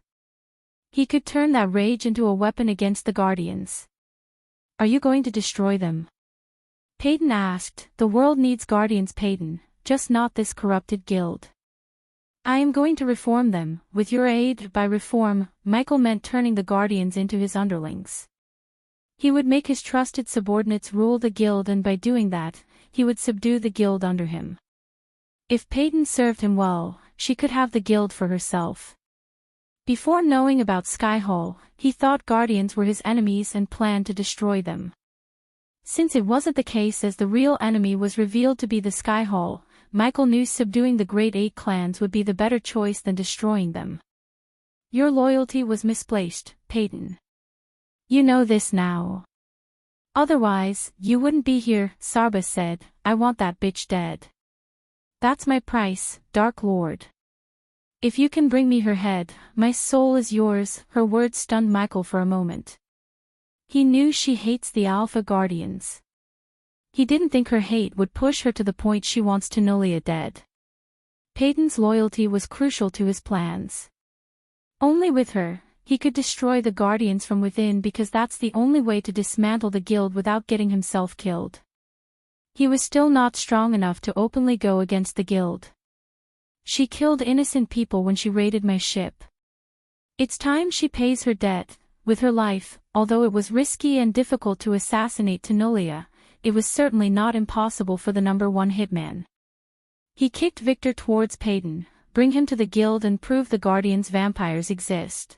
He could turn that rage into a weapon against the Guardians. Are you going to destroy them? Peyton asked. The world needs Guardians, Peyton, just not this corrupted guild. I am going to reform them, with your aid. By reform, Michael meant turning the Guardians into his underlings. He would make his trusted subordinates rule the guild and by doing that, he would subdue the guild under him. If Peyton served him well, she could have the guild for herself. Before knowing about Skyhole, he thought Guardians were his enemies and planned to destroy them. Since it wasn't the case as the real enemy was revealed to be the Skyhole, Michael knew subduing the Great 8 clans would be the better choice than destroying them. Your loyalty was misplaced, Peyton. You know this now. Otherwise, you wouldn't be here, Sarba said. I want that bitch dead. That's my price, Dark Lord. If you can bring me her head, my soul is yours. Her words stunned Michael for a moment. He knew she hates the Alpha Guardians. He didn't think her hate would push her to the point she wants Tenolia dead. Peyton's loyalty was crucial to his plans. Only with her, he could destroy the Guardians from within because that's the only way to dismantle the guild without getting himself killed. He was still not strong enough to openly go against the guild. She killed innocent people when she raided my ship. It's time she pays her debt, with her life. Although it was risky and difficult to assassinate Tenolia, it was certainly not impossible for the #1 hitman. He kicked Victor towards Peyton. Bring him to the guild and prove the Guardians' vampires exist.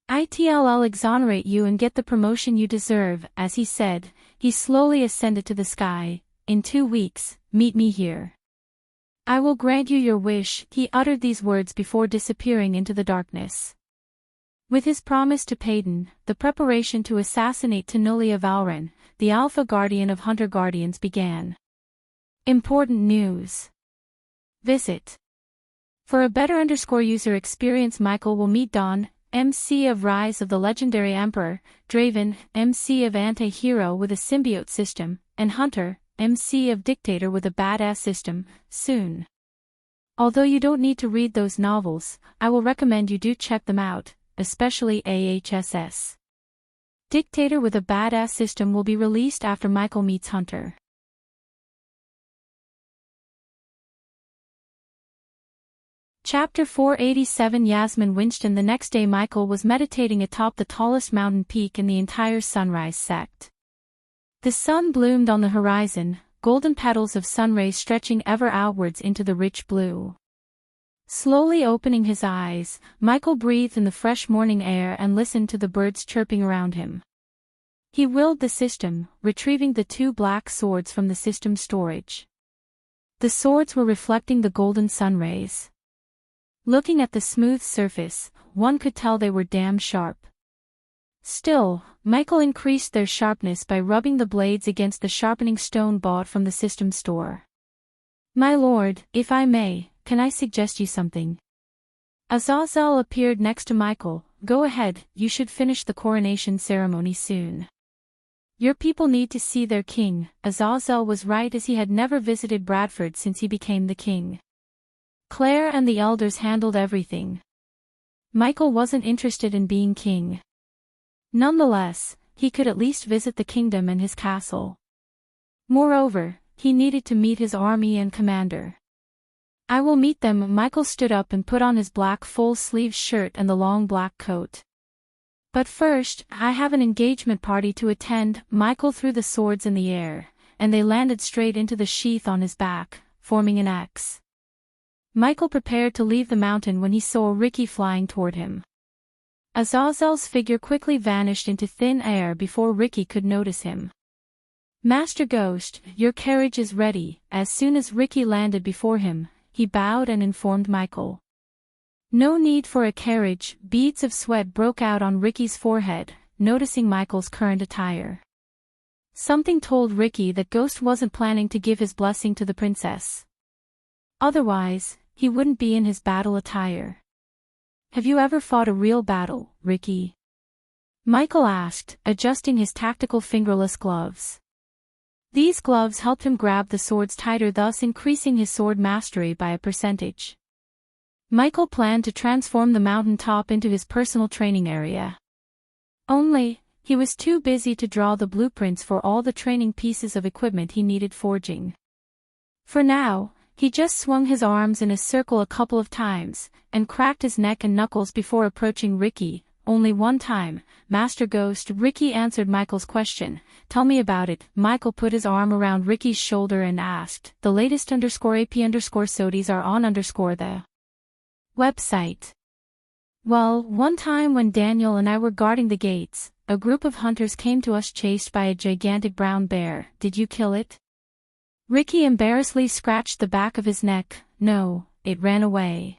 I'll exonerate you and get the promotion you deserve." As he said, he slowly ascended to the sky. "In 2 weeks, meet me here. I will grant you your wish." He uttered these words before disappearing into the darkness. With his promise to Payton, the preparation to assassinate Tanolia Valren, the Alpha Guardian of Hunter Guardians, began. Important news. Visit. For a better user experience, Michael will meet Dawn, MC of Rise of the Legendary Emperor, Draven, MC of Anti-Hero with a symbiote system, and Hunter, MC of Dictator with a badass system, soon. Although you don't need to read those novels, I will recommend you do check them out, especially AHSS. Dictator with a badass system will be released after Michael meets Hunter. Chapter 487. Yasmin Winston. The next day Michael was meditating atop the tallest mountain peak in the entire Sunrise sect. The sun bloomed on the horizon, golden petals of sunrays stretching ever outwards into the rich blue. Slowly opening his eyes, Michael breathed in the fresh morning air and listened to the birds chirping around him. He willed the system, retrieving the 2 black swords from the system storage. The swords were reflecting the golden sunrays. Looking at the smooth surface, one could tell they were damn sharp. Still, Michael increased their sharpness by rubbing the blades against the sharpening stone bought from the system store. "My lord, if I may, can I suggest you something?" Azazel appeared next to Michael. "Go ahead, you should finish the coronation ceremony soon. Your people need to see their king." Azazel was right, as he had never visited Bradford since he became the king. Claire and the elders handled everything. Michael wasn't interested in being king. Nonetheless, he could at least visit the kingdom and his castle. Moreover, he needed to meet his army and commander. "I will meet them." Michael stood up and put on his black full-sleeved shirt and the long black coat. "But first, I have an engagement party to attend." Michael threw the swords in the air, and they landed straight into the sheath on his back, forming an X. Michael prepared to leave the mountain when he saw Ricky flying toward him. Azazel's figure quickly vanished into thin air before Ricky could notice him. "Master Ghost, your carriage is ready." As soon as Ricky landed before him, he bowed and informed Michael. "No need for a carriage." Beads of sweat broke out on Ricky's forehead, noticing Michael's current attire. Something told Ricky that Ghost wasn't planning to give his blessing to the princess. Otherwise, he wouldn't be in his battle attire. "Have you ever fought a real battle, Ricky?" Michael asked, adjusting his tactical fingerless gloves. These gloves helped him grab the swords tighter, thus increasing his sword mastery by a percentage. Michael planned to transform the mountain top into his personal training area. Only, he was too busy to draw the blueprints for all the training pieces of equipment he needed forging. For now, he just swung his arms in a circle a couple of times, and cracked his neck and knuckles before approaching Ricky. "Only one time, Master Ghost." Ricky answered Michael's question. "Tell me about it." Michael put his arm around Ricky's shoulder and asked, "The latest _AP_SODIs are on the website." "Well, one time when Daniel and I were guarding the gates, a group of hunters came to us chased by a gigantic brown bear. Did you kill it?" Ricky embarrassedly scratched the back of his neck. "No, it ran away."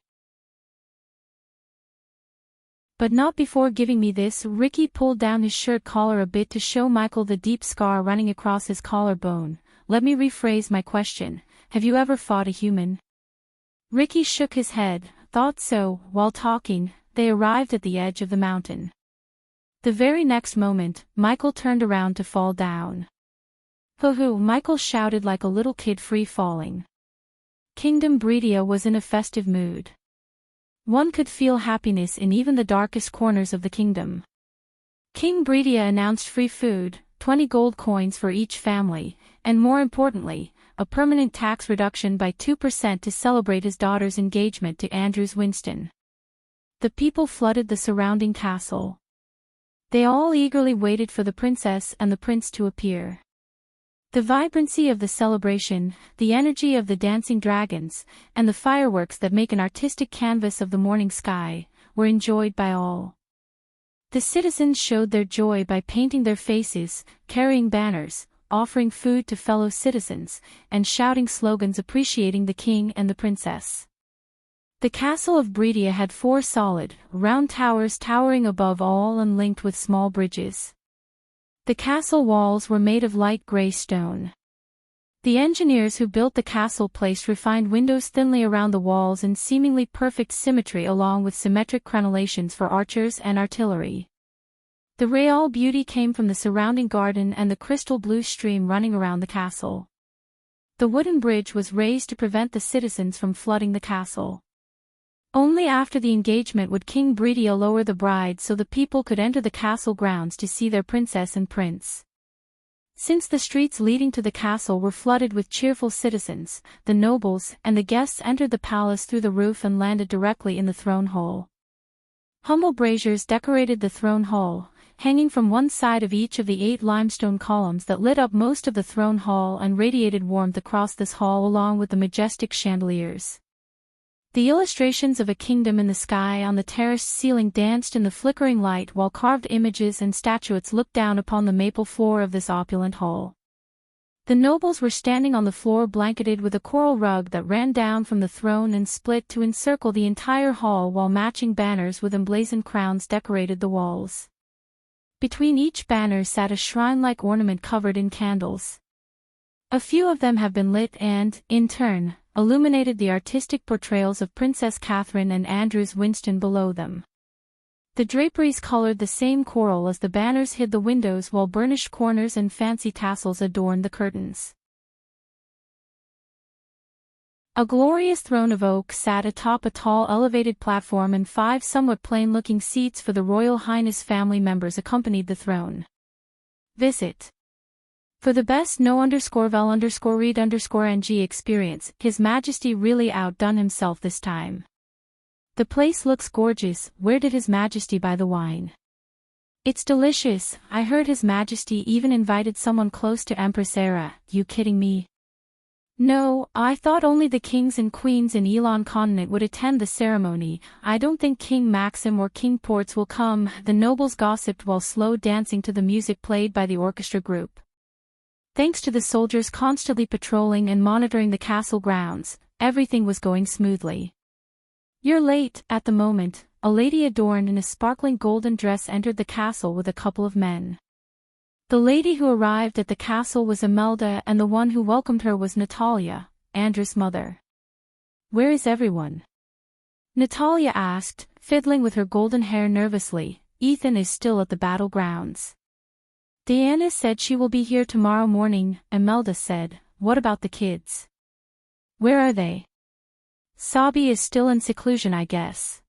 "But not before giving me this." Ricky pulled down his shirt collar a bit to show Michael the deep scar running across his collarbone. "Let me rephrase my question. Have you ever fought a human?" Ricky shook his head. "Thought so." While talking, they arrived at the edge of the mountain. The very next moment, Michael turned around to fall down. "Hoo-hoo!" Michael shouted like a little kid free-falling. Kingdom Breedia was in a festive mood. One could feel happiness in even the darkest corners of the kingdom. King Breedia announced free food, 20 gold coins for each family, and more importantly, a permanent tax reduction by 2% to celebrate his daughter's engagement to Andrews Winston. The people flooded the surrounding castle. They all eagerly waited for the princess and the prince to appear. The vibrancy of the celebration, the energy of the dancing dragons, and the fireworks that make an artistic canvas of the morning sky, were enjoyed by all. The citizens showed their joy by painting their faces, carrying banners, offering food to fellow citizens, and shouting slogans appreciating the king and the princess. The castle of Bredia had 4 solid, round towers towering above all and linked with small bridges. The castle walls were made of light gray stone. The engineers who built the castle placed refined windows thinly around the walls in seemingly perfect symmetry along with symmetric crenellations for archers and artillery. The real beauty came from the surrounding garden and the crystal blue stream running around the castle. The wooden bridge was raised to prevent the citizens from flooding the castle. Only after the engagement would King Bredia lower the bride so the people could enter the castle grounds to see their princess and prince. Since the streets leading to the castle were flooded with cheerful citizens, the nobles and the guests entered the palace through the roof and landed directly in the throne hall. Humble braziers decorated the throne hall, hanging from one side of each of the 8 limestone columns that lit up most of the throne hall and radiated warmth across this hall along with the majestic chandeliers. The illustrations of a kingdom in the sky on the terraced ceiling danced in the flickering light while carved images and statuettes looked down upon the maple floor of this opulent hall. The nobles were standing on the floor blanketed with a coral rug that ran down from the throne and split to encircle the entire hall while matching banners with emblazoned crowns decorated the walls. Between each banner sat a shrine-like ornament covered in candles. A few of them have been lit and, in turn, illuminated the artistic portrayals of Princess Catherine and Andrews Winston below them. The draperies colored the same coral as the banners hid the windows while burnished corners and fancy tassels adorned the curtains. A glorious throne of oak sat atop a tall elevated platform and 5 somewhat plain-looking seats for the Royal Highness family members accompanied the throne. Visit. For the best no_vel_read_ng experience, His Majesty really outdone himself this time. The place looks gorgeous. Where did His Majesty buy the wine? It's delicious. I heard His Majesty even invited someone close to Empress Era. You kidding me? No, I thought only the kings and queens in Elon Continent would attend the ceremony. I don't think King Maxim or King Ports will come, the nobles gossiped while slow dancing to the music played by the orchestra group. Thanks to the soldiers constantly patrolling and monitoring the castle grounds, everything was going smoothly. You're late. At the moment, a lady adorned in a sparkling golden dress entered the castle with a couple of men. The lady who arrived at the castle was Imelda and the one who welcomed her was Natalia, Andrew's mother. Where is everyone? Natalia asked, fiddling with her golden hair nervously. Ethan is still at the battlegrounds. Diana said she will be here tomorrow morning, Imelda said. What about the kids? Where are they? Sabi is still in seclusion, I guess.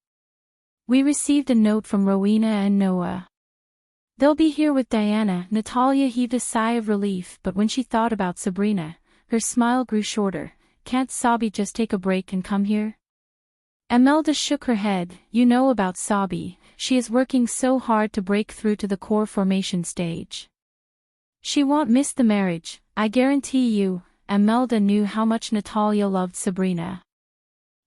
We received a note from Rowena and Noah. They'll be here with Diana. Natalia heaved a sigh of relief, but when she thought about Sabrina, her smile grew shorter. Can't Sabi just take a break and come here? Imelda shook her head. You know about Sabi, she is working so hard to break through to the core formation stage. She won't miss the marriage, I guarantee you. Imelda knew how much Natalia loved Sabrina.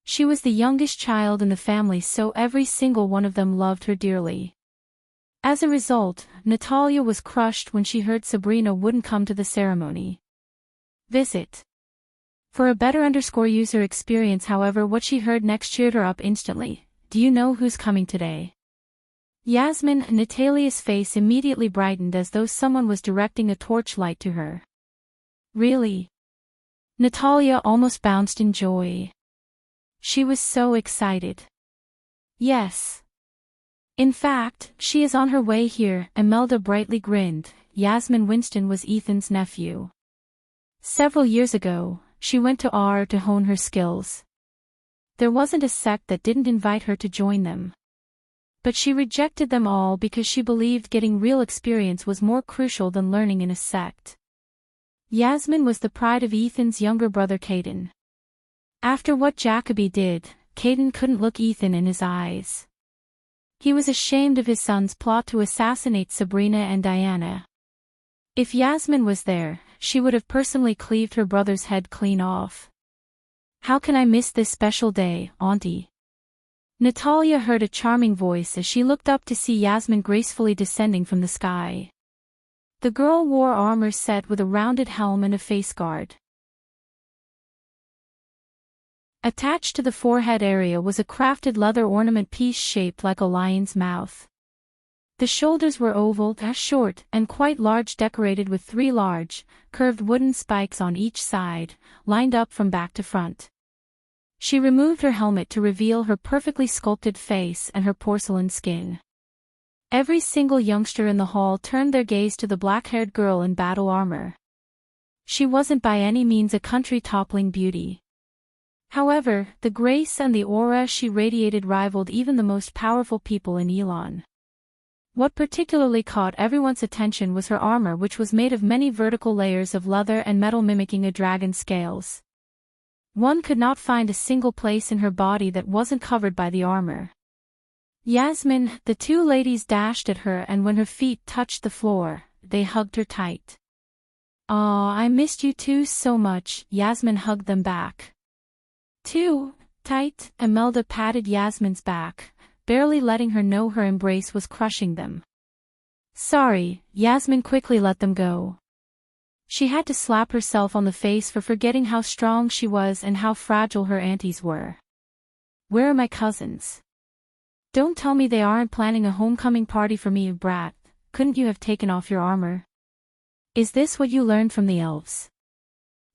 She was the youngest child in the family, so every single one of them loved her dearly. As a result, Natalia was crushed when she heard Sabrina wouldn't come to the ceremony. Visit. For a better user experience, however, what she heard next cheered her up instantly. Do you know who's coming today? Yasmin. Natalia's face immediately brightened as though someone was directing a torchlight to her. Really? Natalia almost bounced in joy. She was so excited. Yes. In fact, she is on her way here. Imelda brightly grinned. Yasmin Winston was Ethan's nephew. Several years ago, she went to R to hone her skills. There wasn't a sect that didn't invite her to join them. But she rejected them all because she believed getting real experience was more crucial than learning in a sect. Yasmin was the pride of Ethan's younger brother Caden. After what Jacoby did, Caden couldn't look Ethan in his eyes. He was ashamed of his son's plot to assassinate Sabrina and Diana. If Yasmin was there, she would have personally cleaved her brother's head clean off. How can I miss this special day, Auntie? Natalia heard a charming voice as she looked up to see Yasmin gracefully descending from the sky. The girl wore armor set with a rounded helm and a face guard. Attached to the forehead area was a crafted leather ornament piece shaped like a lion's mouth. The shoulders were oval, short, and quite large, decorated with 3 large, curved wooden spikes on each side, lined up from back to front. She removed her helmet to reveal her perfectly sculpted face and her porcelain skin. Every single youngster in the hall turned their gaze to the black-haired girl in battle armor. She wasn't by any means a country-toppling beauty. However, the grace and the aura she radiated rivaled even the most powerful people in Elon. What particularly caught everyone's attention was her armor, which was made of many vertical layers of leather and metal mimicking a dragon's scales. One could not find a single place in her body that wasn't covered by the armor. Yasmin, the 2 ladies dashed at her, and when her feet touched the floor, they hugged her tight. "Aw, I missed you two so much," Yasmin hugged them back. "Too tight," Imelda patted Yasmin's back, barely letting her know her embrace was crushing them. "Sorry," Yasmin quickly let them go. She had to slap herself on the face for forgetting how strong she was and how fragile her aunties were. "Where are my cousins? Don't tell me they aren't planning a homecoming party for me, you brat. Couldn't you have taken off your armor? Is this what you learned from the elves?"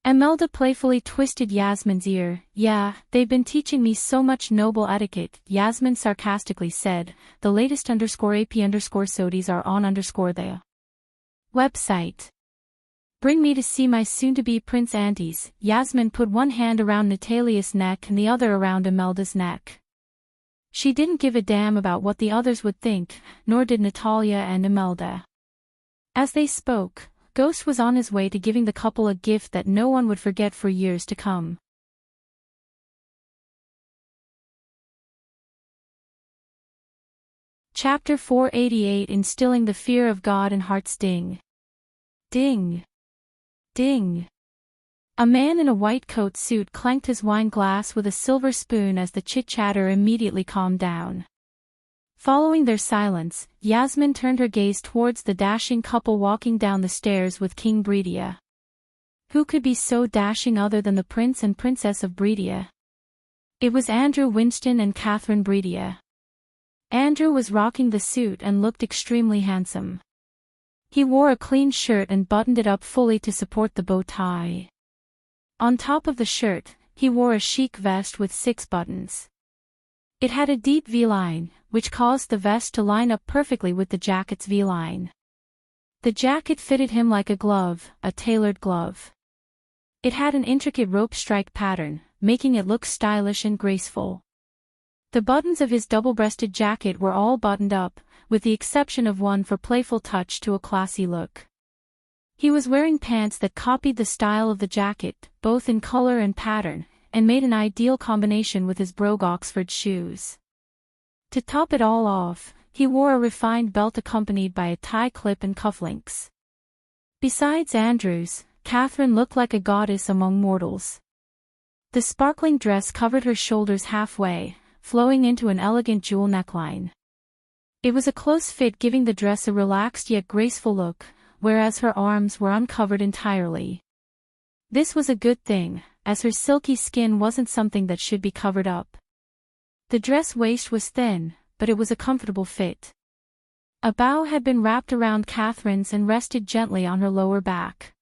Imelda playfully twisted Yasmin's ear. "Yeah, they've been teaching me so much noble etiquette," Yasmin sarcastically said. "The latest _AP_SODIs are on _the website. Bring me to see my soon-to-be prince aunties." Yasmin put one hand around Natalia's neck and the other around Imelda's neck. She didn't give a damn about what the others would think, nor did Natalia and Imelda. As they spoke, Ghost was on his way to giving the couple a gift that no one would forget for years to come. Chapter 488, Instilling the Fear of God in Hearts. Ding. Ding. Ding. A man in a white coat suit clanked his wine glass with a silver spoon as the chit-chatter immediately calmed down. Following their silence, Yasmin turned her gaze towards the dashing couple walking down the stairs with King Breedia. Who could be so dashing other than the Prince and Princess of Breedia? It was Andrew Winston and Catherine Breedia. Andrew was rocking the suit and looked extremely handsome. He wore a clean shirt and buttoned it up fully to support the bow tie. On top of the shirt, he wore a chic vest with 6 buttons. It had a deep V-line, which caused the vest to line up perfectly with the jacket's V-line. The jacket fitted him like a glove, a tailored glove. It had an intricate rope strike pattern, making it look stylish and graceful. The buttons of his double-breasted jacket were all buttoned up, with the exception of one for playful touch to a classy look. He was wearing pants that copied the style of the jacket, both in color and pattern, and made an ideal combination with his brogue Oxford shoes. To top it all off, he wore a refined belt accompanied by a tie clip and cufflinks. Besides Andrews, Catherine looked like a goddess among mortals. The sparkling dress covered her shoulders halfway, flowing into an elegant jewel neckline. It was a close fit, giving the dress a relaxed yet graceful look, whereas her arms were uncovered entirely. This was a good thing, as her silky skin wasn't something that should be covered up. The dress waist was thin, but it was a comfortable fit. A bow had been wrapped around Catherine's and rested gently on her lower back.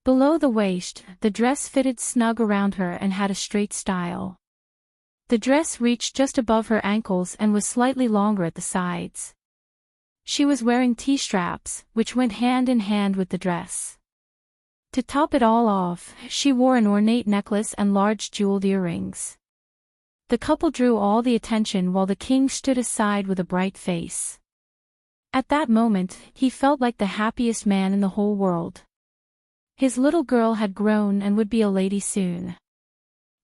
Below the waist, the dress fitted snug around her and had a straight style. The dress reached just above her ankles and was slightly longer at the sides. She was wearing T-straps, which went hand in hand with the dress. To top it all off, she wore an ornate necklace and large jeweled earrings. The couple drew all the attention while the king stood aside with a bright face. At that moment, he felt like the happiest man in the whole world. His little girl had grown and would be a lady soon.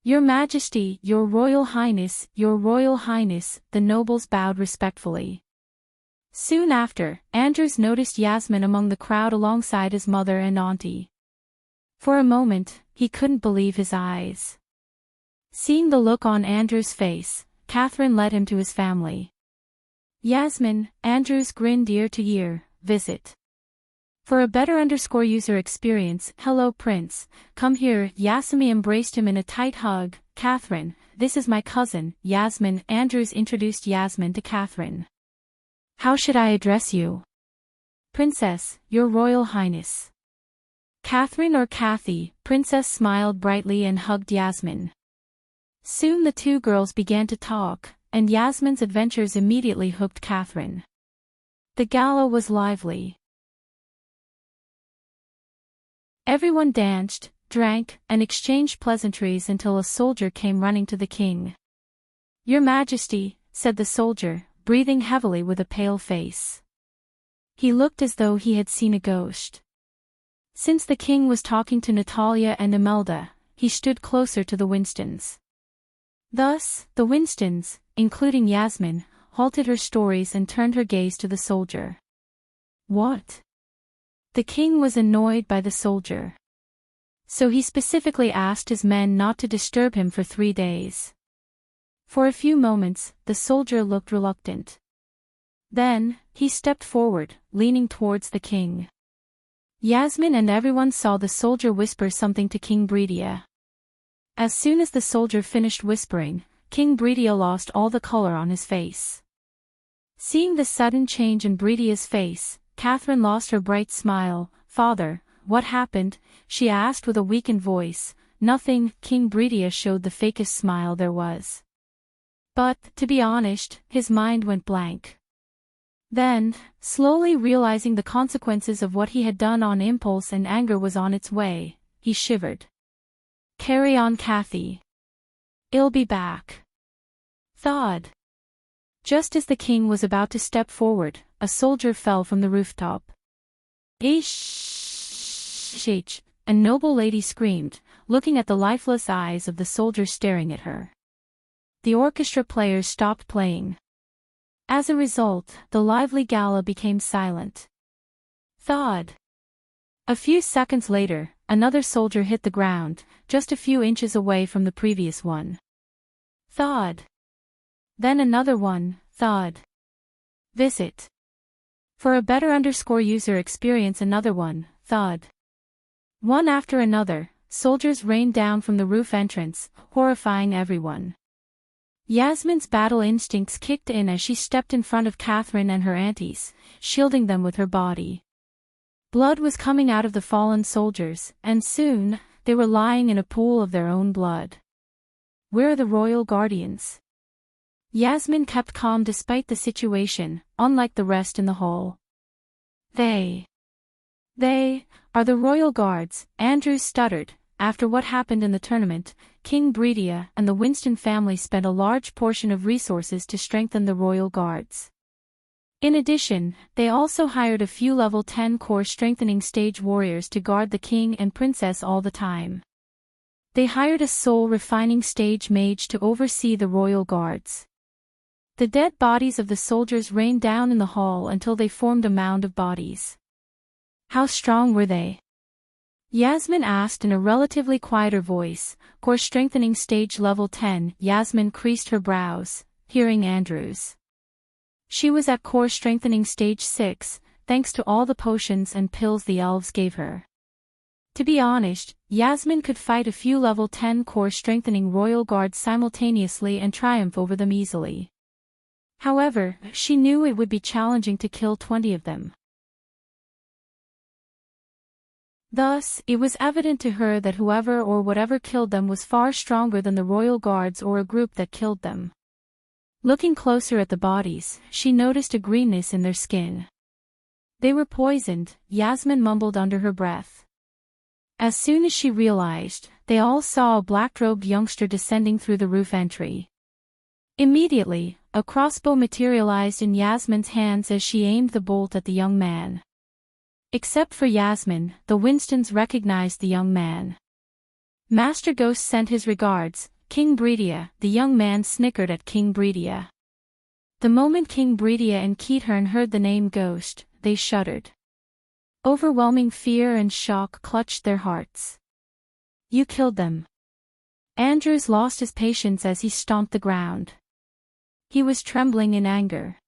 "Your Majesty, Your Royal Highness," the nobles bowed respectfully. Soon after, Andrews noticed Yasmin among the crowd alongside his mother and auntie. For a moment, he couldn't believe his eyes. Seeing the look on Andrew's face, Catherine led him to his family. Yasmin, Andrews grinned ear to ear, visit. For a better user experience, hello Prince, come here. Yasmin embraced him in a tight hug. Catherine, this is my cousin, Yasmin. Andrews introduced Yasmin to Catherine. How should I address you? Princess, Your Royal Highness. Catherine or Kathy, Princess smiled brightly and hugged Yasmin. Soon the two girls began to talk, and Yasmin's adventures immediately hooked Catherine. The gala was lively. Everyone danced, drank, and exchanged pleasantries until a soldier came running to the king. Your Majesty, said the soldier, breathing heavily with a pale face. He looked as though he had seen a ghost. Since the king was talking to Natalia and Imelda, he stood closer to the Winstons. Thus, the Winstons, including Yasmin, halted her stories and turned her gaze to the soldier. What? The king was annoyed by the soldier. So he specifically asked his men not to disturb him for 3 days. For a few moments, the soldier looked reluctant. Then, he stepped forward, leaning towards the king. Yasmin and everyone saw the soldier whisper something to King Bredia. As soon as the soldier finished whispering, King Bredia lost all the color on his face. Seeing the sudden change in Bredia's face, Catherine lost her bright smile. Father, what happened? She asked with a weakened voice. Nothing. King Bredia showed the fakest smile there was. But, to be honest, his mind went blank. Then, slowly realizing the consequences of what he had done on impulse and anger was on its way, he shivered. Carry on, Kathy. I'll be back. Thawed. Just as the king was about to step forward, a soldier fell from the rooftop. Ish! A noble lady screamed, looking at the lifeless eyes of the soldier staring at her. The orchestra players stopped playing. As a result, the lively gala became silent. Thawed. A few seconds later, another soldier hit the ground, just a few inches away from the previous one. Thawed. Then another one, thawed. Visit. For a better user experience, another one, thawed. One after another, soldiers rained down from the roof entrance, horrifying everyone. Yasmin's battle instincts kicked in as she stepped in front of Catherine and her aunties, shielding them with her body. Blood was coming out of the fallen soldiers, and soon, they were lying in a pool of their own blood. Where are the royal guardians? Yasmin kept calm despite the situation, unlike the rest in the hall. They are the royal guards, Andrews stuttered. After what happened in the tournament, King Bredia and the Winston family spent a large portion of resources to strengthen the royal guards. In addition, they also hired a few level 10 core strengthening stage warriors to guard the king and princess all the time. They hired a soul refining stage mage to oversee the royal guards. The dead bodies of the soldiers rained down in the hall until they formed a mound of bodies. How strong were they? Yasmin asked in a relatively quieter voice. Core strengthening stage level 10. Yasmin creased her brows, hearing Andrews. She was at core strengthening stage 6, thanks to all the potions and pills the elves gave her. To be honest, Yasmin could fight a few level 10 core strengthening royal guards simultaneously and triumph over them easily. However, she knew it would be challenging to kill 20 of them. Thus, it was evident to her that whoever or whatever killed them was far stronger than the royal guards or a group that killed them. Looking closer at the bodies, she noticed a greenness in their skin. They were poisoned, Yasmin mumbled under her breath. As soon as she realized, they all saw a black-robed youngster descending through the roof entry. Immediately, a crossbow materialized in Yasmin's hands as she aimed the bolt at the young man. Except for Yasmin, the Winstons recognized the young man. Master Ghost sent his regards, King Bredia. The young man snickered at King Bredia. The moment King Bredia and Keathern heard the name Ghost, they shuddered. Overwhelming fear and shock clutched their hearts. You killed them. Andrews lost his patience as he stomped the ground. He was trembling in anger.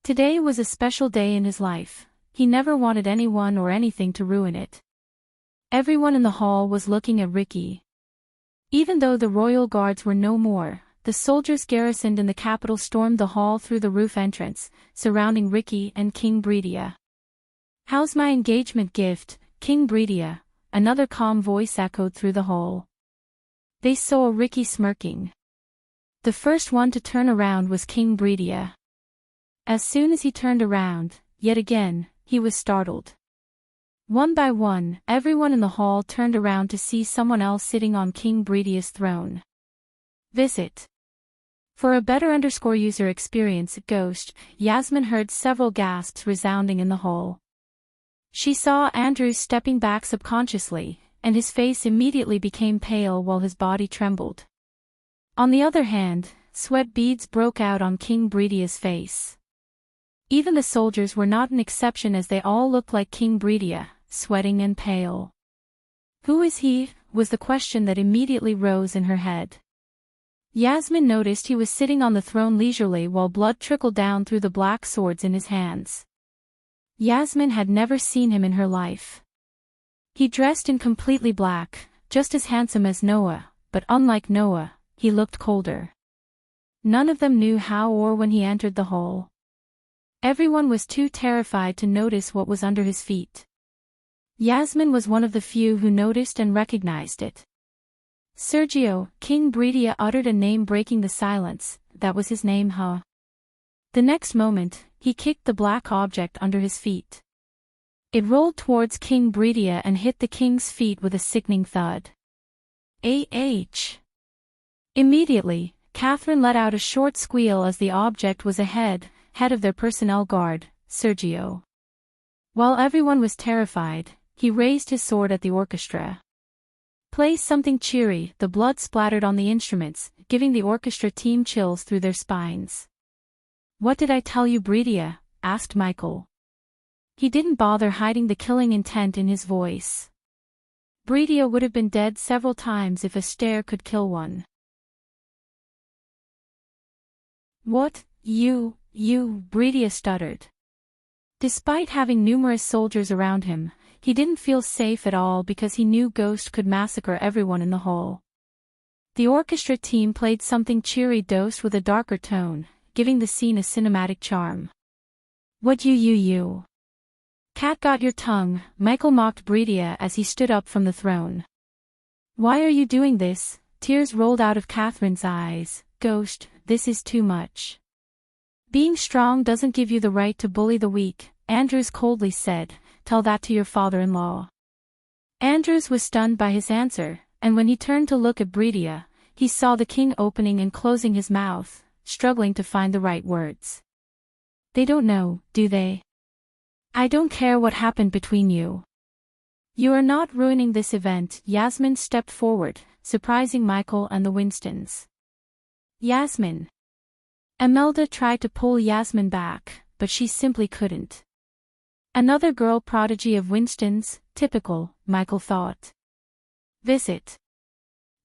Today was a special day in his life. He never wanted anyone or anything to ruin it. Everyone in the hall was looking at Ricky. Even though the royal guards were no more, the soldiers garrisoned in the capital stormed the hall through the roof entrance, surrounding Ricky and King Breedia. "How's my engagement gift, King Breedia?" Another calm voice echoed through the hall. They saw Ricky smirking. The first one to turn around was King Breedia. As soon as he turned around, yet again, he was startled. One by one, everyone in the hall turned around to see someone else sitting on King Breedia's throne. Visit. For a better user experience Ghost, Yasmin heard several gasps resounding in the hall. She saw Andrews stepping back subconsciously, and his face immediately became pale while his body trembled. On the other hand, sweat beads broke out on King Breedia's face. Even the soldiers were not an exception as they all looked like King Breedia, sweating and pale. "Who is he?" was the question that immediately rose in her head. Yasmin noticed he was sitting on the throne leisurely while blood trickled down through the black swords in his hands. Yasmin had never seen him in her life. He dressed in completely black, just as handsome as Noah, but unlike Noah, he looked colder. None of them knew how or when he entered the hall. Everyone was too terrified to notice what was under his feet. Yasmin was one of the few who noticed and recognized it. "Sergio," King Breedia uttered a name breaking the silence. "That was his name, huh?" The next moment, he kicked the black object under his feet. It rolled towards King Breedia and hit the king's feet with a sickening thud. Immediately, Catherine let out a short squeal as the object was head of their personnel guard, Sergio. While everyone was terrified, he raised his sword at the orchestra. "Play something cheery." The blood splattered on the instruments, giving the orchestra team chills through their spines. "What did I tell you, Breedia?" asked Michael. He didn't bother hiding the killing intent in his voice. Breedia would have been dead several times if a stare could kill one. "What, you, Breedia stuttered. Despite having numerous soldiers around him, he didn't feel safe at all because he knew Ghost could massacre everyone in the hall. The orchestra team played something cheery dosed with a darker tone, giving the scene a cinematic charm. "What you? Cat got your tongue," Michael mocked Breedia as he stood up from the throne. "Why are you doing this?" Tears rolled out of Catherine's eyes. "Ghost, this is too much. Being strong doesn't give you the right to bully the weak," Andrews coldly said. "Tell that to your father-in-law." Andrews was stunned by his answer, and when he turned to look at Breedia, he saw the king opening and closing his mouth, struggling to find the right words. "They don't know, do they? I don't care what happened between you. You are not ruining this event." Yasmin stepped forward, surprising Michael and the Winstons. "Yasmin." Imelda tried to pull Yasmin back, but she simply couldn't. Another girl prodigy of Winston's, typical, Michael thought. Visit.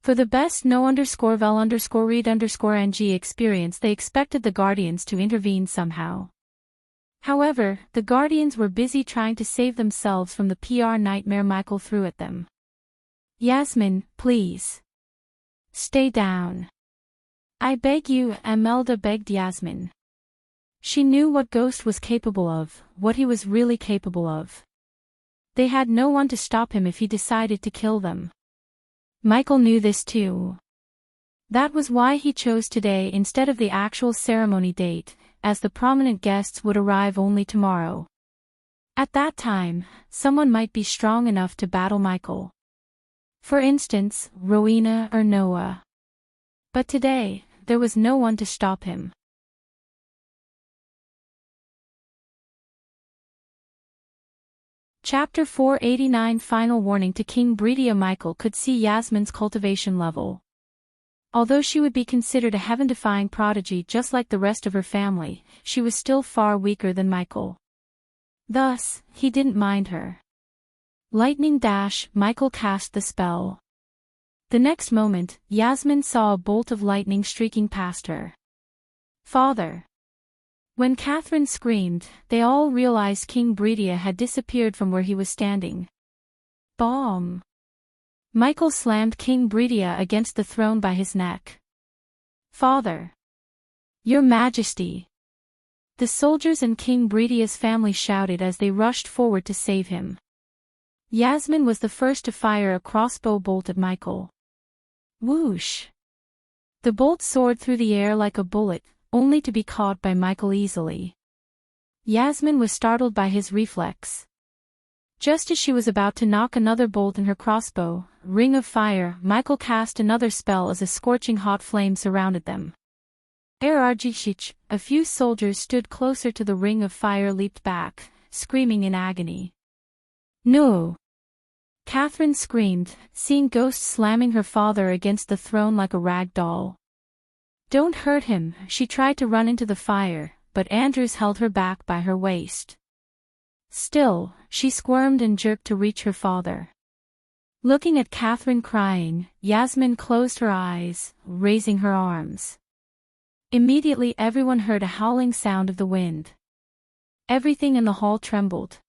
For the best no_vel_read_ng experience they expected the Guardians to intervene somehow. However, the Guardians were busy trying to save themselves from the PR nightmare Michael threw at them. "Yasmin, please. Stay down. I beg you," Imelda begged Yasmin. She knew what Ghost was capable of, what he was really capable of. They had no one to stop him if he decided to kill them. Michael knew this too. That was why he chose today instead of the actual ceremony date, as the prominent guests would arrive only tomorrow. At that time, someone might be strong enough to battle Michael. For instance, Rowena or Noah. But today, there was no one to stop him. Chapter 489 Final warning to King Breedia. Michael could see Yasmin's cultivation level. Although she would be considered a heaven-defying prodigy just like the rest of her family, she was still far weaker than Michael. Thus, he didn't mind her. Lightning dash, Michael cast the spell. The next moment, Yasmin saw a bolt of lightning streaking past her. Father. When Catherine screamed, they all realized King Bredia had disappeared from where he was standing. Bomb! Michael slammed King Bredia against the throne by his neck. Father! Your Majesty! The soldiers and King Bredia's family shouted as they rushed forward to save him. Yasmin was the first to fire a crossbow bolt at Michael. Whoosh! The bolt soared through the air like a bullet, only to be caught by Michael easily. Yasmin was startled by his reflex. Just as she was about to knock another bolt in her crossbow, ring of fire, Michael cast another spell as a scorching hot flame surrounded them. A few soldiers stood closer to the ring of fire leaped back, screaming in agony. No! Catherine screamed, seeing Ghost slamming her father against the throne like a rag doll. Don't hurt him, she tried to run into the fire, but Andrews held her back by her waist. Still, she squirmed and jerked to reach her father. Looking at Catherine crying, Yasmin closed her eyes, raising her arms. Immediately everyone heard a howling sound of the wind. Everything in the hall trembled.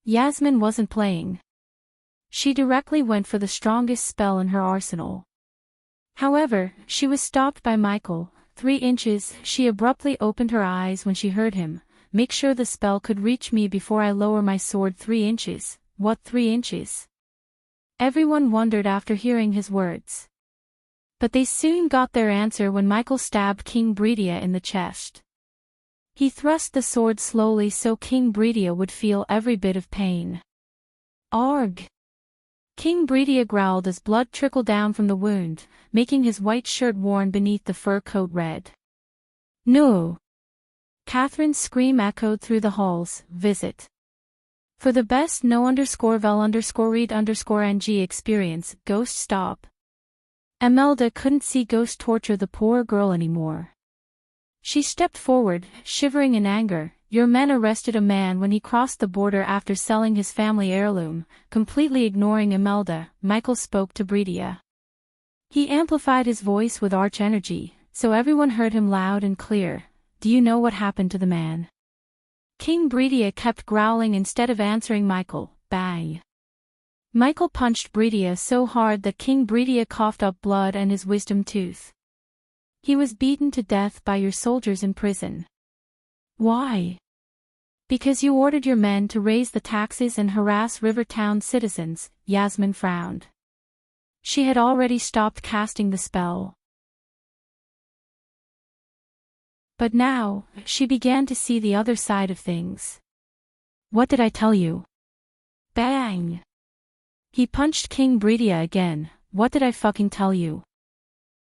Yasmin wasn't playing. She directly went for the strongest spell in her arsenal. However, she was stopped by Michael. 3 inches, she abruptly opened her eyes when she heard him. Make sure the spell could reach me before I lower my sword 3 inches. What 3 inches? Everyone wondered after hearing his words. But they soon got their answer when Michael stabbed King Bredia in the chest. He thrust the sword slowly so King Bredia would feel every bit of pain. Arg! King Bredia growled as blood trickled down from the wound, making his white shirt worn beneath the fur coat red. No! Catherine's scream echoed through the halls. Visit. For the best no_vel_read_ng experience, Ghost stop. Imelda couldn't see Ghost torture the poor girl anymore. She stepped forward, shivering in anger. Your men arrested a man when he crossed the border after selling his family heirloom. Completely ignoring Imelda, Michael spoke to Bredia. He amplified his voice with arch energy, so everyone heard him loud and clear. Do you know what happened to the man? King Bredia kept growling instead of answering Michael. Bang! Michael punched Bredia so hard that King Bredia coughed up blood and his wisdom tooth. He was beaten to death by your soldiers in prison. Why? Because you ordered your men to raise the taxes and harass Rivertown citizens, Yasmin frowned. She had already stopped casting the spell. But now, she began to see the other side of things. What did I tell you? Bang! He punched King Bredia again. What did I fucking tell you?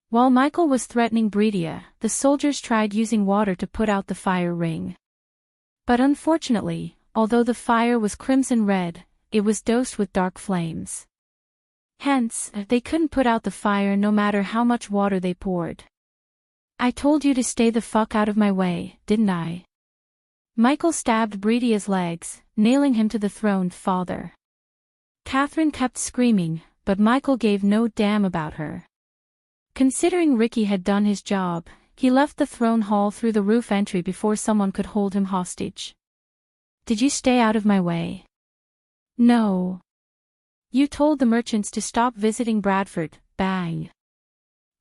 While Michael was threatening Bredia, the soldiers tried using water to put out the fire ring. But unfortunately, although the fire was crimson red, it was dosed with dark flames. Hence, they couldn't put out the fire no matter how much water they poured. I told you to stay the fuck out of my way, didn't I? Michael stabbed Bredia's legs, nailing him to the throne. Father. Catherine kept screaming, but Michael gave no damn about her. Considering Ricky had done his job, he left the throne hall through the roof entry before someone could hold him hostage. Did you stay out of my way? No. You told the merchants to stop visiting Bradford. Bang.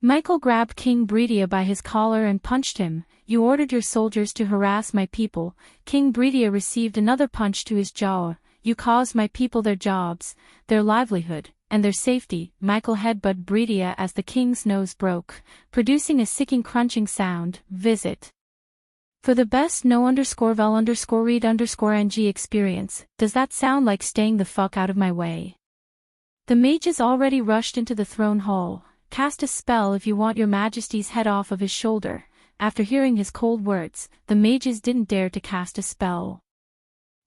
Michael grabbed King Bredia by his collar and punched him. You ordered your soldiers to harass my people. King Bredia received another punch to his jaw. You caused my people their jobs, their livelihood, and their safety. Michael headbutted Bredia as the king's nose broke, producing a sicking crunching sound. Visit. For the best no_vel_read_ng experience, does that sound like staying the fuck out of my way? The mages already rushed into the throne hall. Cast a spell if you want your majesty's head off of his shoulder. After hearing his cold words, the mages didn't dare to cast a spell.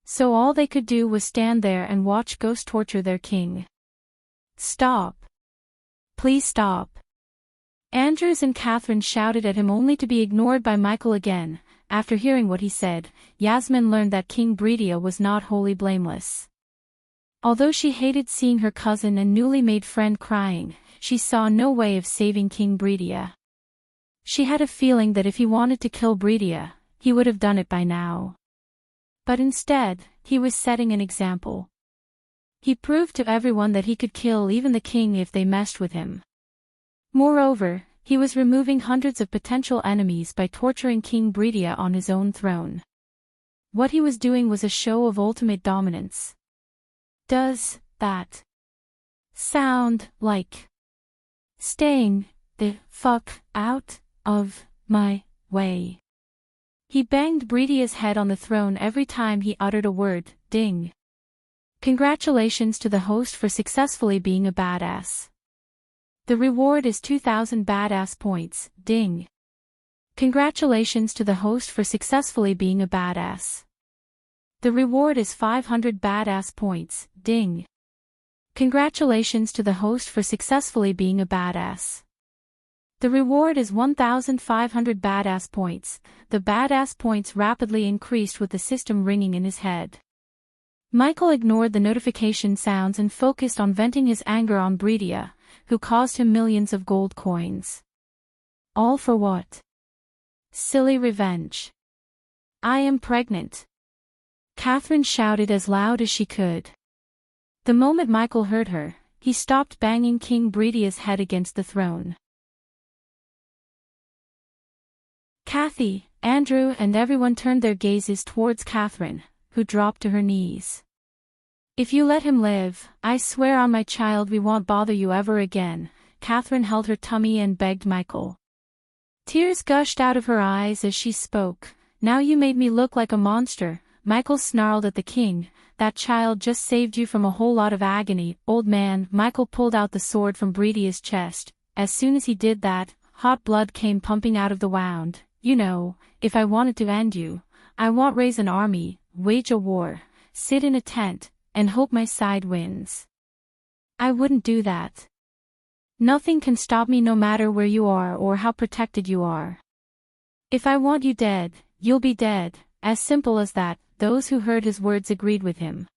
So all they could do was stand there and watch Ghost torture their king. Stop. Please stop. Andrews and Catherine shouted at him only to be ignored by Michael again. After hearing what he said, Yasmin learned that King Bredia was not wholly blameless. Although she hated seeing her cousin and newly made friend crying, she saw no way of saving King Bredia. She had a feeling that if he wanted to kill Bridia, he would have done it by now. But instead, he was setting an example. He proved to everyone that he could kill even the king if they messed with him. Moreover, he was removing hundreds of potential enemies by torturing King Bridia on his own throne. What he was doing was a show of ultimate dominance. Does that sound like staying the fuck out of my way? He banged Bridia's head on the throne every time he uttered a word, ding. Congratulations to the host for successfully being a badass. The reward is 2,000 badass points, ding. Congratulations to the host for successfully being a badass. The reward is 500 badass points, ding. Congratulations to the host for successfully being a badass. The reward is 1,500 badass points. The badass points rapidly increased with the system ringing in his head. Michael ignored the notification sounds and focused on venting his anger on Bridia, who caused him millions of gold coins. All for what? Silly revenge. I am pregnant. Catherine shouted as loud as she could. The moment Michael heard her, he stopped banging King Bridia's head against the throne. Kathy, Andrew and everyone turned their gazes towards Catherine, who dropped to her knees. If you let him live, I swear on my child we won't bother you ever again. Catherine held her tummy and begged Michael. Tears gushed out of her eyes as she spoke. Now you made me look like a monster. Michael snarled at the king. That child just saved you from a whole lot of agony, old man. Michael pulled out the sword from Bridia's chest. As soon as he did that, hot blood came pumping out of the wound. You know, if I wanted to end you, I won't raise an army, wage a war, sit in a tent, and hope my side wins. I wouldn't do that. Nothing can stop me no matter where you are or how protected you are. If I want you dead, you'll be dead, as simple as that. Those who heard his words agreed with him.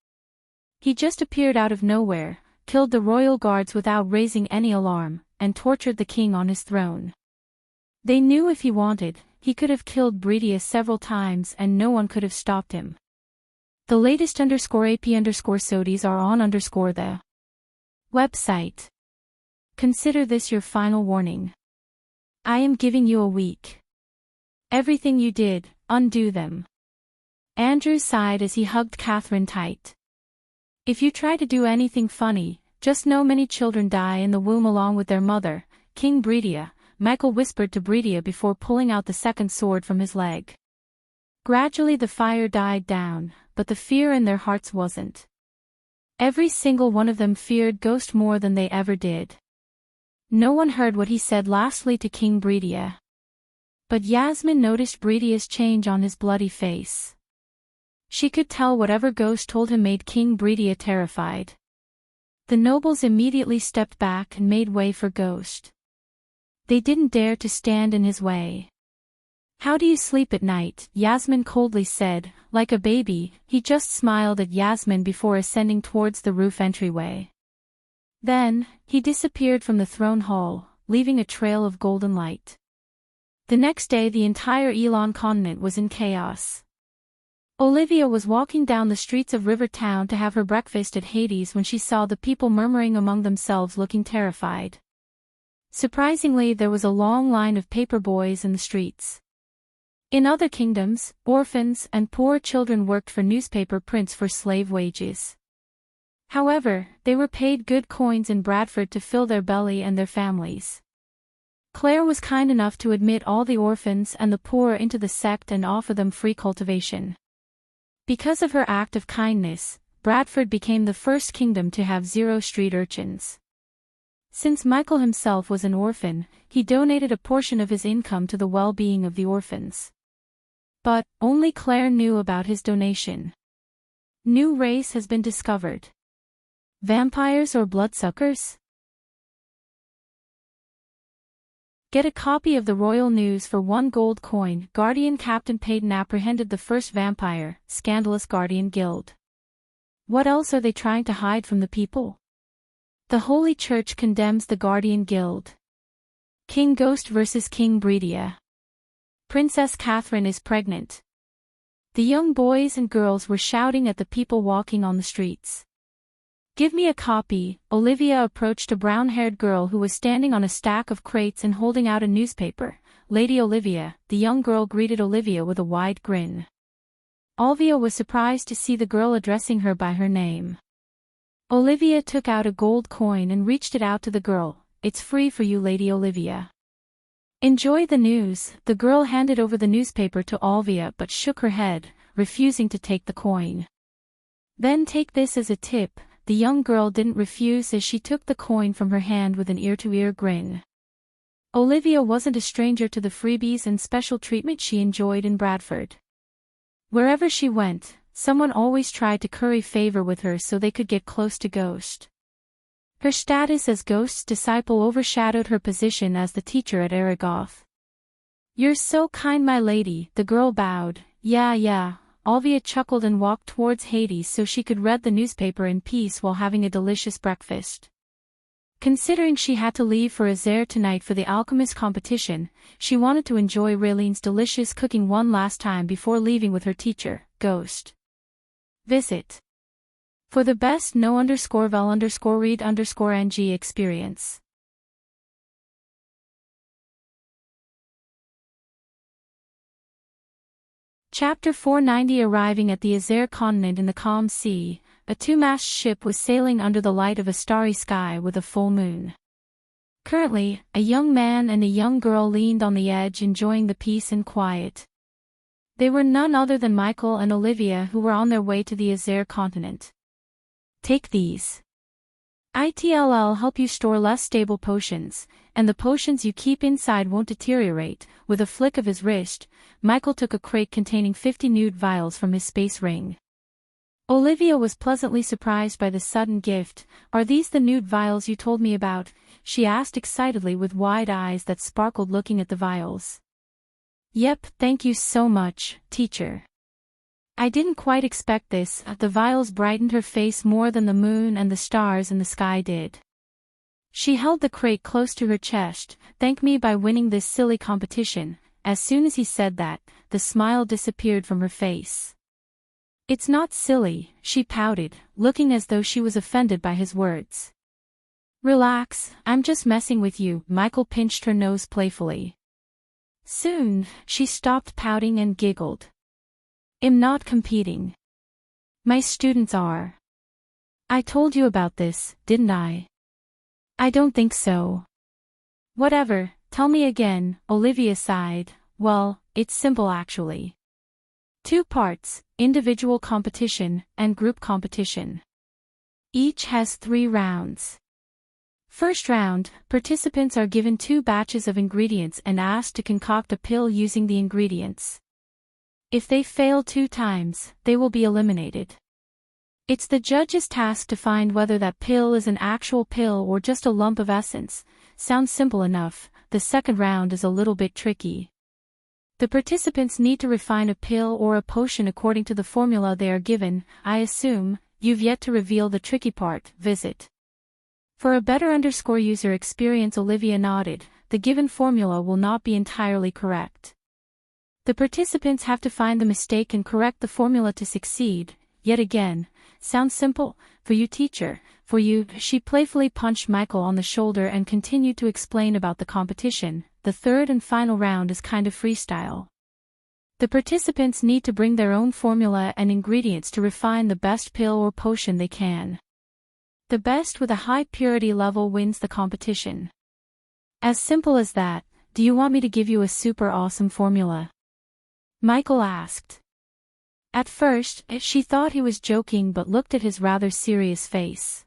He just appeared out of nowhere, killed the royal guards without raising any alarm, and tortured the king on his throne. They knew if he wanted, he could have killed Bridia several times and no one could have stopped him. The latest _AP_SODIes are on _the website. Consider this your final warning. I am giving you a week. Everything you did, undo them. Andrew sighed as he hugged Catherine tight. If you try to do anything funny, just know many children die in the womb along with their mother, King Bridia, Michael whispered to Bridia before pulling out the second sword from his leg. Gradually the fire died down, but the fear in their hearts wasn't. Every single one of them feared Ghost more than they ever did. No one heard what he said lastly to King Bridia. But Yasmin noticed Bridia's change on his bloody face. She could tell whatever Ghost told him made King Bridia terrified. The nobles immediately stepped back and made way for Ghost. They didn't dare to stand in his way. How do you sleep at night? Yasmin coldly said, like a baby. He just smiled at Yasmin before ascending towards the roof entryway. Then, he disappeared from the throne hall, leaving a trail of golden light. The next day the entire Elon continent was in chaos. Olivia was walking down the streets of River Town to have her breakfast at Hades when she saw the people murmuring among themselves looking terrified. Surprisingly, there was a long line of paper boys in the streets. In other kingdoms, orphans and poor children worked for newspaper prints for slave wages. However, they were paid good coins in Bradford to fill their belly and their families. Claire was kind enough to admit all the orphans and the poor into the sect and offer them free cultivation. Because of her act of kindness, Bradford became the first kingdom to have 0 street urchins. Since Michael himself was an orphan, he donated a portion of his income to the well-being of the orphans. But, only Claire knew about his donation. New race has been discovered. Vampires or bloodsuckers? Get a copy of the Royal News for 1 gold coin. Guardian Captain Payton apprehended the first vampire, scandalous Guardian Guild. What else are they trying to hide from the people? The Holy Church condemns the Guardian Guild. King Ghost vs. King Breedia. Princess Catherine is pregnant. The young boys and girls were shouting at the people walking on the streets. Give me a copy. Olivia approached a brown-haired girl who was standing on a stack of crates and holding out a newspaper. Lady Olivia, the young girl greeted Olivia with a wide grin. Olivia was surprised to see the girl addressing her by her name. Olivia took out a gold coin and reached it out to the girl. It's free for you, Lady Olivia. Enjoy the news. The girl handed over the newspaper to Olivia but shook her head, refusing to take the coin. Then take this as a tip. The young girl didn't refuse as she took the coin from her hand with an ear-to-ear grin. Olivia wasn't a stranger to the freebies and special treatment she enjoyed in Bradford. Wherever she went, someone always tried to curry favor with her so they could get close to Ghost. Her status as Ghost's disciple overshadowed her position as the teacher at Aragoth. You're so kind, my lady, the girl bowed. Yeah. Olivia chuckled and walked towards Hades so she could read the newspaper in peace while having a delicious breakfast. Considering she had to leave for Azure tonight for the alchemist competition, she wanted to enjoy Raylene's delicious cooking one last time before leaving with her teacher, Ghost. Visit. For the best no_vel_read_ng experience. Chapter 490. Arriving at the Azure continent in the calm sea, a two-mast ship was sailing under the light of a starry sky with a full moon. Currently, a young man and a young girl leaned on the edge enjoying the peace and quiet. They were none other than Michael and Olivia, who were on their way to the Azure continent. Take these. It'll help you store less stable potions, and the potions you keep inside won't deteriorate. With a flick of his wrist, Michael took a crate containing 50 nude vials from his space ring. Olivia was pleasantly surprised by the sudden gift. Are these the nude vials you told me about? She asked excitedly with wide eyes that sparkled looking at the vials. Yep, thank you so much, teacher. I didn't quite expect this. The vials brightened her face more than the moon and the stars in the sky did. She held the crate close to her chest. Thank me by winning this silly competition. As soon as he said that, the smile disappeared from her face. It's not silly, she pouted, looking as though she was offended by his words. Relax, I'm just messing with you. Michael pinched her nose playfully. Soon, she stopped pouting and giggled. I'm not competing. My students are. I told you about this, didn't I? I don't think so. Whatever, tell me again, Olivia sighed. Well, it's simple actually. 2 parts, individual competition and group competition. Each has 3 rounds. First round, participants are given 2 batches of ingredients and asked to concoct a pill using the ingredients. If they fail 2 times, they will be eliminated. It's the judge's task to find whether that pill is an actual pill or just a lump of essence. Sounds simple enough. The second round is a little bit tricky. The participants need to refine a pill or a potion according to the formula they are given. I assume you've yet to reveal the tricky part. Visit. For a better user experience, Olivia nodded. The given formula will not be entirely correct. The participants have to find the mistake and correct the formula to succeed. Yet again, sounds simple. For you, teacher, for you. She playfully punched Michael on the shoulder and continued to explain about the competition. The third and final round is kind of freestyle. The participants need to bring their own formula and ingredients to refine the best pill or potion they can. The best with a high purity level wins the competition. As simple as that. Do you want me to give you a super awesome formula? Michael asked. At first, she thought he was joking but looked at his rather serious face.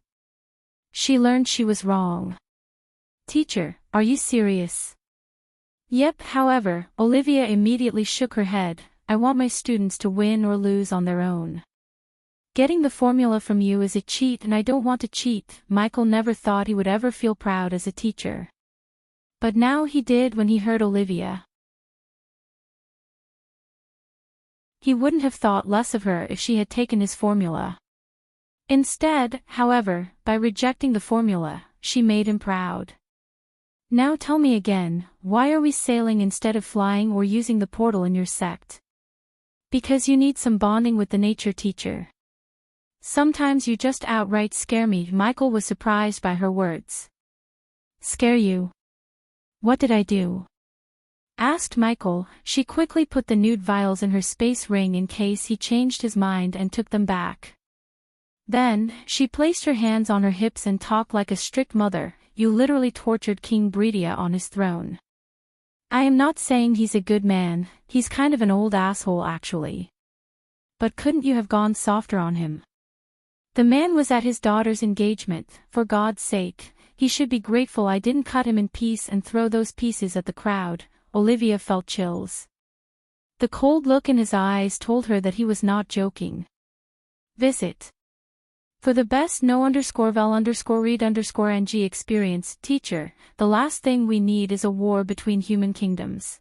She learned she was wrong. Teacher, are you serious? Yep. However, Olivia immediately shook her head. I want my students to win or lose on their own. Getting the formula from you is a cheat and I don't want to cheat. Michael never thought he would ever feel proud as a teacher. But now he did when he heard Olivia. He wouldn't have thought less of her if she had taken his formula. Instead, however, by rejecting the formula, she made him proud. Now tell me again, why are we sailing instead of flying or using the portal in your sect? Because you need some bonding with the nature teacher. Sometimes you just outright scare me. Michael was surprised by her words. Scare you? What did I do? Asked Michael. She quickly put the nude vials in her space ring in case he changed his mind and took them back. Then, she placed her hands on her hips and talked like a strict mother. You literally tortured King Bredia on his throne. I am not saying he's a good man, he's kind of an old asshole actually. But couldn't you have gone softer on him? The man was at his daughter's engagement, for God's sake, he should be grateful I didn't cut him in pieces and throw those pieces at the crowd. Olivia felt chills. The cold look in his eyes told her that he was not joking. Visit. For the best no_vel_read_ng experience, teacher, the last thing we need is a war between human kingdoms.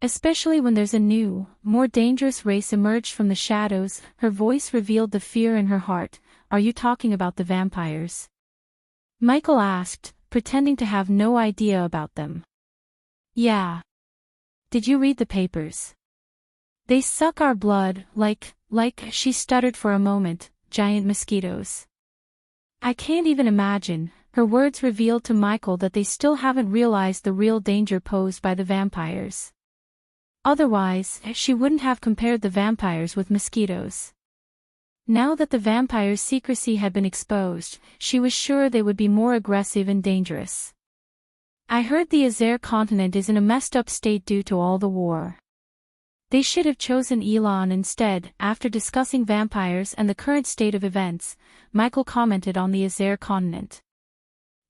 Especially when there's a new, more dangerous race emerged from the shadows. Her voice revealed the fear in her heart. Are you talking about the vampires? Michael asked, pretending to have no idea about them. Yeah. Did you read the papers? They suck our blood, like, she stuttered for a moment. Giant mosquitoes. I can't even imagine. Her words revealed to Michael that they still haven't realized the real danger posed by the vampires. Otherwise, she wouldn't have compared the vampires with mosquitoes. Now that the vampires' secrecy had been exposed, she was sure they would be more aggressive and dangerous. I heard the Azer continent is in a messed up state due to all the war. They should have chosen Elon instead. After discussing vampires and the current state of events, Michael commented on the Azer continent.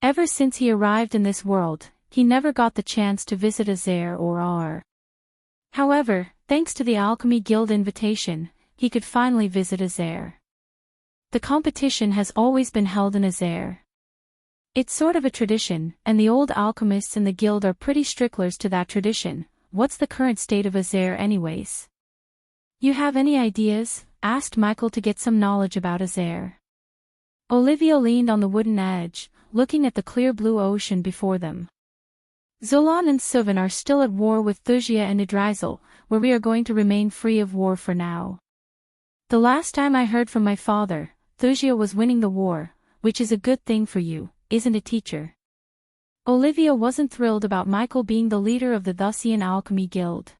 Ever since he arrived in this world, he never got the chance to visit Azer or Ar. However, thanks to the Alchemy Guild invitation, he could finally visit Azer. The competition has always been held in Azer. It's sort of a tradition, and the old alchemists in the guild are pretty sticklers to that tradition. What's the current state of Azer anyways? You have any ideas? Asked Michael to get some knowledge about Azer. Olivia leaned on the wooden edge, looking at the clear blue ocean before them. Zolan and Suvan are still at war with Thusia and Idrizel, where we are going to remain free of war for now. The last time I heard from my father, Thusia was winning the war, which is a good thing for you, isn't it, teacher? Olivia wasn't thrilled about Michael being the leader of the Thusian Alchemy Guild.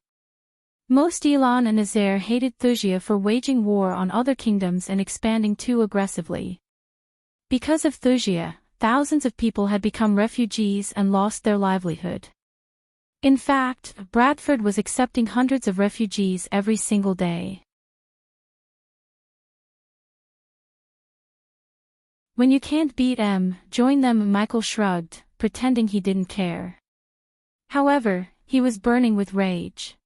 Most Elon and Azer hated Thusia for waging war on other kingdoms and expanding too aggressively. Because of Thusia, thousands of people had become refugees and lost their livelihood. In fact, Bradford was accepting hundreds of refugees every single day. When you can't beat them, join them. Michael shrugged, pretending he didn't care. However, he was burning with rage.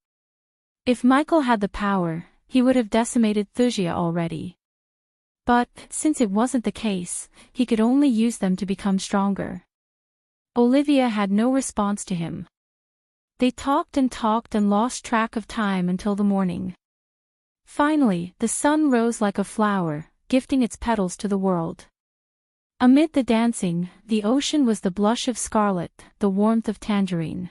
If Michael had the power, he would have decimated Thusia already. But, since it wasn't the case, he could only use them to become stronger. Olivia had no response to him. They talked and lost track of time until the morning. Finally, the sun rose like a flower, gifting its petals to the world. Amid the dancing, the ocean was the blush of scarlet, the warmth of tangerine.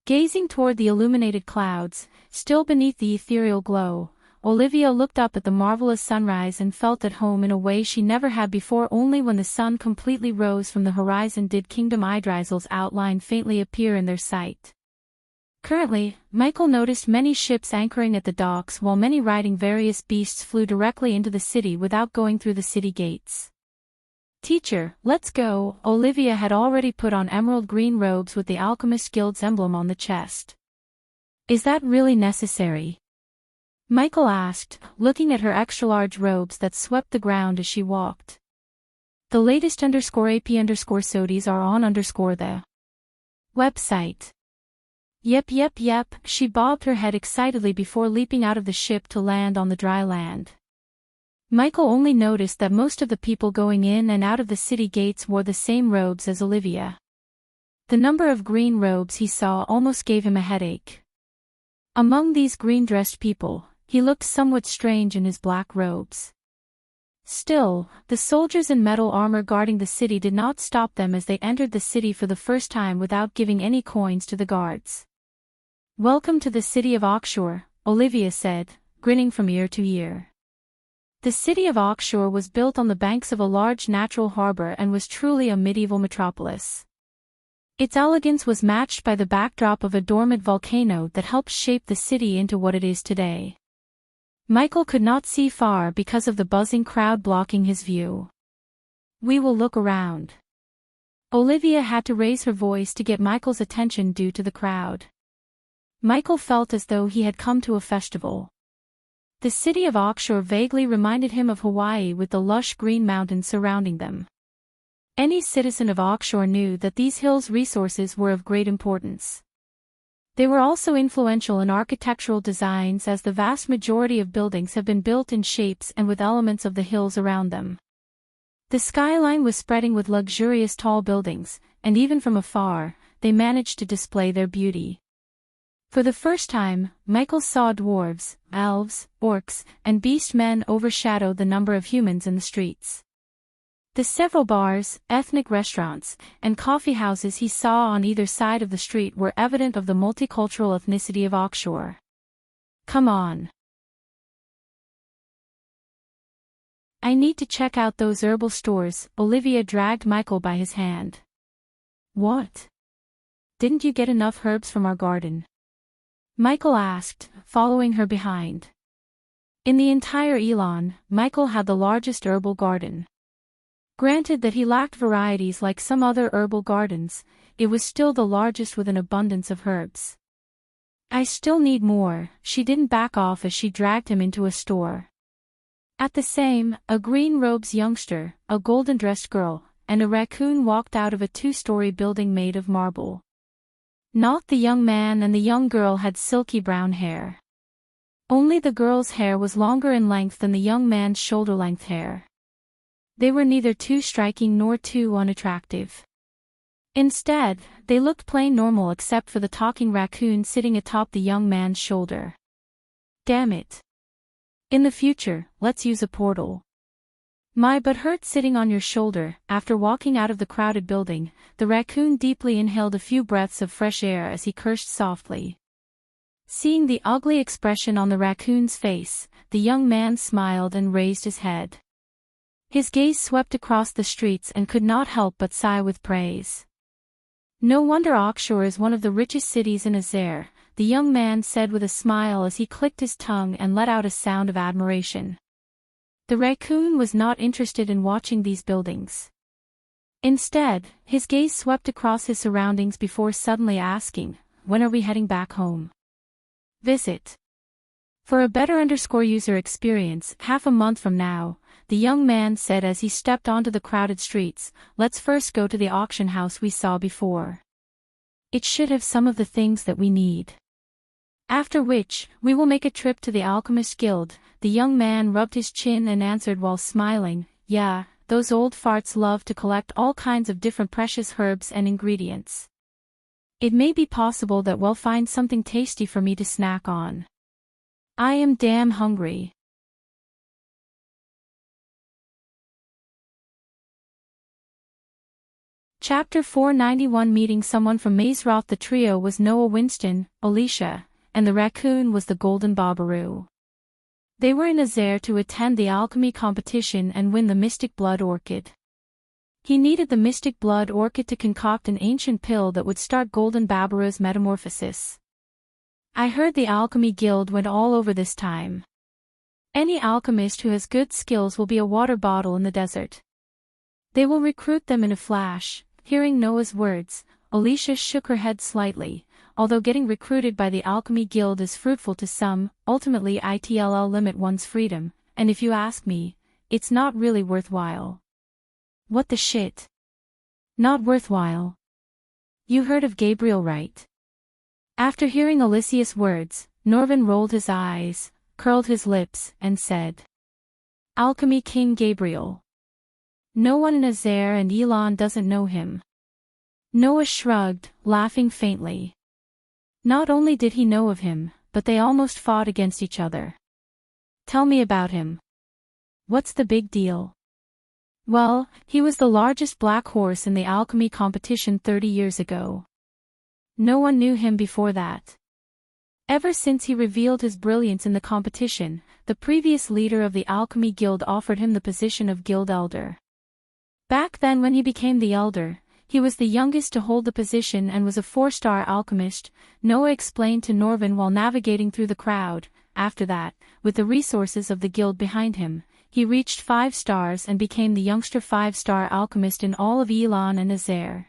Gazing toward the illuminated clouds, still beneath the ethereal glow, Olivia looked up at the marvelous sunrise and felt at home in a way she never had before. Only when the sun completely rose from the horizon did Kingdom Idrizel's outline faintly appear in their sight. Currently, Michael noticed many ships anchoring at the docks while many riding various beasts flew directly into the city without going through the city gates. Teacher, let's go. Olivia had already put on emerald green robes with the Alchemist Guild's emblem on the chest. Is that really necessary? Michael asked, looking at her extra-large robes that swept the ground as she walked. The latest _AP_SODIs are on the website. Yep, she bobbed her head excitedly before leaping out of the ship to land on the dry land. Michael only noticed that most of the people going in and out of the city gates wore the same robes as Olivia. The number of green robes he saw almost gave him a headache. Among these green-dressed people, he looked somewhat strange in his black robes. Still, the soldiers in metal armor guarding the city did not stop them as they entered the city for the first time without giving any coins to the guards. "Welcome to the city of Oxshore," Olivia said, grinning from ear to ear. The city of Oxshore was built on the banks of a large natural harbor and was truly a medieval metropolis. Its elegance was matched by the backdrop of a dormant volcano that helped shape the city into what it is today. Michael could not see far because of the buzzing crowd blocking his view. "We will look around." Olivia had to raise her voice to get Michael's attention due to the crowd. Michael felt as though he had come to a festival. The city of Oxshore vaguely reminded him of Hawaii with the lush green mountains surrounding them. Any citizen of Oxshore knew that these hills' resources were of great importance. They were also influential in architectural designs as the vast majority of buildings have been built in shapes and with elements of the hills around them. The skyline was spreading with luxurious tall buildings, and even from afar, they managed to display their beauty. For the first time, Michael saw dwarves, elves, orcs, and beast men overshadow the number of humans in the streets. The several bars, ethnic restaurants, and coffee houses he saw on either side of the street were evident of the multicultural ethnicity of Oxshore. "Come on. I need to check out those herbal stores," Olivia dragged Michael by his hand. "What? Didn't you get enough herbs from our garden?" Michael asked, following her behind. In the entire Elon, Michael had the largest herbal garden. Granted that he lacked varieties like some other herbal gardens, it was still the largest with an abundance of herbs. "I still need more," she didn't back off as she dragged him into a store. At the same, a green-robed youngster, a golden-dressed girl, and a raccoon walked out of a two-story building made of marble. Not the young man and the young girl had silky brown hair. Only the girl's hair was longer in length than the young man's shoulder-length hair. They were neither too striking nor too unattractive. Instead, they looked plain normal except for the talking raccoon sitting atop the young man's shoulder. "Damn it. In the future, let's use a portal." "My butt hurts sitting on your shoulder." After walking out of the crowded building, the raccoon deeply inhaled a few breaths of fresh air as he cursed softly. Seeing the ugly expression on the raccoon's face, the young man smiled and raised his head. His gaze swept across the streets and could not help but sigh with praise. "No wonder Oxshore is one of the richest cities in Azair," the young man said with a smile as he clicked his tongue and let out a sound of admiration. The raccoon was not interested in watching these buildings. Instead, his gaze swept across his surroundings before suddenly asking, "When are we heading back home?" "Visit. For a better user experience, half a month from now," the young man said as he stepped onto the crowded streets. "Let's first go to the auction house we saw before. It should have some of the things that we need. After which, we will make a trip to the Alchemist Guild." The young man rubbed his chin and answered while smiling, "Yeah, those old farts love to collect all kinds of different precious herbs and ingredients. It may be possible that we'll find something tasty for me to snack on. I am damn hungry." Chapter 491. Meeting someone from Mazeroth. The trio was Noah, Winston, Alicia, and the raccoon was the Golden Bobberoo. They were in Azair to attend the alchemy competition and win the Mystic Blood Orchid. He needed the Mystic Blood Orchid to concoct an ancient pill that would start Golden Bobberoo's metamorphosis. "I heard the Alchemy Guild went all over this time. Any alchemist who has good skills will be a water bottle in the desert. They will recruit them in a flash." Hearing Noah's words, Alicia shook her head slightly. Although getting recruited by the Alchemy Guild is fruitful to some, ultimately it'll limit one's freedom, and if you ask me, it's not really worthwhile. "What the shit? Not worthwhile? You heard of Gabriel, right?" After hearing Alicia's words, Norvin rolled his eyes, curled his lips, and said, "Alchemy King Gabriel. No one in Azair and Elon doesn't know him." Noah shrugged, laughing faintly. Not only did he know of him, but they almost fought against each other. "Tell me about him." What's the big deal? Well, he was the largest black horse in the alchemy competition 30 years ago. No one knew him before that. Ever since he revealed his brilliance in the competition, the previous leader of the Alchemy Guild offered him the position of Guild Elder. Back then when he became the Elder, he was the youngest to hold the position and was a 4-star alchemist, Noah explained to Norvin while navigating through the crowd. After that, with the resources of the guild behind him, he reached 5 stars and became the youngster 5-star alchemist in all of Elon and Azair.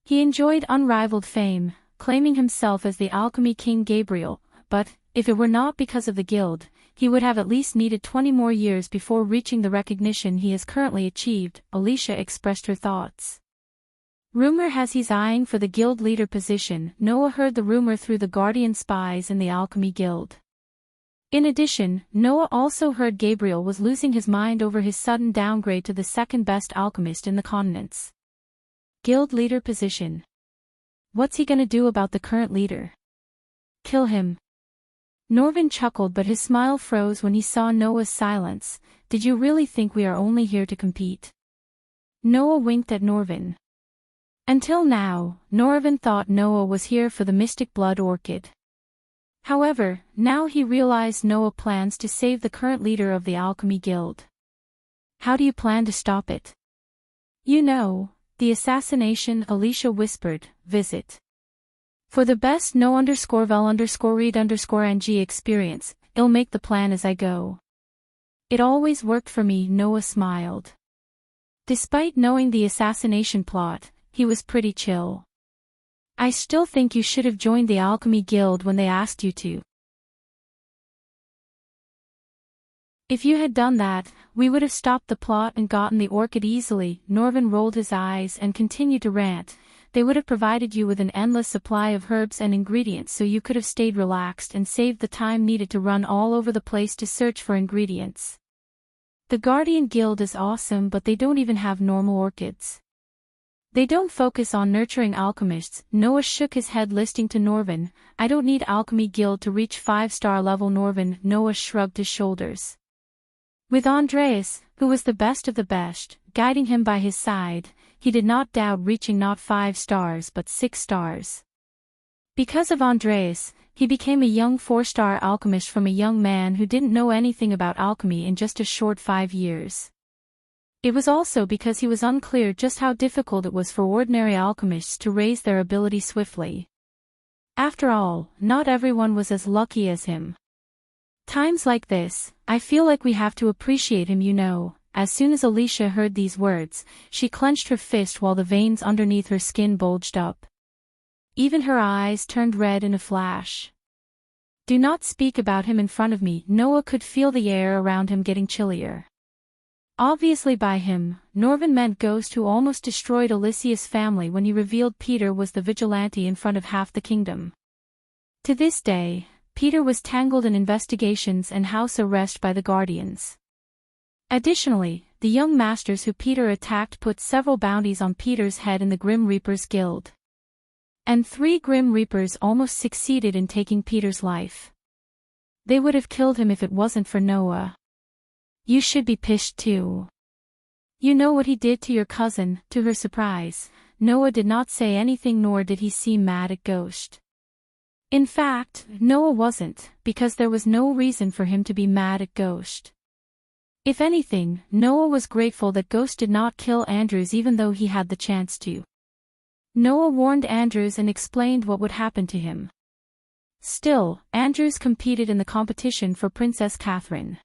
He enjoyed unrivaled fame, claiming himself as the Alchemy King Gabriel, but, if it were not because of the guild, he would have at least needed 20 more years before reaching the recognition he has currently achieved. Alicia expressed her thoughts. Rumor has he's eyeing for the guild leader position. Noah heard the rumor through the guardian spies in the Alchemy Guild. In addition, Noah also heard Gabriel was losing his mind over his sudden downgrade to the second best alchemist in the continents. Guild leader position. What's he gonna do about the current leader? Kill him. Norvin chuckled, but his smile froze when he saw Noah's silence. Did you really think we are only here to compete? Noah winked at Norvin. Until now, Norvin thought Noah was here for the Mystic Blood Orchid. However, now he realized Noah plans to save the current leader of the Alchemy Guild. How do you plan to stop it? You know, the assassination, Alicia whispered. Visit. For the best no_vel_read_ng experience, I'll make the plan as I go. It always worked for me, Noah smiled. Despite knowing the assassination plot, he was pretty chill. I still think you should have joined the Alchemy Guild when they asked you to. If you had done that, we would have stopped the plot and gotten the orchid easily. Norvin rolled his eyes and continued to rant. They would have provided you with an endless supply of herbs and ingredients so you could have stayed relaxed and saved the time needed to run all over the place to search for ingredients. The Guardian Guild is awesome, but they don't even have normal orchids. They don't focus on nurturing alchemists. Noah shook his head, listening to Norvin. I don't need Alchemy Guild to reach 5-star level. Noah shrugged his shoulders. With Andreas, who was the best of the best, guiding him by his side, he did not doubt reaching not 5 stars but 6 stars. Because of Andreas, he became a young 4-star alchemist from a young man who didn't know anything about alchemy in just a short 5 years. It was also because he was unclear just how difficult it was for ordinary alchemists to raise their ability swiftly. After all, not everyone was as lucky as him. Times like this, I feel like we have to appreciate him, you know. As soon as Alicia heard these words, she clenched her fist while the veins underneath her skin bulged up. Even her eyes turned red in a flash. Do not speak about him in front of me. Noah could feel the air around him getting chillier. Obviously by him, Norvin meant Ghost, who almost destroyed Alicia's family when he revealed Peter was the vigilante in front of half the kingdom. To this day, Peter was tangled in investigations and house arrest by the Guardians. Additionally, the young masters who Peter attacked put several bounties on Peter's head in the Grim Reapers Guild. And 3 Grim Reapers almost succeeded in taking Peter's life. They would have killed him if it wasn't for Noah. You should be pissed too. You know what he did to your cousin. To her surprise, Noah did not say anything, nor did he seem mad at Ghost. In fact, Noah wasn't, because there was no reason for him to be mad at Ghost. If anything, Noah was grateful that Ghost did not kill Andrews even though he had the chance to. Noah warned Andrews and explained what would happen to him. Still, Andrews competed in the competition for Princess Catherine.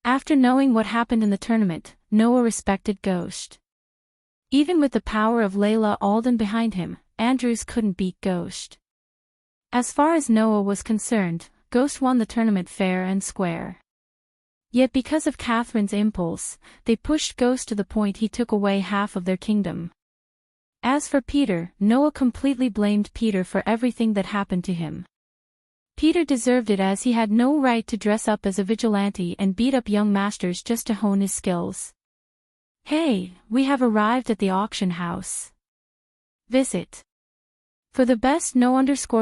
After knowing what happened in the tournament, Noah respected Ghost. Even with the power of Layla Alden behind him, Andrews couldn't beat Ghost. As far as Noah was concerned, Ghost won the tournament fair and square. Yet because of Catherine's impulse, they pushed Ghost to the point he took away half of their kingdom. As for Peter, Noah completely blamed Peter for everything that happened to him. Peter deserved it, as he had no right to dress up as a vigilante and beat up young masters just to hone his skills. Hey, we have arrived at the auction house. Visit. For the best no_vel_read_ng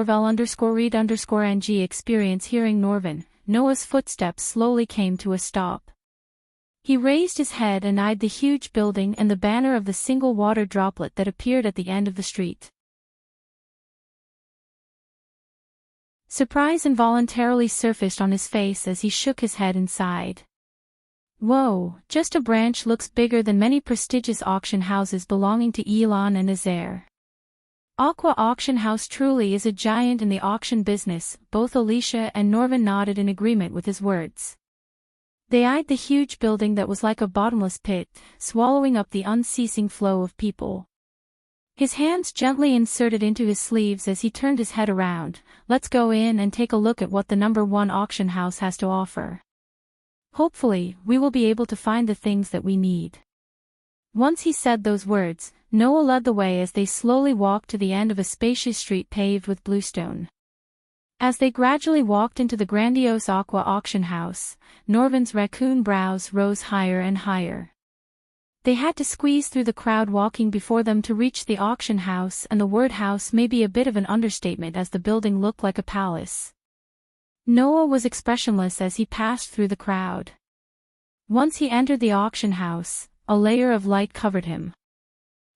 experience, hearing Norvin, Noah's footsteps slowly came to a stop. He raised his head and eyed the huge building and the banner of the single water droplet that appeared at the end of the street. Surprise involuntarily surfaced on his face as he shook his head and sighed. Whoa, just a branch looks bigger than many prestigious auction houses belonging to Elon and Azair. Aqua Auction House truly is a giant in the auction business. Both Alicia and Norvin nodded in agreement with his words. They eyed the huge building that was like a bottomless pit, swallowing up the unceasing flow of people. His hands gently inserted into his sleeves as he turned his head around. Let's go in and take a look at what the #1 auction house has to offer. Hopefully, we will be able to find the things that we need. Once he said those words, Noah led the way as they slowly walked to the end of a spacious street paved with bluestone. As they gradually walked into the grandiose Aqua Auction House, Norvin's raccoon brows rose higher and higher. They had to squeeze through the crowd walking before them to reach the auction house, and the word house may be a bit of an understatement as the building looked like a palace. Noah was expressionless as he passed through the crowd. Once he entered the auction house, a layer of light covered him.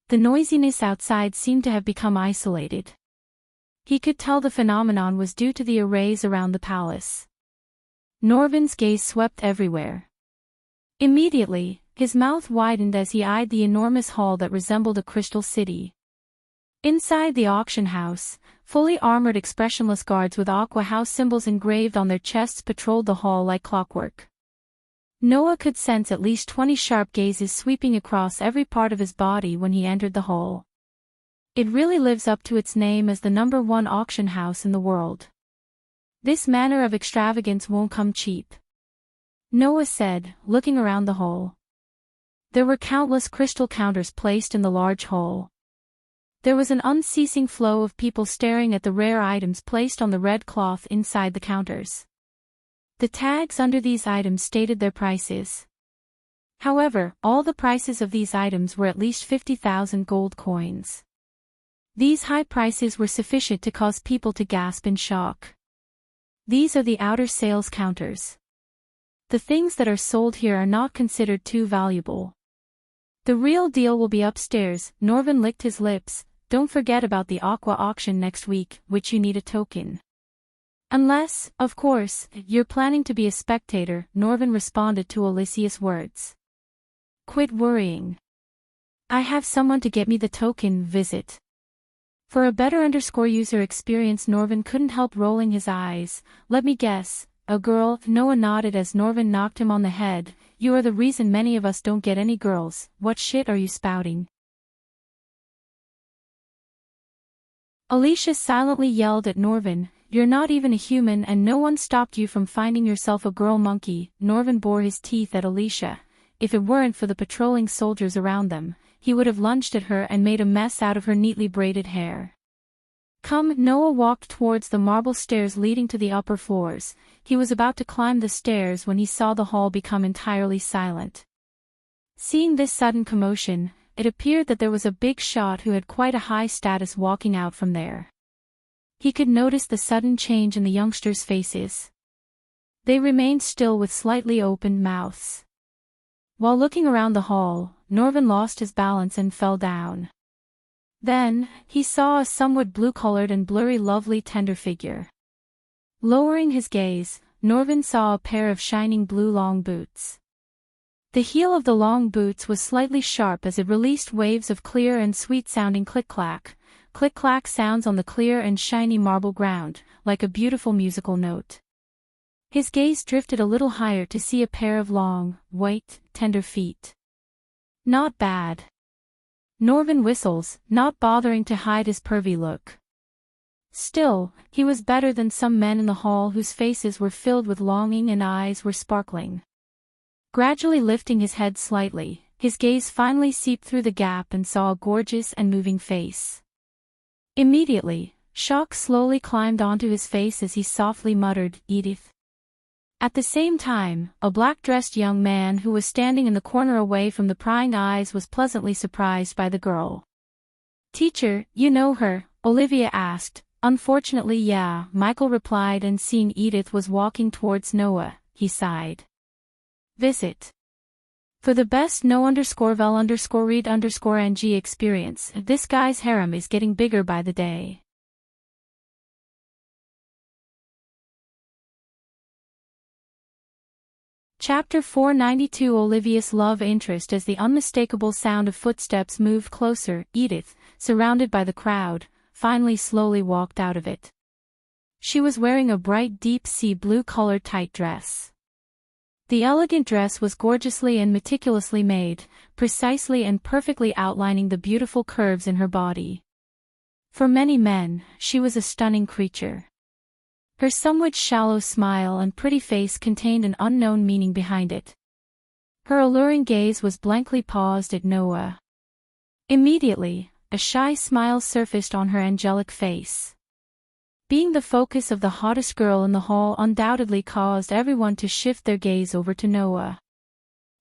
The noisiness outside seemed to have become isolated. He could tell the phenomenon was due to the arrays around the palace. Norvin's gaze swept everywhere. Immediately, his mouth widened as he eyed the enormous hall that resembled a crystal city. Inside the auction house, fully armored expressionless guards with Aqua House symbols engraved on their chests patrolled the hall like clockwork. Noah could sense at least 20 sharp gazes sweeping across every part of his body when he entered the hall. It really lives up to its name as the #1 auction house in the world. This manner of extravagance won't come cheap, Noah said, looking around the hall. There were countless crystal counters placed in the large hall. There was an unceasing flow of people staring at the rare items placed on the red cloth inside the counters. The tags under these items stated their prices. However, all the prices of these items were at least 50,000 gold coins. These high prices were sufficient to cause people to gasp in shock. These are the outer sales counters. The things that are sold here are not considered too valuable. The real deal will be upstairs. Norvin licked his lips. Don't forget about the Aqua auction next week, which you need a token. Unless, of course, you're planning to be a spectator, Norvin responded to Alicia's words. Quit worrying. I have someone to get me the token. Visit. For a better user experience, Norvin couldn't help rolling his eyes. Let me guess, a girl? Noah nodded as Norvin knocked him on the head. You are the reason many of us don't get any girls. What shit are you spouting? Alicia silently yelled at Norvin. You're not even a human and no one stopped you from finding yourself a girl monkey. Norvin bore his teeth at Alicia. If it weren't for the patrolling soldiers around them, he would have lunged at her and made a mess out of her neatly braided hair. Come. Noah walked towards the marble stairs leading to the upper floors. He was about to climb the stairs when he saw the hall become entirely silent. Seeing this sudden commotion, it appeared that there was a big shot who had quite a high status walking out from there. He could notice the sudden change in the youngsters' faces. They remained still with slightly opened mouths. While looking around the hall, Norvin lost his balance and fell down. Then, he saw a somewhat blue-colored and blurry lovely tender figure. Lowering his gaze, Norvin saw a pair of shining blue long boots. The heel of the long boots was slightly sharp as it released waves of clear and sweet-sounding click-clack sounds on the clear and shiny marble ground, like a beautiful musical note. His gaze drifted a little higher to see a pair of long, white, tender feet. Not bad. Norvin whistles, not bothering to hide his pervy look. Still, he was better than some men in the hall whose faces were filled with longing and eyes were sparkling. Gradually lifting his head slightly, his gaze finally seeped through the gap and saw a gorgeous and moving face. Immediately, shock slowly climbed onto his face as he softly muttered, Edith. At the same time, a black-dressed young man who was standing in the corner away from the prying eyes was pleasantly surprised by the girl. Teacher, you know her? Olivia asked. Unfortunately, yeah, Michael replied, and seeing Edith was walking towards Noah, he sighed. Visit. For the best no_vel_read_ng experience, this guy's harem is getting bigger by the day. Chapter 492 Olivia's love interest. As the unmistakable sound of footsteps moved closer, Edith, surrounded by the crowd, finally slowly walked out of it. She was wearing a bright deep sea blue-colored tight dress. The elegant dress was gorgeously and meticulously made, precisely and perfectly outlining the beautiful curves in her body. For many men, she was a stunning creature. Her somewhat shallow smile and pretty face contained an unknown meaning behind it. Her alluring gaze was blankly paused at Noah. Immediately, a shy smile surfaced on her angelic face. Being the focus of the hottest girl in the hall undoubtedly caused everyone to shift their gaze over to Noah.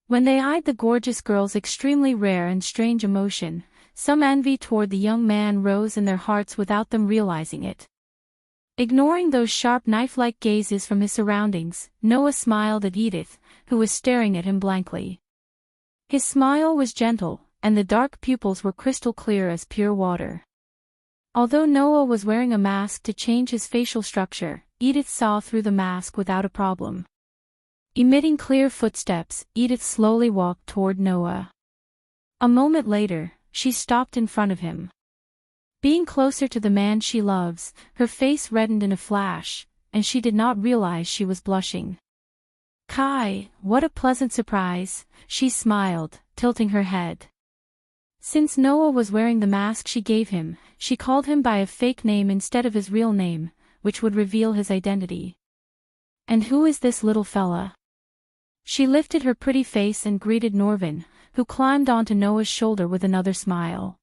When they eyed the gorgeous girl's extremely rare and strange emotion, some envy toward the young man rose in their hearts without them realizing it. Ignoring those sharp knife-like gazes from his surroundings, Noah smiled at Edith, who was staring at him blankly. His smile was gentle, and the dark pupils were crystal clear as pure water. Although Noah was wearing a mask to change his facial structure, Edith saw through the mask without a problem. Emitting clear footsteps, Edith slowly walked toward Noah. A moment later, she stopped in front of him. Being closer to the man she loves, her face reddened in a flash, and she did not realize she was blushing. "Kai, what a pleasant surprise," she smiled, tilting her head. Since Noah was wearing the mask she gave him, she called him by a fake name instead of his real name, which would reveal his identity. "And who is this little fella?" She lifted her pretty face and greeted Norvin, who climbed onto Noah's shoulder with another smile.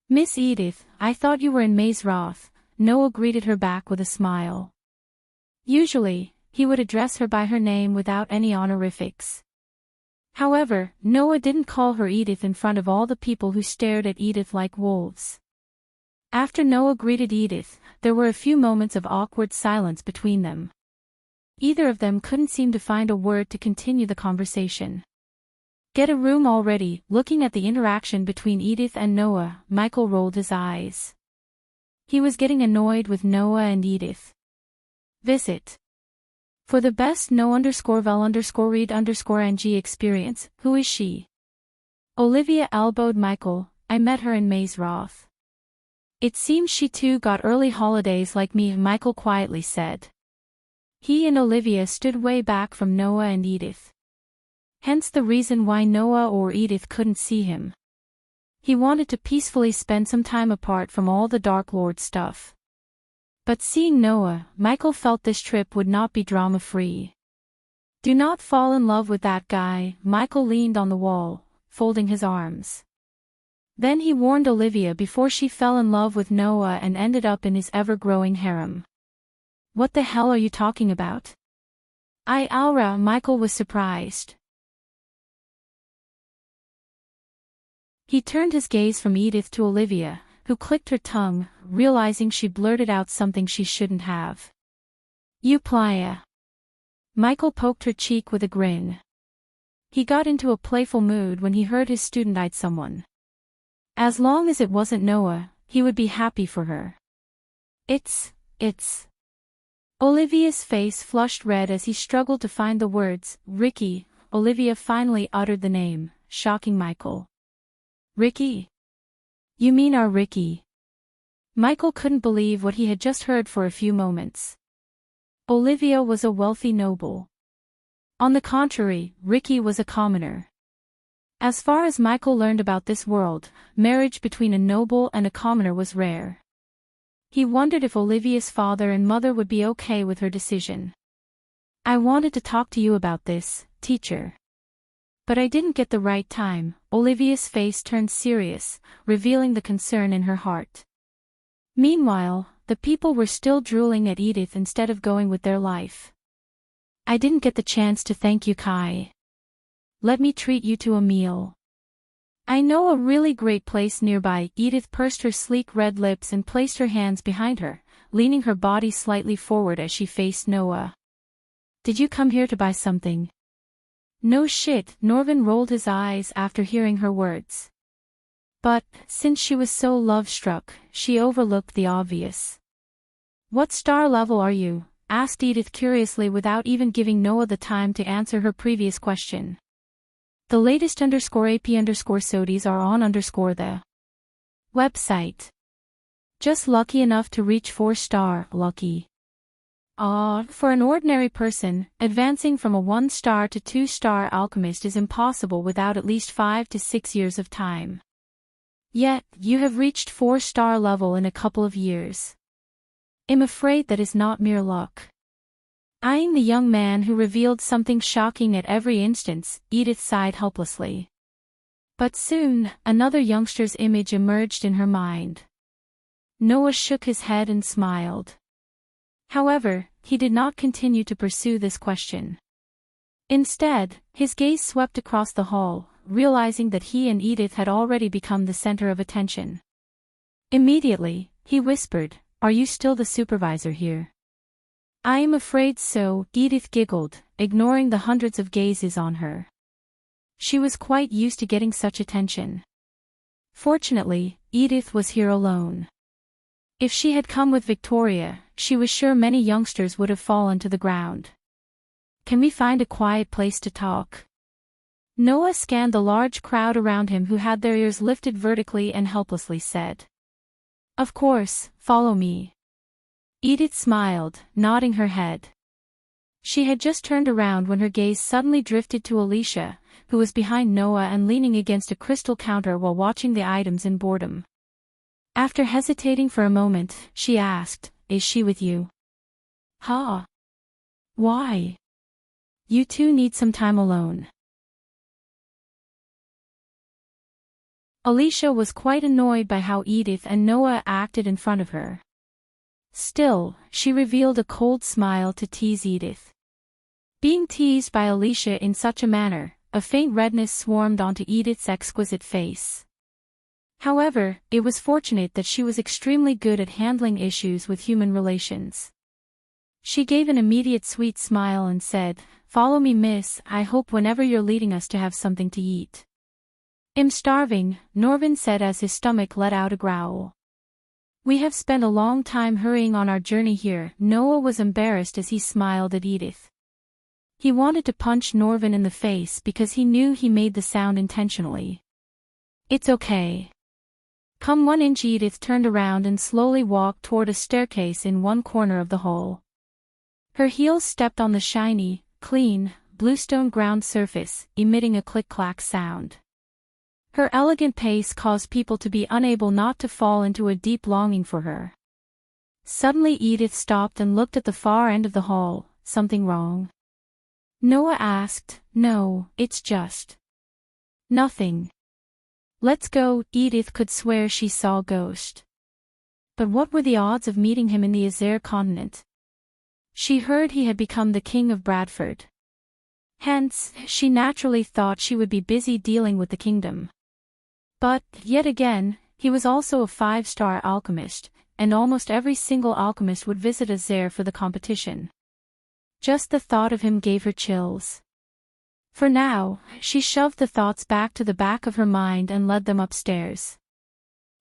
"Miss Edith, I thought you were in Mazeroth," Noah greeted her back with a smile. Usually, he would address her by her name without any honorifics. However, Noah didn't call her Edith in front of all the people who stared at Edith like wolves. After Noah greeted Edith, there were a few moments of awkward silence between them. Either of them couldn't seem to find a word to continue the conversation. "Get a room already." Looking at the interaction between Edith and Noah, Michael rolled his eyes. He was getting annoyed with Noah and Edith. Visit. For the best no_vel_read_ng experience, who is she? Olivia elbowed Michael. "I met her in Mazeroth." "It seems she too got early holidays like me," Michael quietly said. He and Olivia stood way back from Noah and Edith. Hence the reason why Noah or Edith couldn't see him. He wanted to peacefully spend some time apart from all the Dark Lord stuff. But seeing Noah, Michael felt this trip would not be drama-free. "Do not fall in love with that guy." Michael leaned on the wall, folding his arms. Then he warned Olivia before she fell in love with Noah and ended up in his ever-growing harem. "What the hell are you talking about?" Aura, Michael was surprised. He turned his gaze from Edith to Olivia, who clicked her tongue, realizing she blurted out something she shouldn't have. "You playa." Michael poked her cheek with a grin. He got into a playful mood when he heard his student eyed someone. As long as it wasn't Noah, he would be happy for her. It's... Olivia's face flushed red as he struggled to find the words. "Ricky." Olivia finally uttered the name, shocking Michael. "Ricky? You mean our Ricky?" Michael couldn't believe what he had just heard for a few moments. Olivia was a wealthy noble. On the contrary, Ricky was a commoner. As far as Michael learned about this world, marriage between a noble and a commoner was rare. He wondered if Olivia's father and mother would be okay with her decision. "I wanted to talk to you about this, teacher. But I didn't get the right time." Olivia's face turned serious, revealing the concern in her heart. Meanwhile, the people were still drooling at Edith instead of going with their life. "I didn't get the chance to thank you, Kai. Let me treat you to a meal. I know a really great place nearby." Edith pursed her sleek red lips and placed her hands behind her, leaning her body slightly forward as she faced Noah. "Did you come here to buy something?" No shit, Norvin rolled his eyes after hearing her words. But, since she was so love-struck, she overlooked the obvious. What star level are you? Asked Edith curiously without even giving Noah the time to answer her previous question. The latest _AP_SODIs are on the website. Just lucky enough to reach 4-star, lucky. For an ordinary person, advancing from a 1-star to 2-star alchemist is impossible without at least 5 to 6 years of time. Yet, you have reached 4-star level in a couple of years. I'm afraid that is not mere luck. Eyeing the young man who revealed something shocking at every instance, Edith sighed helplessly. But soon, another youngster's image emerged in her mind. Noah shook his head and smiled. However, he did not continue to pursue this question. Instead, his gaze swept across the hall, realizing that he and Edith had already become the center of attention. Immediately, he whispered, "Are you still the supervisor here?" "I am afraid so," Edith giggled, ignoring the hundreds of gazes on her. She was quite used to getting such attention. Fortunately, Edith was here alone. If she had come with Victoria, she was sure many youngsters would have fallen to the ground. "Can we find a quiet place to talk?" Noah scanned the large crowd around him who had their ears lifted vertically and helplessly said. "Of course, follow me." Edith smiled, nodding her head. She had just turned around when her gaze suddenly drifted to Alicia, who was behind Noah and leaning against a crystal counter while watching the items in boredom. After hesitating for a moment, she asked, "Is she with you?" "Huh? Why?" "You two need some time alone." Alicia was quite annoyed by how Edith and Noah acted in front of her. Still, she revealed a cold smile to tease Edith. Being teased by Alicia in such a manner, a faint redness swarmed onto Edith's exquisite face. However, it was fortunate that she was extremely good at handling issues with human relations. She gave an immediate sweet smile and said, "Follow me, miss. I hope whenever you're leading us to have something to eat." "I'm starving," Norvin said as his stomach let out a growl. "We have spent a long time hurrying on our journey here." Noah was embarrassed as he smiled at Edith. He wanted to punch Norvin in the face because he knew he made the sound intentionally. "It's okay. Come 1 inch." Edith turned around and slowly walked toward a staircase in one corner of the hall. Her heels stepped on the shiny, clean, bluestone ground surface, emitting a click-clack sound. Her elegant pace caused people to be unable not to fall into a deep longing for her. Suddenly Edith stopped and looked at the far end of the hall. "Something wrong?" Noah asked. "No, it's just nothing. Let's go." Edith could swear she saw a ghost. But what were the odds of meeting him in the Azure continent? She heard he had become the king of Bradford. Hence, she naturally thought she would be busy dealing with the kingdom. But, yet again, he was also a 5-star alchemist, and almost every single alchemist would visit Azure for the competition. Just the thought of him gave her chills. For now, she shoved the thoughts back to the back of her mind and led them upstairs.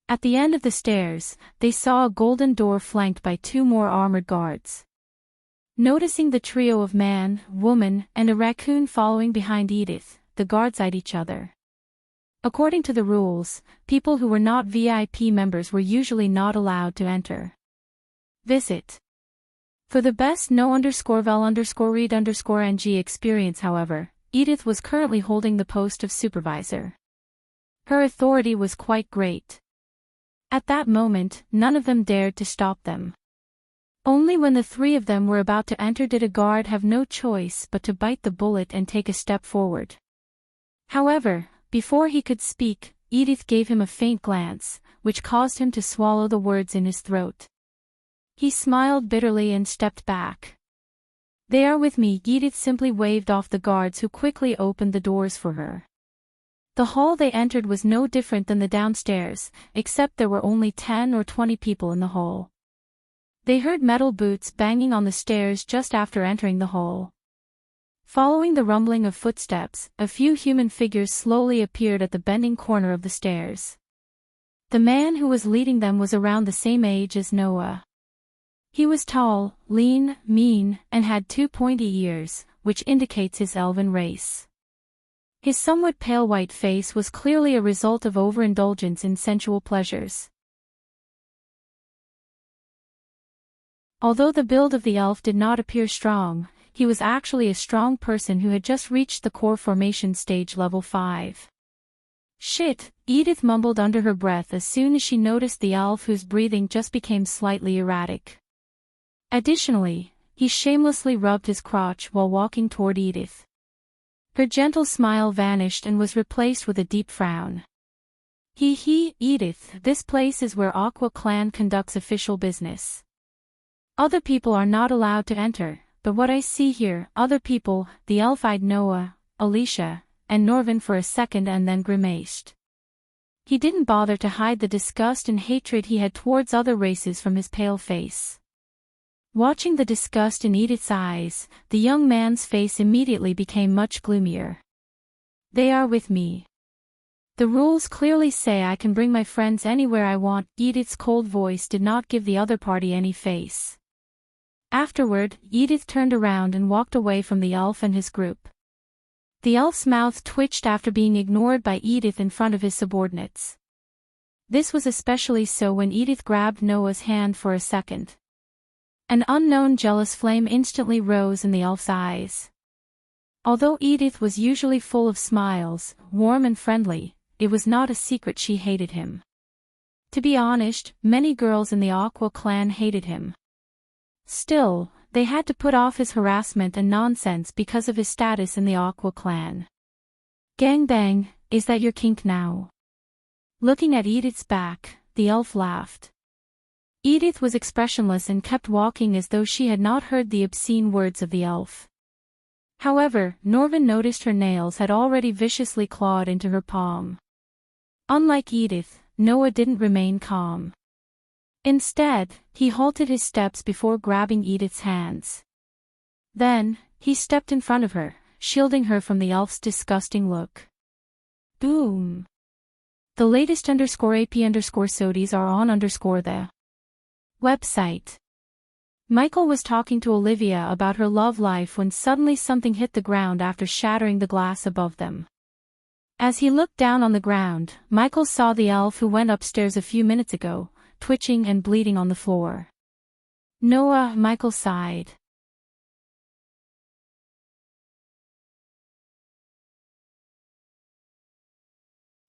At the end of the stairs, they saw a golden door flanked by 2 more armored guards. Noticing the trio of man, woman, and a raccoon following behind Edith, the guards eyed each other. According to the rules, people who were not VIP members were usually not allowed to enter. Visit. For the best no_vel_read_ng experience, however, Edith was currently holding the post of supervisor. Her authority was quite great. At that moment, none of them dared to stop them. Only when the 3 of them were about to enter did a guard have no choice but to bite the bullet and take a step forward. However, before he could speak, Edith gave him a faint glance, which caused him to swallow the words in his throat. He smiled bitterly and stepped back. "They are with me." Edith simply waved off the guards who quickly opened the doors for her. The hall they entered was no different than the downstairs, except there were only 10 or 20 people in the hall. They heard metal boots banging on the stairs just after entering the hall. Following the rumbling of footsteps, a few human figures slowly appeared at the bending corner of the stairs. The man who was leading them was around the same age as Noah. He was tall, lean, mean, and had 2 pointy ears, which indicates his elven race. His somewhat pale white face was clearly a result of overindulgence in sensual pleasures. Although the build of the elf did not appear strong, he was actually a strong person who had just reached the core formation stage level 5. Shit, Edith mumbled under her breath as soon as she noticed the elf whose breathing just became slightly erratic. Additionally, he shamelessly rubbed his crotch while walking toward Edith. Her gentle smile vanished and was replaced with a deep frown. Edith, this place is where Aqua Clan conducts official business. Other people are not allowed to enter, but what I see here, other people, the elf-eyed Noah, Alicia, and Norvin for a second and then grimaced. He didn't bother to hide the disgust and hatred he had towards other races from his pale face. Watching the disgust in Edith's eyes, the young man's face immediately became much gloomier. They are with me. The rules clearly say I can bring my friends anywhere I want. Edith's cold voice did not give the other party any face. Afterward, Edith turned around and walked away from the elf and his group. The elf's mouth twitched after being ignored by Edith in front of his subordinates. This was especially so when Edith grabbed Noah's hand for a second. An unknown jealous flame instantly rose in the elf's eyes. Although Edith was usually full of smiles, warm and friendly, it was not a secret she hated him. To be honest, many girls in the Aqua clan hated him. Still, they had to put off his harassment and nonsense because of his status in the Aqua clan. Gangbang, is that your kink now? Looking at Edith's back, the elf laughed. Edith was expressionless and kept walking as though she had not heard the obscene words of the elf. However, Norvin noticed her nails had already viciously clawed into her palm. Unlike Edith, Noah didn't remain calm. Instead, he halted his steps before grabbing Edith's hands. Then, he stepped in front of her, shielding her from the elf's disgusting look. Boom. The latest _AP_SODIES are on _the website. Michael was talking to Olivia about her love life when suddenly something hit the ground after shattering the glass above them. As he looked down on the ground, Michael saw the elf who went upstairs a few minutes ago, twitching and bleeding on the floor. Noah, Michael sighed.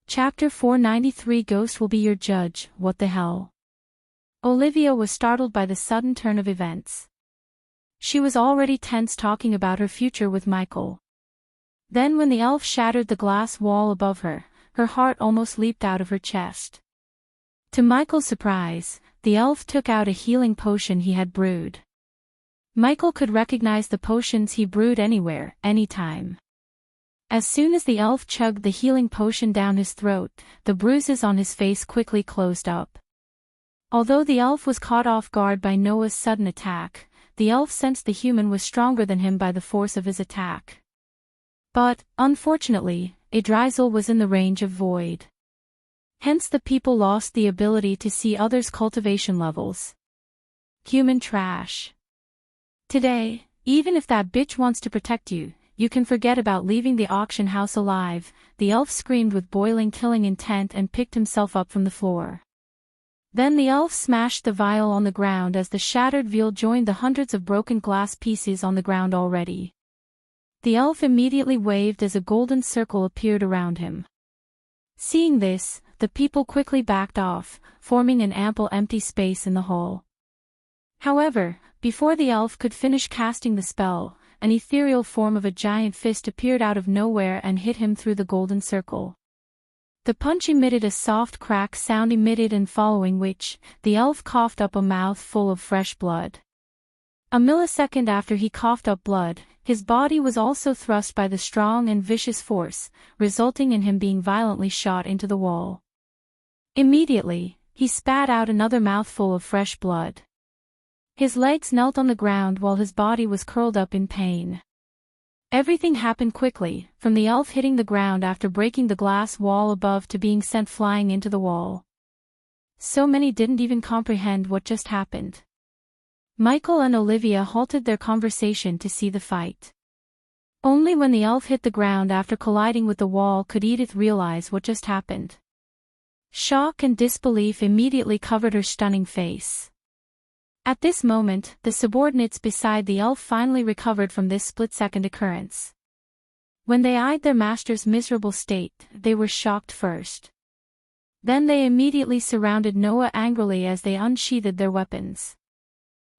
Chapter 493 Ghost will be your judge, what the hell? Olivia was startled by the sudden turn of events. She was already tense talking about her future with Michael. Then when the elf shattered the glass wall above her, her heart almost leaped out of her chest. To Michael's surprise, the elf took out a healing potion he had brewed. Michael could recognize the potions he brewed anywhere, anytime. As soon as the elf chugged the healing potion down his throat, the bruises on his face quickly closed up. Although the elf was caught off guard by Noah's sudden attack, the elf sensed the human was stronger than him by the force of his attack. But, unfortunately, Idrizel was in the range of void. Hence the people lost the ability to see others' cultivation levels. Human trash. Today, even if that bitch wants to protect you, you can forget about leaving the auction house alive, the elf screamed with boiling killing intent and picked himself up from the floor. Then the elf smashed the vial on the ground as the shattered vial joined the hundreds of broken glass pieces on the ground already. The elf immediately waved as a golden circle appeared around him. Seeing this, the people quickly backed off, forming an ample empty space in the hall. However, before the elf could finish casting the spell, an ethereal form of a giant fist appeared out of nowhere and hit him through the golden circle. The punch emitted a soft crack sound and following which, the elf coughed up a mouth full of fresh blood. A millisecond after he coughed up blood, his body was also thrust by the strong and vicious force, resulting in him being violently shot into the wall. Immediately, he spat out another mouthful of fresh blood. His legs knelt on the ground while his body was curled up in pain. Everything happened quickly, from the elf hitting the ground after breaking the glass wall above to being sent flying into the wall. So many didn't even comprehend what just happened. Michael and Olivia halted their conversation to see the fight. Only when the elf hit the ground after colliding with the wall could Edith realize what just happened. Shock and disbelief immediately covered her stunning face. At this moment, the subordinates beside the elf finally recovered from this split-second occurrence. When they eyed their master's miserable state, they were shocked first. Then they immediately surrounded Noah angrily as they unsheathed their weapons.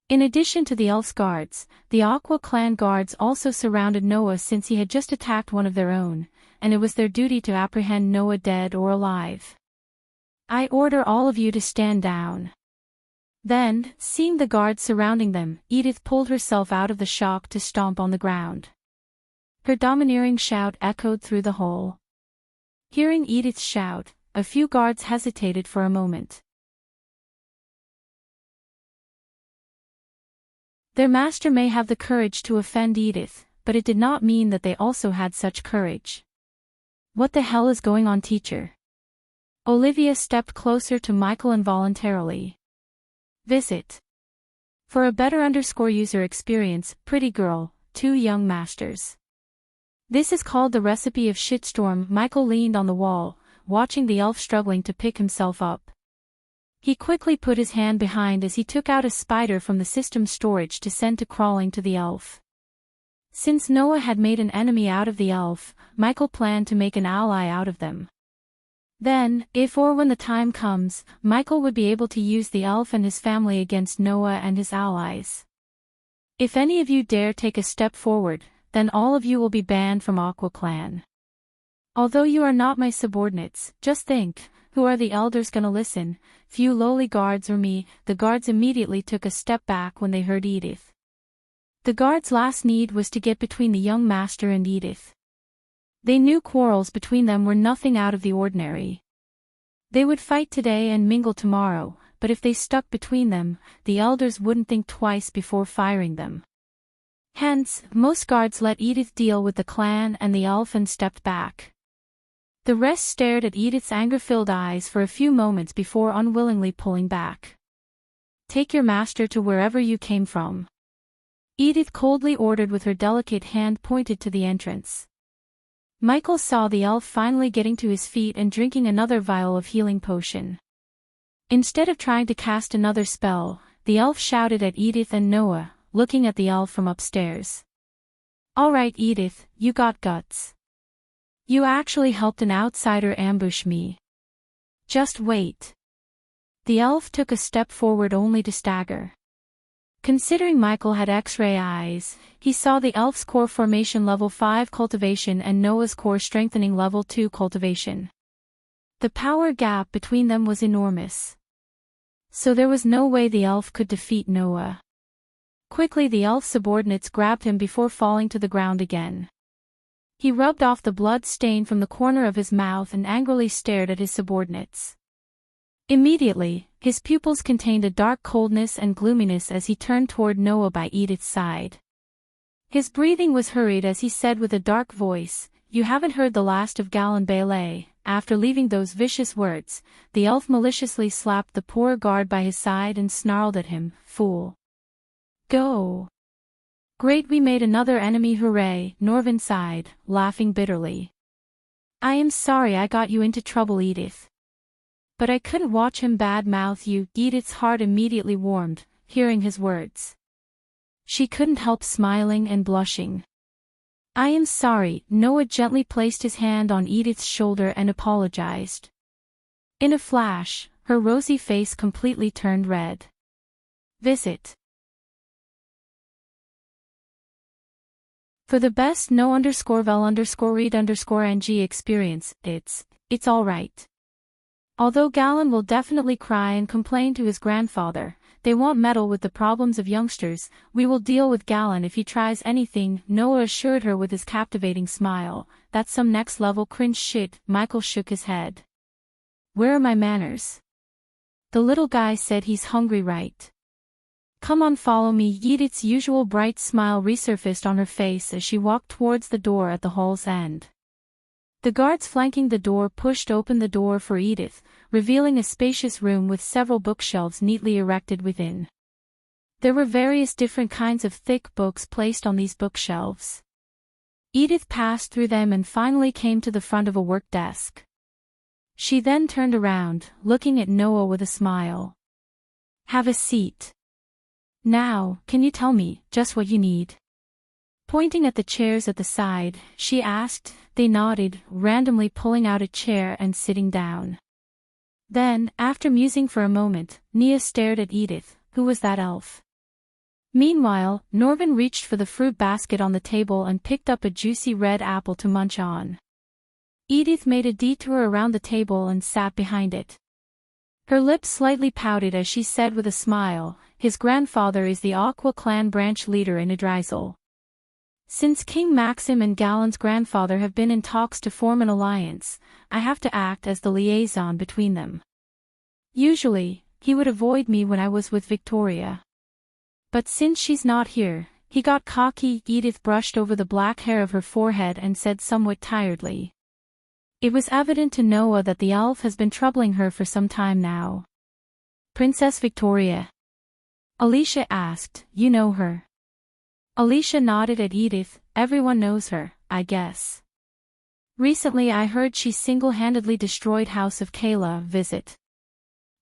In addition to the elf's guards, the Aqua clan guards also surrounded Noah since he had just attacked one of their own, and it was their duty to apprehend Noah dead or alive. "I order all of you to stand down." Then, seeing the guards surrounding them, Edith pulled herself out of the shock to stomp on the ground. Her domineering shout echoed through the hall. Hearing Edith's shout, a few guards hesitated for a moment. Their master may have the courage to offend Edith, but it did not mean that they also had such courage. "What the hell is going on, teacher?" Olivia stepped closer to Michael involuntarily. Visit. For a better user experience, pretty girl, 2 young masters. This is called the recipe of shitstorm. Michael leaned on the wall, watching the elf struggling to pick himself up. He quickly put his hand behind as he took out a spider from the system storage to send to crawling to the elf. Since Noah had made an enemy out of the elf, Michael planned to make an ally out of them. Then, if or when the time comes, Michael would be able to use the elf and his family against Noah and his allies. "If any of you dare take a step forward, then all of you will be banned from Aqua Clan. Although you are not my subordinates, just think, who are the elders gonna listen, few lowly guards or me?" The guards immediately took a step back when they heard Edith. The guards' last need was to get between the young master and Edith. They knew quarrels between them were nothing out of the ordinary. They would fight today and mingle tomorrow, but if they stuck between them, the elders wouldn't think twice before firing them. Hence, most guards let Edith deal with the clan and the elf and stepped back. The rest stared at Edith's anger-filled eyes for a few moments before unwillingly pulling back. "Take your master to wherever you came from," Edith coldly ordered with her delicate hand pointed to the entrance. Michael saw the elf finally getting to his feet and drinking another vial of healing potion. Instead of trying to cast another spell, the elf shouted at Edith and Noah, looking at the elf from upstairs. "All right, Edith, you got guts. You actually helped an outsider ambush me. Just wait." The elf took a step forward only to stagger. Considering Michael had X-ray eyes, he saw the elf's core formation level 5 cultivation and Noah's core strengthening level 2 cultivation. The power gap between them was enormous. So there was no way the elf could defeat Noah. Quickly the elf subordinates grabbed him before falling to the ground again. He rubbed off the blood stain from the corner of his mouth and angrily stared at his subordinates. Immediately, his pupils contained a dark coldness and gloominess as he turned toward Noah by Edith's side. His breathing was hurried as he said with a dark voice, "You haven't heard the last of Galen Bailey." After leaving those vicious words, the elf maliciously slapped the poor guard by his side and snarled at him, "Fool. Go." "Great, we made another enemy, hooray," Norvin sighed, laughing bitterly. "I am sorry I got you into trouble, Edith. But I couldn't watch him bad-mouth you." Edith's heart immediately warmed, hearing his words. She couldn't help smiling and blushing. "I am sorry." Noah gently placed his hand on Edith's shoulder and apologized. In a flash, her rosy face completely turned red. Visit. For the best no_vel_read_ng experience, it's alright. Although Galen will definitely cry and complain to his grandfather, they won't meddle with the problems of youngsters. "We will deal with Galen if he tries anything," Noah assured her with his captivating smile. "That's some next-level cringe shit." Michael shook his head. "Where are my manners?" "The little guy said he's hungry, right?" Come on, follow me. Edith's usual bright smile resurfaced on her face as she walked towards the door at the hall's end. The guards flanking the door pushed open the door for Edith, revealing a spacious room with several bookshelves neatly erected within. There were various different kinds of thick books placed on these bookshelves. Edith passed through them and finally came to the front of a work desk. She then turned around, looking at Noah with a smile. Have a seat. Now, can you tell me just what you need? Pointing at the chairs at the side, she asked. They nodded, randomly pulling out a chair and sitting down. Then, after musing for a moment, Nia stared at Edith. Who was that elf? Meanwhile, Norvin reached for the fruit basket on the table and picked up a juicy red apple to munch on. Edith made a detour around the table and sat behind it. Her lips slightly pouted as she said with a smile, his grandfather is the Aqua clan branch leader in Idrizel. Since King Maxim and Galen's grandfather have been in talks to form an alliance, I have to act as the liaison between them. Usually, he would avoid me when I was with Victoria. But since she's not here, he got cocky. Edith brushed over the black hair of her forehead and said somewhat tiredly. It was evident to Noah that the elf has been troubling her for some time now. Princess Victoria? Alicia asked. You know her? Alicia nodded at Edith. Everyone knows her, I guess. Recently I heard she single-handedly destroyed House of Kayla. Visit.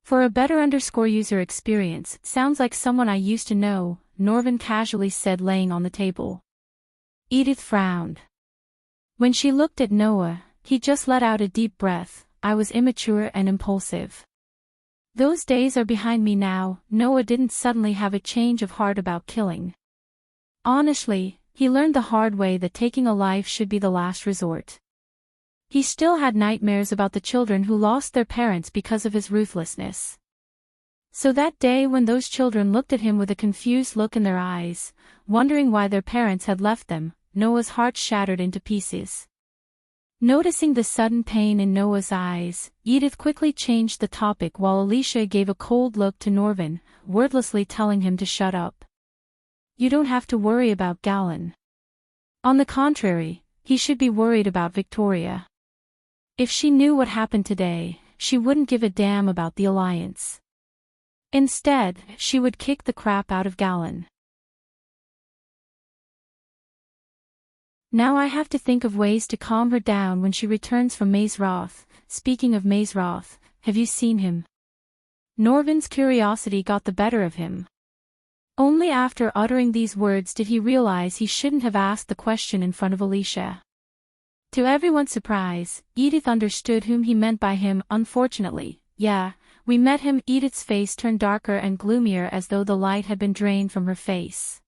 For a better user experience, sounds like someone I used to know, Norvin casually said, laying on the table. Edith frowned. When she looked at Noah, he just let out a deep breath. I was immature and impulsive. Those days are behind me now. Noah didn't suddenly have a change of heart about killing. Honestly, he learned the hard way that taking a life should be the last resort. He still had nightmares about the children who lost their parents because of his ruthlessness. So that day when those children looked at him with a confused look in their eyes, wondering why their parents had left them, Noah's heart shattered into pieces. Noticing the sudden pain in Noah's eyes, Edith quickly changed the topic while Alicia gave a cold look to Norvin, wordlessly telling him to shut up. You don't have to worry about Galen. On the contrary, he should be worried about Victoria. If she knew what happened today, she wouldn't give a damn about the alliance. Instead, she would kick the crap out of Galen. Now I have to think of ways to calm her down when she returns from Maze Roth. Speaking of Maze Roth, have you seen him? Norvin's curiosity got the better of him. Only after uttering these words did he realize he shouldn't have asked the question in front of Alicia. To everyone's surprise, Edith understood whom he meant by him. Unfortunately, yeah, we met him. Edith's face turned darker and gloomier as though the light had been drained from her face.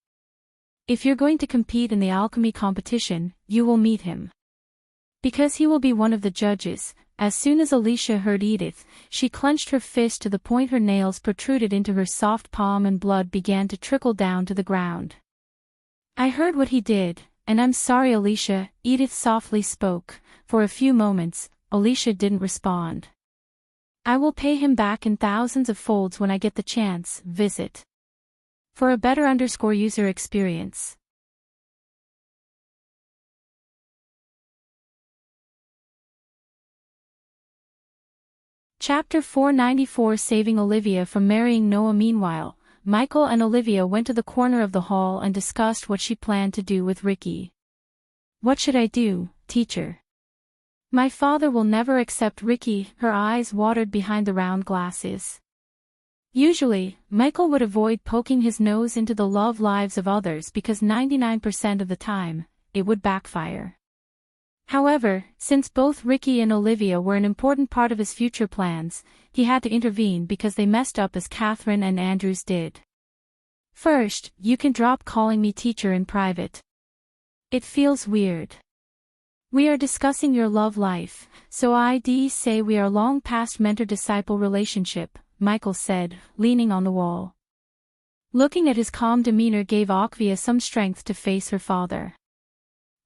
If you're going to compete in the alchemy competition, you will meet him. Because he will be one of the judges. As soon as Alicia heard Edith, she clenched her fist to the point her nails protruded into her soft palm and blood began to trickle down to the ground. I heard what he did, and I'm sorry, Alicia, Edith softly spoke. For a few moments, Alicia didn't respond. I will pay him back in thousands of folds when I get the chance. Visit. For a better user experience. Chapter 494. Saving Olivia from marrying Noah. Meanwhile, Michael and Olivia went to the corner of the hall and discussed what she planned to do with Ricky. What should I do, teacher? My father will never accept Ricky. Her eyes watered behind the round glasses. Usually, Michael would avoid poking his nose into the love lives of others because 99% of the time, it would backfire. However, since both Ricky and Olivia were an important part of his future plans, he had to intervene because they messed up as Catherine and Andrews did. First, you can drop calling me teacher in private. It feels weird. We are discussing your love life, so I'd say we are long past mentor-disciple relationship, Michael said, leaning on the wall. Looking at his calm demeanor gave Akvia some strength to face her father.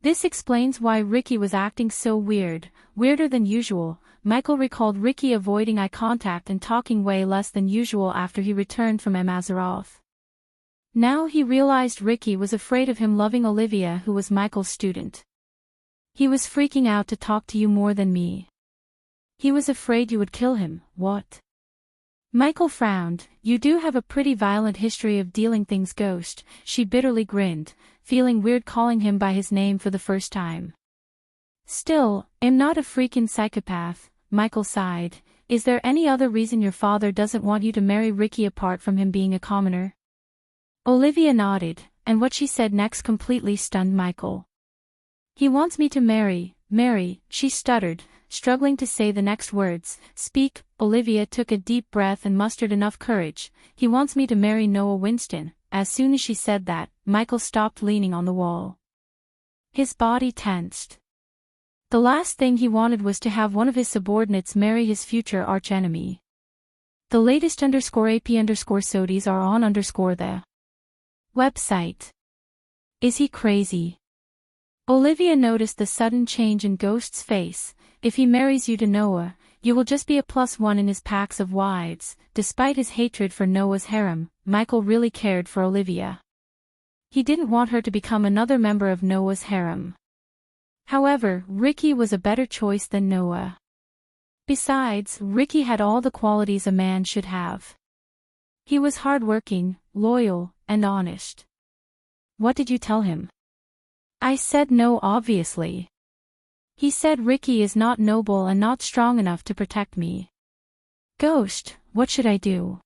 This explains why Ricky was acting so weird, weirder than usual. Michael recalled Ricky avoiding eye contact and talking way less than usual after he returned from Amazaroth. Now he realized Ricky was afraid of him loving Olivia, who was Michael's student. He was freaking out to talk to you more than me. He was afraid you would kill him. What? Michael frowned. You do have a pretty violent history of dealing things, Ghost. She bitterly grinned, feeling weird calling him by his name for the first time. Still, I'm not a freaking psychopath, Michael sighed. Is there any other reason your father doesn't want you to marry Ricky apart from him being a commoner? Olivia nodded, and what she said next completely stunned Michael. He wants me to marry, she stuttered, struggling to say the next words. Speak. Olivia took a deep breath and mustered enough courage. He wants me to marry Noah Winston. As soon as she said that, Michael stopped leaning on the wall. His body tensed. The last thing he wanted was to have one of his subordinates marry his future archenemy. The latest _AP_SODIES are on the website. Is he crazy? Olivia noticed the sudden change in Ghost's face. If he marries you to Noah, you will just be a +1 in his packs of wives. Despite his hatred for Noah's harem, Michael really cared for Olivia. He didn't want her to become another member of Noah's harem. However, Ricky was a better choice than Noah. Besides, Ricky had all the qualities a man should have. He was hardworking, loyal, and honest. What did you tell him? I said no, obviously. He said Ricky is not noble and not strong enough to protect me. Ghost, what should I do?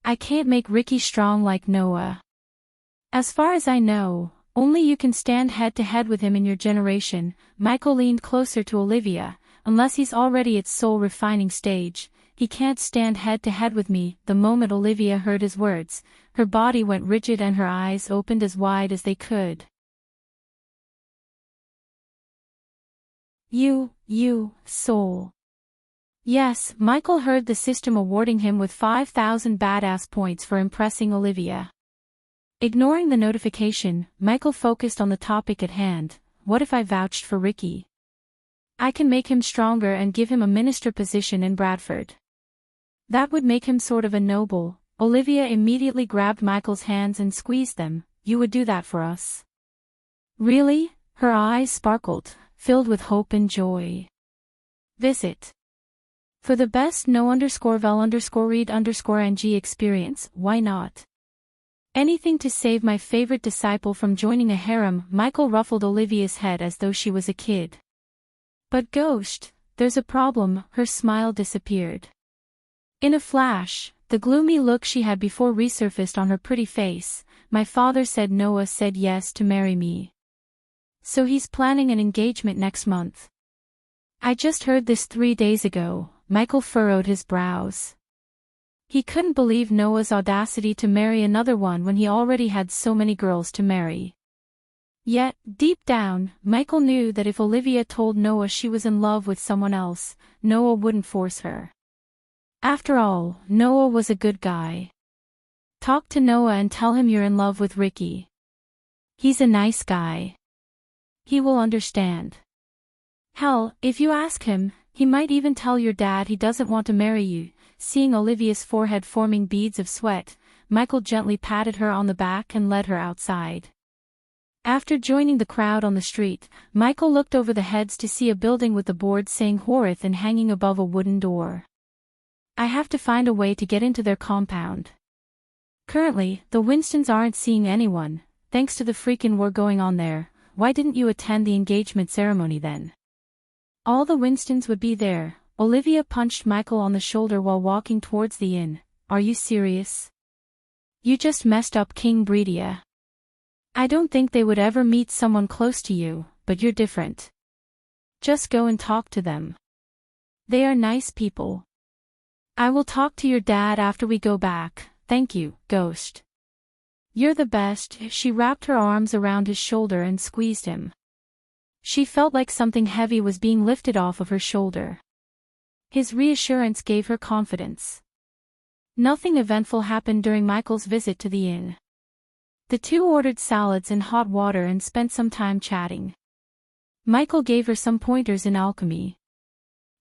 I can't make Ricky strong like Noah. As far as I know, only you can stand head to head with him in your generation. Michael leaned closer to Olivia. Unless he's already at soul refining stage, he can't stand head to head with me. The moment Olivia heard his words, her body went rigid and her eyes opened as wide as they could. Soul. Yes, Michael heard the system awarding him with 5,000 badass points for impressing Olivia. Ignoring the notification, Michael focused on the topic at hand. What if I vouched for Ricky? I can make him stronger and give him a minister position in Bradford. That would make him sort of a noble. Olivia immediately grabbed Michael's hands and squeezed them. You would do that for us? Really? Her eyes sparkled, filled with hope and joy. Visit. For the best no_vel_read_ng experience, why not? Anything to save my favorite disciple from joining a harem. Michael ruffled Olivia's head as though she was a kid. But Ghost, there's a problem. Her smile disappeared. In a flash, the gloomy look she had before resurfaced on her pretty face. My father said Noah said yes to marry me. So he's planning an engagement next month. I just heard this 3 days ago. Michael furrowed his brows. He couldn't believe Noah's audacity to marry another one when he already had so many girls to marry. Yet, deep down, Michael knew that if Olivia told Noah she was in love with someone else, Noah wouldn't force her. After all, Noah was a good guy. Talk to Noah and tell him you're in love with Ricky. He's a nice guy. He will understand. Hell, if you ask him, he might even tell your dad he doesn't want to marry you. Seeing Olivia's forehead forming beads of sweat, Michael gently patted her on the back and led her outside. After joining the crowd on the street, Michael looked over the heads to see a building with the board saying Horithan hanging above a wooden door. I have to find a way to get into their compound. Currently, the Winstons aren't seeing anyone, thanks to the freaking war going on there. Why didn't you attend the engagement ceremony then? All the Winstons would be there. Olivia punched Michael on the shoulder while walking towards the inn. Are you serious? You just messed up King Breedia. I don't think they would ever meet someone close to you, but you're different. Just go and talk to them. They are nice people. I will talk to your dad after we go back. Thank you, Ghost. You're the best. She wrapped her arms around his shoulder and squeezed him. She felt like something heavy was being lifted off of her shoulder. His reassurance gave her confidence. Nothing eventful happened during Michael's visit to the inn. The two ordered salads and hot water and spent some time chatting. Michael gave her some pointers in alchemy.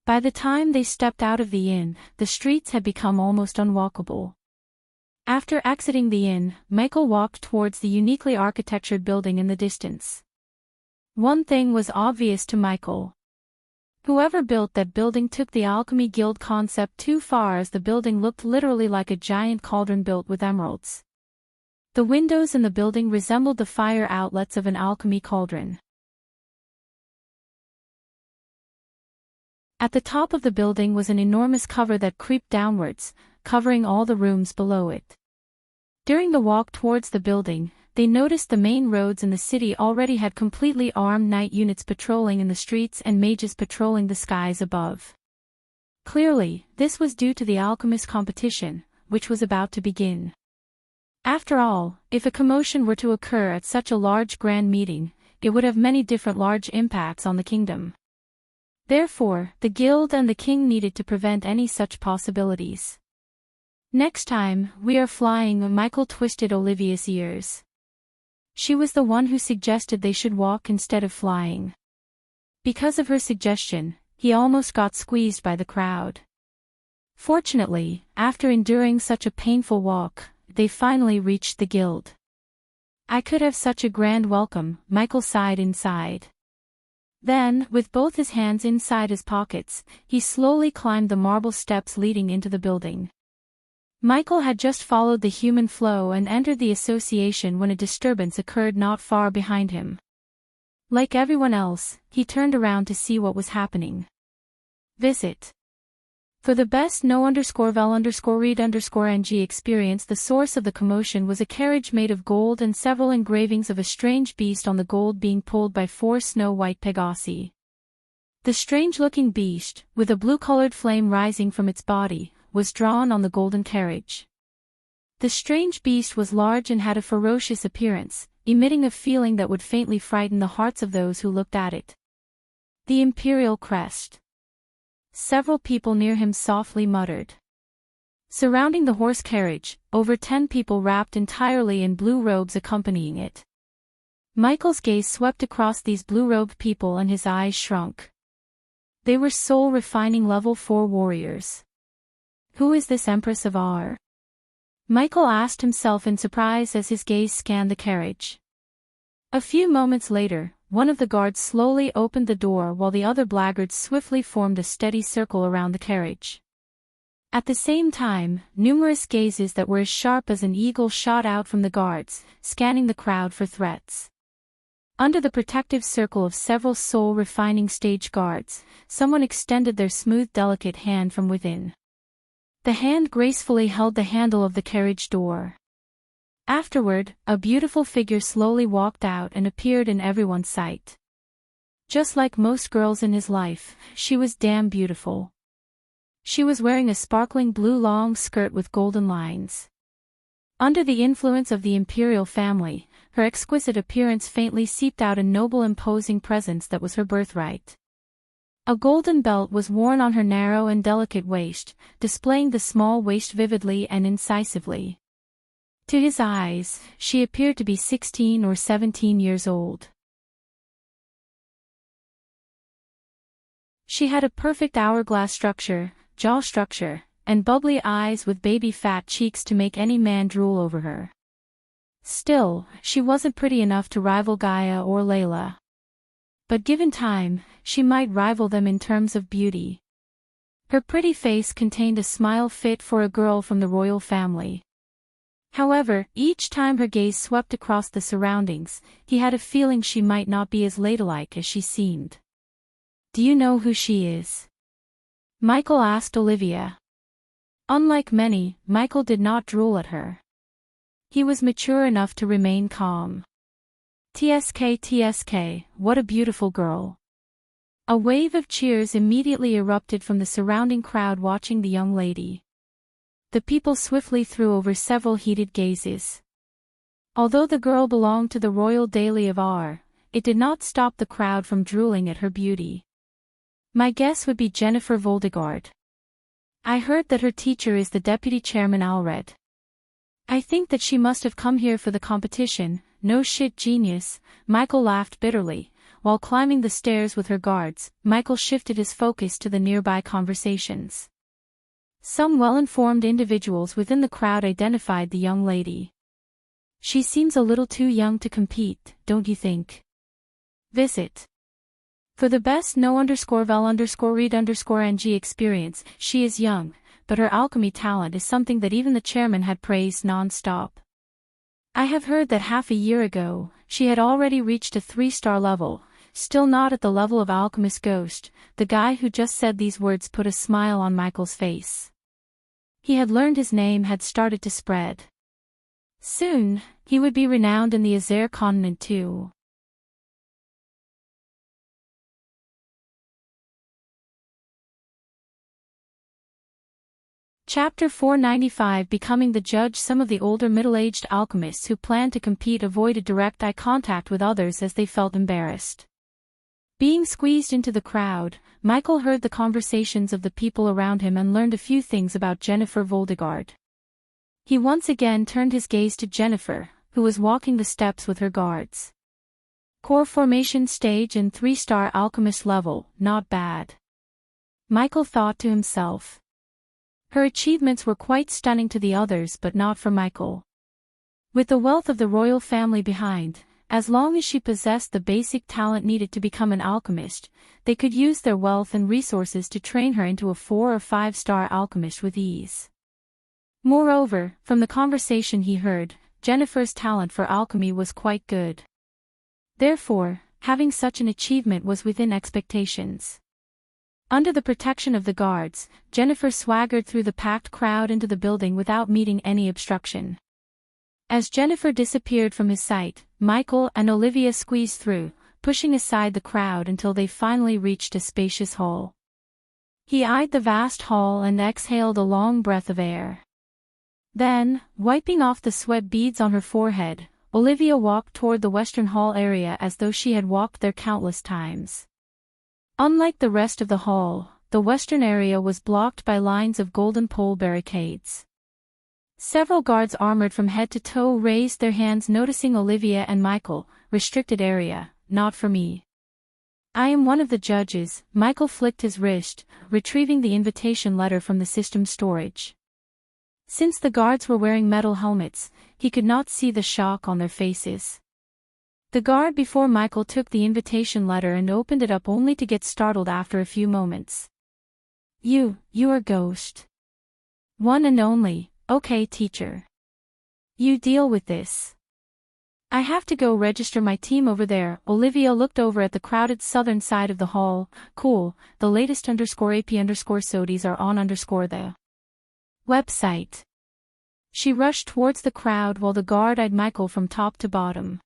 By the time they stepped out of the inn, the streets had become almost unwalkable. After exiting the inn, Michael walked towards the uniquely architectured building in the distance. One thing was obvious to Michael. Whoever built that building took the Alchemy Guild concept too far, as the building looked literally like a giant cauldron built with emeralds. The windows in the building resembled the fire outlets of an alchemy cauldron. At the top of the building was an enormous cover that creeped downwards, covering all the rooms below it. During the walk towards the building, they noticed the main roads in the city already had completely armed knight units patrolling in the streets and mages patrolling the skies above. Clearly, this was due to the alchemist competition, which was about to begin. After all, if a commotion were to occur at such a large grand meeting, it would have many different large impacts on the kingdom. Therefore, the guild and the king needed to prevent any such possibilities. "Next time, we are flying," Michael twisted Olivia's ears. She was the one who suggested they should walk instead of flying. Because of her suggestion, he almost got squeezed by the crowd. Fortunately, after enduring such a painful walk, they finally reached the guild. "I could have such a grand welcome," Michael sighed inside. Then, with both his hands inside his pockets, he slowly climbed the marble steps leading into the building. Michael had just followed the human flow and entered the association when a disturbance occurred not far behind him. Like everyone else, he turned around to see what was happening. Visit. For the best no_vel_read_ng experience, the source of the commotion was a carriage made of gold and several engravings of a strange beast on the gold being pulled by 4 snow-white Pegasi. The strange-looking beast, with a blue-colored flame rising from its body, was drawn on the golden carriage. The strange beast was large and had a ferocious appearance, emitting a feeling that would faintly frighten the hearts of those who looked at it. The imperial crest. Several people near him softly muttered. Surrounding the horse carriage, over 10 people wrapped entirely in blue robes accompanying it. Michael's gaze swept across these blue-robed people and his eyes shrunk. They were soul-refining level 4 warriors. Who is this Empress of R? Michael asked himself in surprise as his gaze scanned the carriage. A few moments later, one of the guards slowly opened the door while the other blackguards swiftly formed a steady circle around the carriage. At the same time, numerous gazes that were as sharp as an eagle shot out from the guards, scanning the crowd for threats. Under the protective circle of several soul-refining stage guards, someone extended their smooth, delicate hand from within. The hand gracefully held the handle of the carriage door. Afterward, a beautiful figure slowly walked out and appeared in everyone's sight. Just like most girls in his life, she was damn beautiful. She was wearing a sparkling blue long skirt with golden lines. Under the influence of the imperial family, her exquisite appearance faintly seeped out a noble, imposing presence that was her birthright. A golden belt was worn on her narrow and delicate waist, displaying the small waist vividly and incisively. To his eyes, she appeared to be 16 or 17 years old. She had a perfect hourglass structure, jaw structure, and bubbly eyes with baby fat cheeks to make any man drool over her. Still, she wasn't pretty enough to rival Gaia or Layla. But given time, she might rival them in terms of beauty. Her pretty face contained a smile fit for a girl from the royal family. However, each time her gaze swept across the surroundings, he had a feeling she might not be as ladylike as she seemed. "Do you know who she is?" Michael asked Olivia. Unlike many, Michael did not drool at her. He was mature enough to remain calm. TSK, what a beautiful girl." A wave of cheers immediately erupted from the surrounding crowd watching the young lady. The people swiftly threw over several heated gazes. Although the girl belonged to the royal daily of R, it did not stop the crowd from drooling at her beauty. "My guess would be Jennifer Voldegard. I heard that her teacher is the deputy chairman Alred. I think that she must have come here for the competition, no shit genius." Michael laughed bitterly. While climbing the stairs with her guards, Michael shifted his focus to the nearby conversations. Some well-informed individuals within the crowd identified the young lady. She seems a little too young to compete, don't you think? Visit. For the best no_vel_read_ng experience, she is young, but her alchemy talent is something that even the chairman had praised non-stop. I have heard that half a year ago, she had already reached a 3-star level, still not at the level of Alchemist Ghost. The guy who just said these words put a smile on Michael's face. He had learned his name had started to spread. Soon, he would be renowned in the Azer continent too. Chapter 495 Becoming the Judge. Some of the older middle-aged alchemists who planned to compete avoided direct eye contact with others as they felt embarrassed. Being squeezed into the crowd, Michael heard the conversations of the people around him and learned a few things about Jennifer Voldegard. He once again turned his gaze to Jennifer, who was walking the steps with her guards. Core formation stage and 3-star alchemist level, not bad. Michael thought to himself. Her achievements were quite stunning to the others, but not for Michael. With the wealth of the royal family behind, as long as she possessed the basic talent needed to become an alchemist, they could use their wealth and resources to train her into a 4 or 5-star alchemist with ease. Moreover, from the conversation he heard, Jennifer's talent for alchemy was quite good. Therefore, having such an achievement was within expectations. Under the protection of the guards, Jennifer swaggered through the packed crowd into the building without meeting any obstruction. As Jennifer disappeared from his sight, Michael and Olivia squeezed through, pushing aside the crowd until they finally reached a spacious hall. He eyed the vast hall and exhaled a long breath of air. Then, wiping off the sweat beads on her forehead, Olivia walked toward the Western Hall area as though she had walked there countless times. Unlike the rest of the hall, the western area was blocked by lines of golden pole barricades. Several guards armored from head to toe raised their hands, noticing Olivia and Michael. Restricted area, not for me. I am one of the judges. Michael flicked his wrist, retrieving the invitation letter from the system storage. Since the guards were wearing metal helmets, he could not see the shock on their faces. The guard before Michael took the invitation letter and opened it up only to get startled after a few moments. You are Ghost. One and only, okay teacher. You deal with this. I have to go register my team over there. Olivia looked over at the crowded southern side of the hall. Cool, the latest _AP_SODIs are on _the website. She rushed towards the crowd while the guard eyed Michael from top to bottom.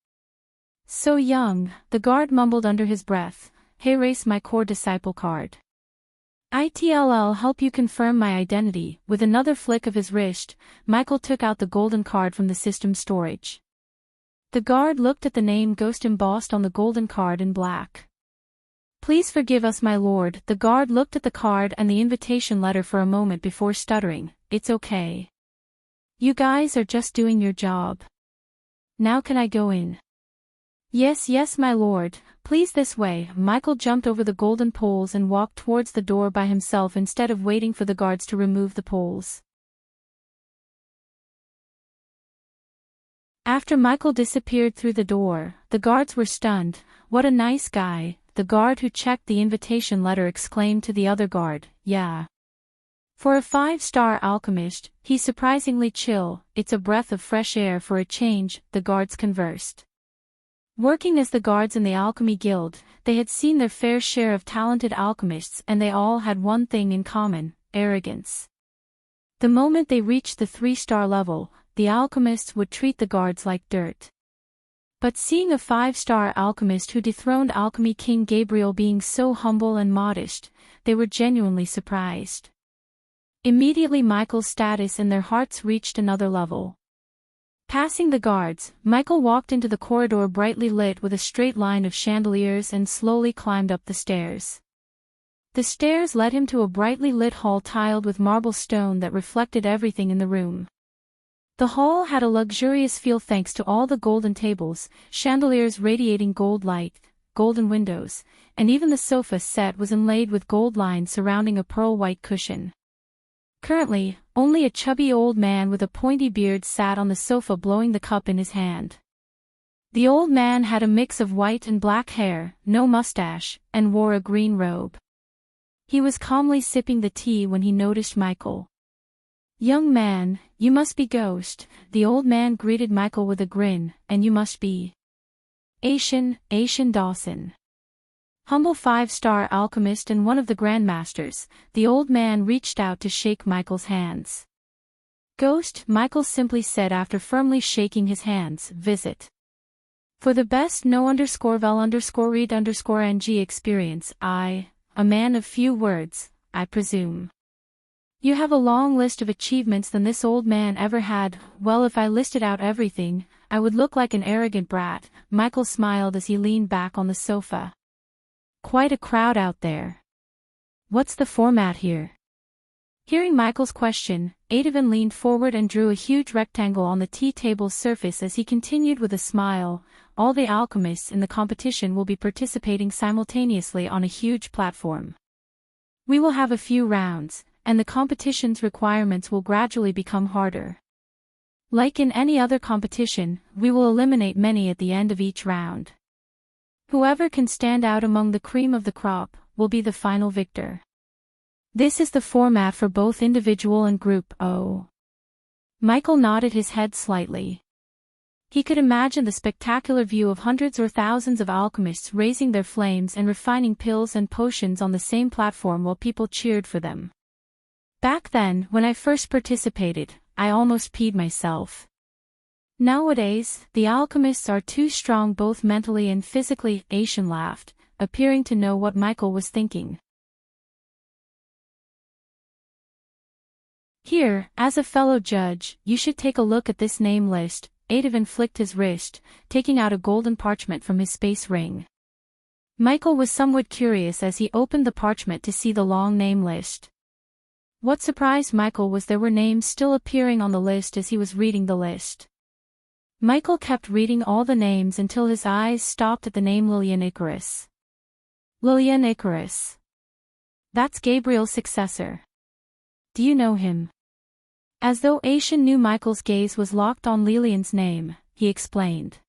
So young, the guard mumbled under his breath. Hey, race my core disciple card. ITLL help you confirm my identity. With another flick of his wrist, Michael took out the golden card from the system storage. The guard looked at the name Ghost embossed on the golden card in black. Please forgive us, my lord. The guard looked at the card and the invitation letter for a moment before stuttering. It's okay. You guys are just doing your job. Now can I go in? Yes, my lord, please this way. Michael jumped over the golden poles and walked towards the door by himself instead of waiting for the guards to remove the poles. After Michael disappeared through the door, the guards were stunned. What a nice guy, the guard who checked the invitation letter exclaimed to the other guard. Yeah. For a 5-star alchemist, he's surprisingly chill. It's a breath of fresh air for a change, the guards conversed. Working as the guards in the Alchemy Guild, they had seen their fair share of talented alchemists, and they all had one thing in common: arrogance. The moment they reached the 3-star level, the alchemists would treat the guards like dirt. But seeing a 5-star alchemist who dethroned Alchemy King Gabriel being so humble and modest, they were genuinely surprised. Immediately Michael's status in their hearts reached another level. Passing the guards, Michael walked into the corridor brightly lit with a straight line of chandeliers and slowly climbed up the stairs. The stairs led him to a brightly lit hall tiled with marble stone that reflected everything in the room. The hall had a luxurious feel thanks to all the golden tables, chandeliers radiating gold light, golden windows, and even the sofa set was inlaid with gold lines surrounding a pearl-white cushion. Currently, only a chubby old man with a pointy beard sat on the sofa blowing the cup in his hand. The old man had a mix of white and black hair, no mustache, and wore a green robe. He was calmly sipping the tea when he noticed Michael. "Young man, you must be Ghost," the old man greeted Michael with a grin, "and you must be Asian Dawson. Humble 5-star alchemist and one of the grandmasters." The old man reached out to shake Michael's hands. "Ghost," Michael simply said after firmly shaking his hands, "visit. For the best no_vel_read_ng experience, a man of few words, I presume. You have a long list of achievements than this old man ever had." "Well, if I listed out everything, I would look like an arrogant brat," Michael smiled as he leaned back on the sofa. "Quite a crowd out there. What's the format here?" Hearing Michael's question, Adovan leaned forward and drew a huge rectangle on the tea table's surface as he continued with a smile, "All the alchemists in the competition will be participating simultaneously on a huge platform. We will have a few rounds, and the competition's requirements will gradually become harder. Like in any other competition, we will eliminate many at the end of each round. Whoever can stand out among the cream of the crop will be the final victor. This is the format for both individual and group." "Oh." Michael nodded his head slightly. He could imagine the spectacular view of hundreds or thousands of alchemists raising their flames and refining pills and potions on the same platform while people cheered for them. "Back then, when I first participated, I almost peed myself. Nowadays, the alchemists are too strong both mentally and physically." Asian laughed, appearing to know what Michael was thinking. "Here, as a fellow judge, you should take a look at this name list." Adovan flicked his wrist, taking out a golden parchment from his space ring. Michael was somewhat curious as he opened the parchment to see the long name list. What surprised Michael was there were names still appearing on the list as he was reading the list. Michael kept reading all the names until his eyes stopped at the name Lillian Icarus. Lillian Icarus. That's Gabriel's successor. Do you know him? As though Asian knew Michael's gaze was locked on Lillian's name, he explained.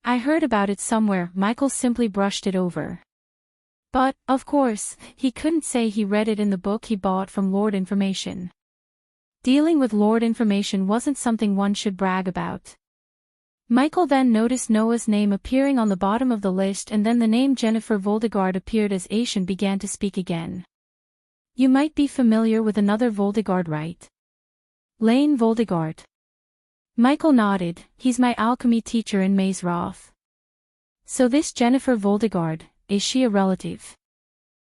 I heard about it somewhere. Michael simply brushed it over. But, of course, he couldn't say he read it in the book he bought from Lord Information. Dealing with Lord Information wasn't something one should brag about. Michael then noticed Noah's name appearing on the bottom of the list, and then the name Jennifer Voldegard appeared as Asian began to speak again. You might be familiar with another Voldegard, right? Lane Voldegard. Michael nodded. He's my alchemy teacher in Mazeroth. So this Jennifer Voldegard, is she a relative?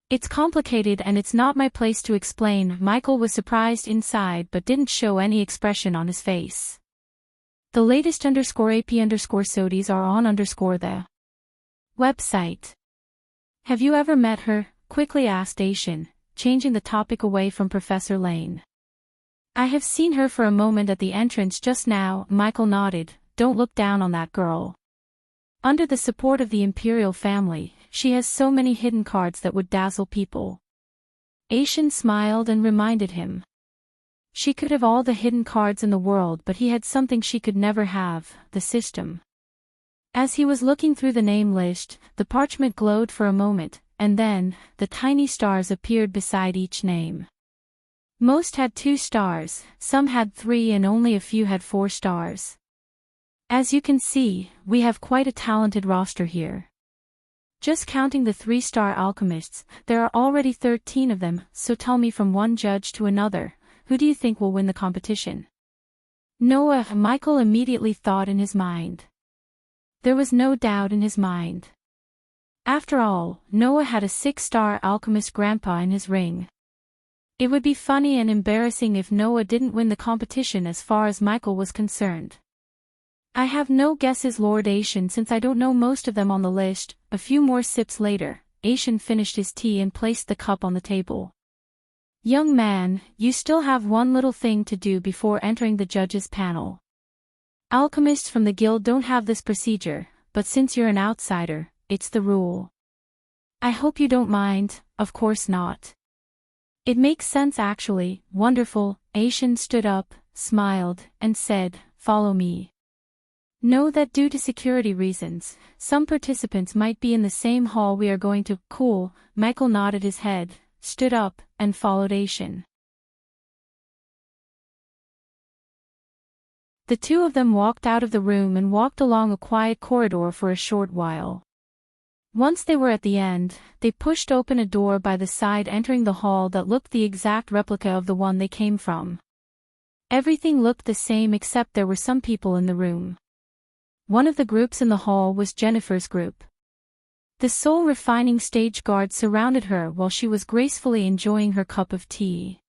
It's complicated and it's not my place to explain. Michael was surprised inside but didn't show any expression on his face. The latest _AP_SODIs are on the website. Have you ever met her? Quickly asked Asian, changing the topic away from Professor Lane. I have seen her for a moment at the entrance just now. Michael nodded. Don't look down on that girl. Under the support of the Imperial family, she has so many hidden cards that would dazzle people. Asian smiled and reminded him. She could have all the hidden cards in the world, but he had something she could never have, the system. As he was looking through the name list, the parchment glowed for a moment, and then, the tiny stars appeared beside each name. Most had 2 stars, some had 3 and only a few had 4 stars. As you can see, we have quite a talented roster here. Just counting the 3-star alchemists, there are already 13 of them, so tell me from one judge to another, who do you think will win the competition? Noah. Michael immediately thought in his mind. There was no doubt in his mind. After all, Noah had a 6-star alchemist grandpa in his ring. It would be funny and embarrassing if Noah didn't win the competition as far as Michael was concerned. I have no guesses, Lord Asian, since I don't know most of them on the list. A few more sips later, Asian finished his tea and placed the cup on the table. Young man, you still have one little thing to do before entering the judges' panel. Alchemists from the guild don't have this procedure, but since you're an outsider, it's the rule. I hope you don't mind. Of course not. It makes sense actually, wonderful. Asian stood up, smiled, and said, follow me. Know that due to security reasons, some participants might be in the same hall we are going to. Cool. Michael nodded his head, stood up, and followed Asian. The two of them walked out of the room and walked along a quiet corridor for a short while. Once they were at the end, they pushed open a door by the side, entering the hall that looked the exact replica of the one they came from. Everything looked the same except there were some people in the room. One of the groups in the hall was Jennifer's group. The soul refining stage guard surrounded her while she was gracefully enjoying her cup of tea.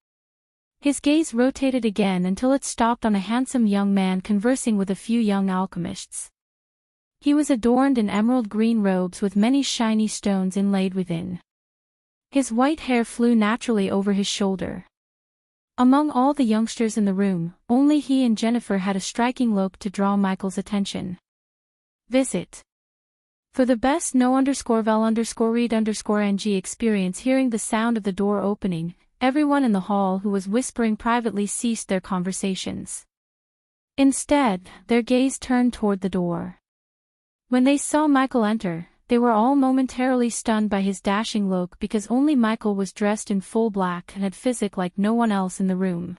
His gaze rotated again until it stopped on a handsome young man conversing with a few young alchemists. He was adorned in emerald green robes with many shiny stones inlaid within. His white hair flew naturally over his shoulder. Among all the youngsters in the room, only he and Jennifer had a striking look to draw Michael's attention. Visit. For the best no_vel_read_ng experience hearing the sound of the door opening, everyone in the hall who was whispering privately ceased their conversations. Instead, their gaze turned toward the door. When they saw Michael enter, they were all momentarily stunned by his dashing look because only Michael was dressed in full black and had physique like no one else in the room.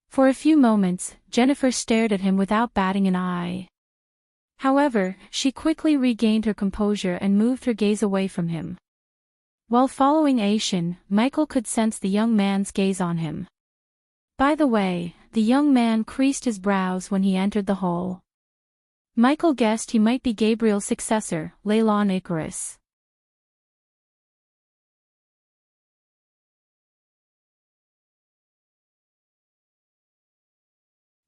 For a few moments, Jennifer stared at him without batting an eye. However, she quickly regained her composure and moved her gaze away from him. While following Asian, Michael could sense the young man's gaze on him. By the way, the young man creased his brows when he entered the hall. Michael guessed he might be Gabriel's successor, Leylon Icarus.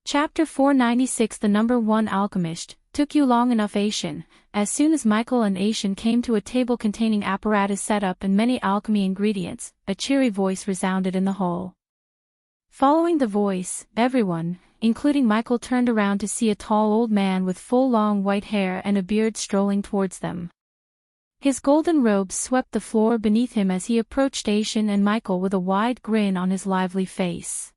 Chapter 496 The number 1 alchemist. Took you long enough, Asian. As soon as Michael and Asian came to a table containing apparatus set up and many alchemy ingredients, a cheery voice resounded in the hall. Following the voice, everyone, including Michael, turned around to see a tall old man with full long white hair and a beard strolling towards them. His golden robes swept the floor beneath him as he approached Asian and Michael with a wide grin on his lively face.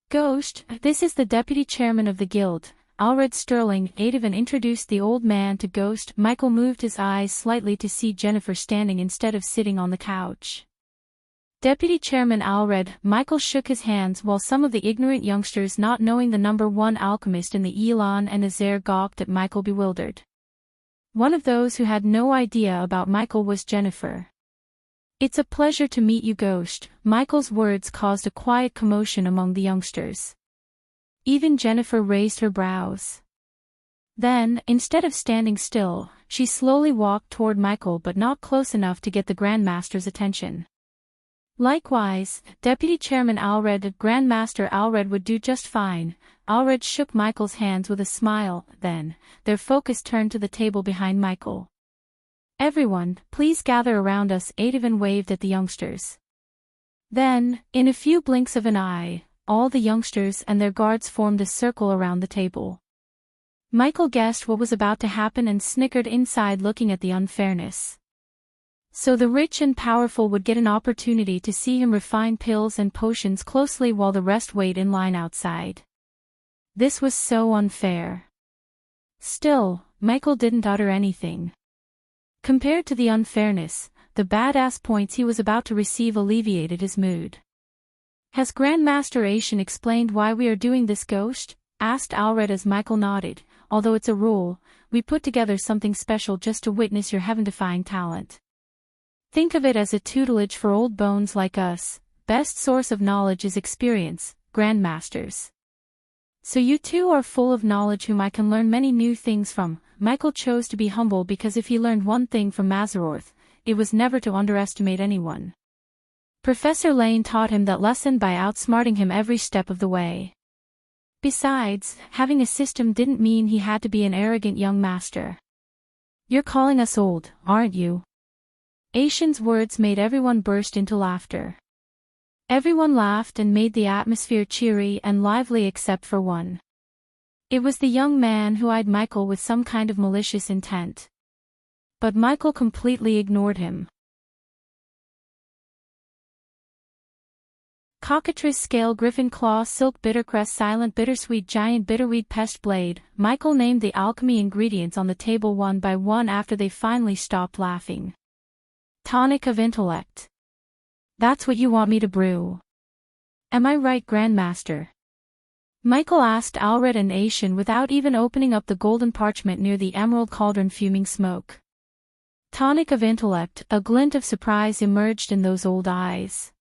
Ghost, this is the deputy chairman of the guild, Alred Sterling. Adevan introduced the old man to Ghost. Michael moved his eyes slightly to see Jennifer standing instead of sitting on the couch. Deputy Chairman Alred. Michael shook his hands while some of the ignorant youngsters not knowing the number 1 alchemist in the Elon and Azair gawked at Michael bewildered. One of those who had no idea about Michael was Jennifer. It's a pleasure to meet you, Ghost. Michael's words caused a quiet commotion among the youngsters. Even Jennifer raised her brows. Then, instead of standing still, she slowly walked toward Michael but not close enough to get the Grandmaster's attention. Likewise, Deputy Chairman Alred. Grandmaster Alred would do just fine. Alred shook Michael's hands with a smile, then, their focus turned to the table behind Michael. Everyone, please gather around us. Adevan waved at the youngsters. Then, in a few blinks of an eye, all the youngsters and their guards formed a circle around the table. Michael guessed what was about to happen and snickered inside, looking at the unfairness. So the rich and powerful would get an opportunity to see him refine pills and potions closely while the rest wait in line outside. This was so unfair. Still, Michael didn't utter anything. Compared to the unfairness, the badass points he was about to receive alleviated his mood. Has Grandmaster Asian explained why we are doing this, Ghost? Asked Alred as Michael nodded. Although it's a rule, we put together something special just to witness your heaven-defying talent. Think of it as a tutelage for old bones like us. Best source of knowledge is experience, Grandmasters. So you two are full of knowledge whom I can learn many new things from. Michael chose to be humble because if he learned one thing from Mazarorth, it was never to underestimate anyone. Professor Lane taught him that lesson by outsmarting him every step of the way. Besides, having a system didn't mean he had to be an arrogant young master. You're calling us old, aren't you? Asian's words made everyone burst into laughter. Everyone laughed and made the atmosphere cheery and lively except for one. It was the young man who eyed Michael with some kind of malicious intent. But Michael completely ignored him. Cockatrice scale griffin claw silk bittercress silent bittersweet giant bitterweed pest blade. Michael named the alchemy ingredients on the table one by one after they finally stopped laughing. Tonic of intellect. That's what you want me to brew. Am I right, Grandmaster? Michael asked Alred and Aishin without even opening up the golden parchment near the emerald cauldron fuming smoke. Tonic of intellect, a glint of surprise emerged in those old eyes.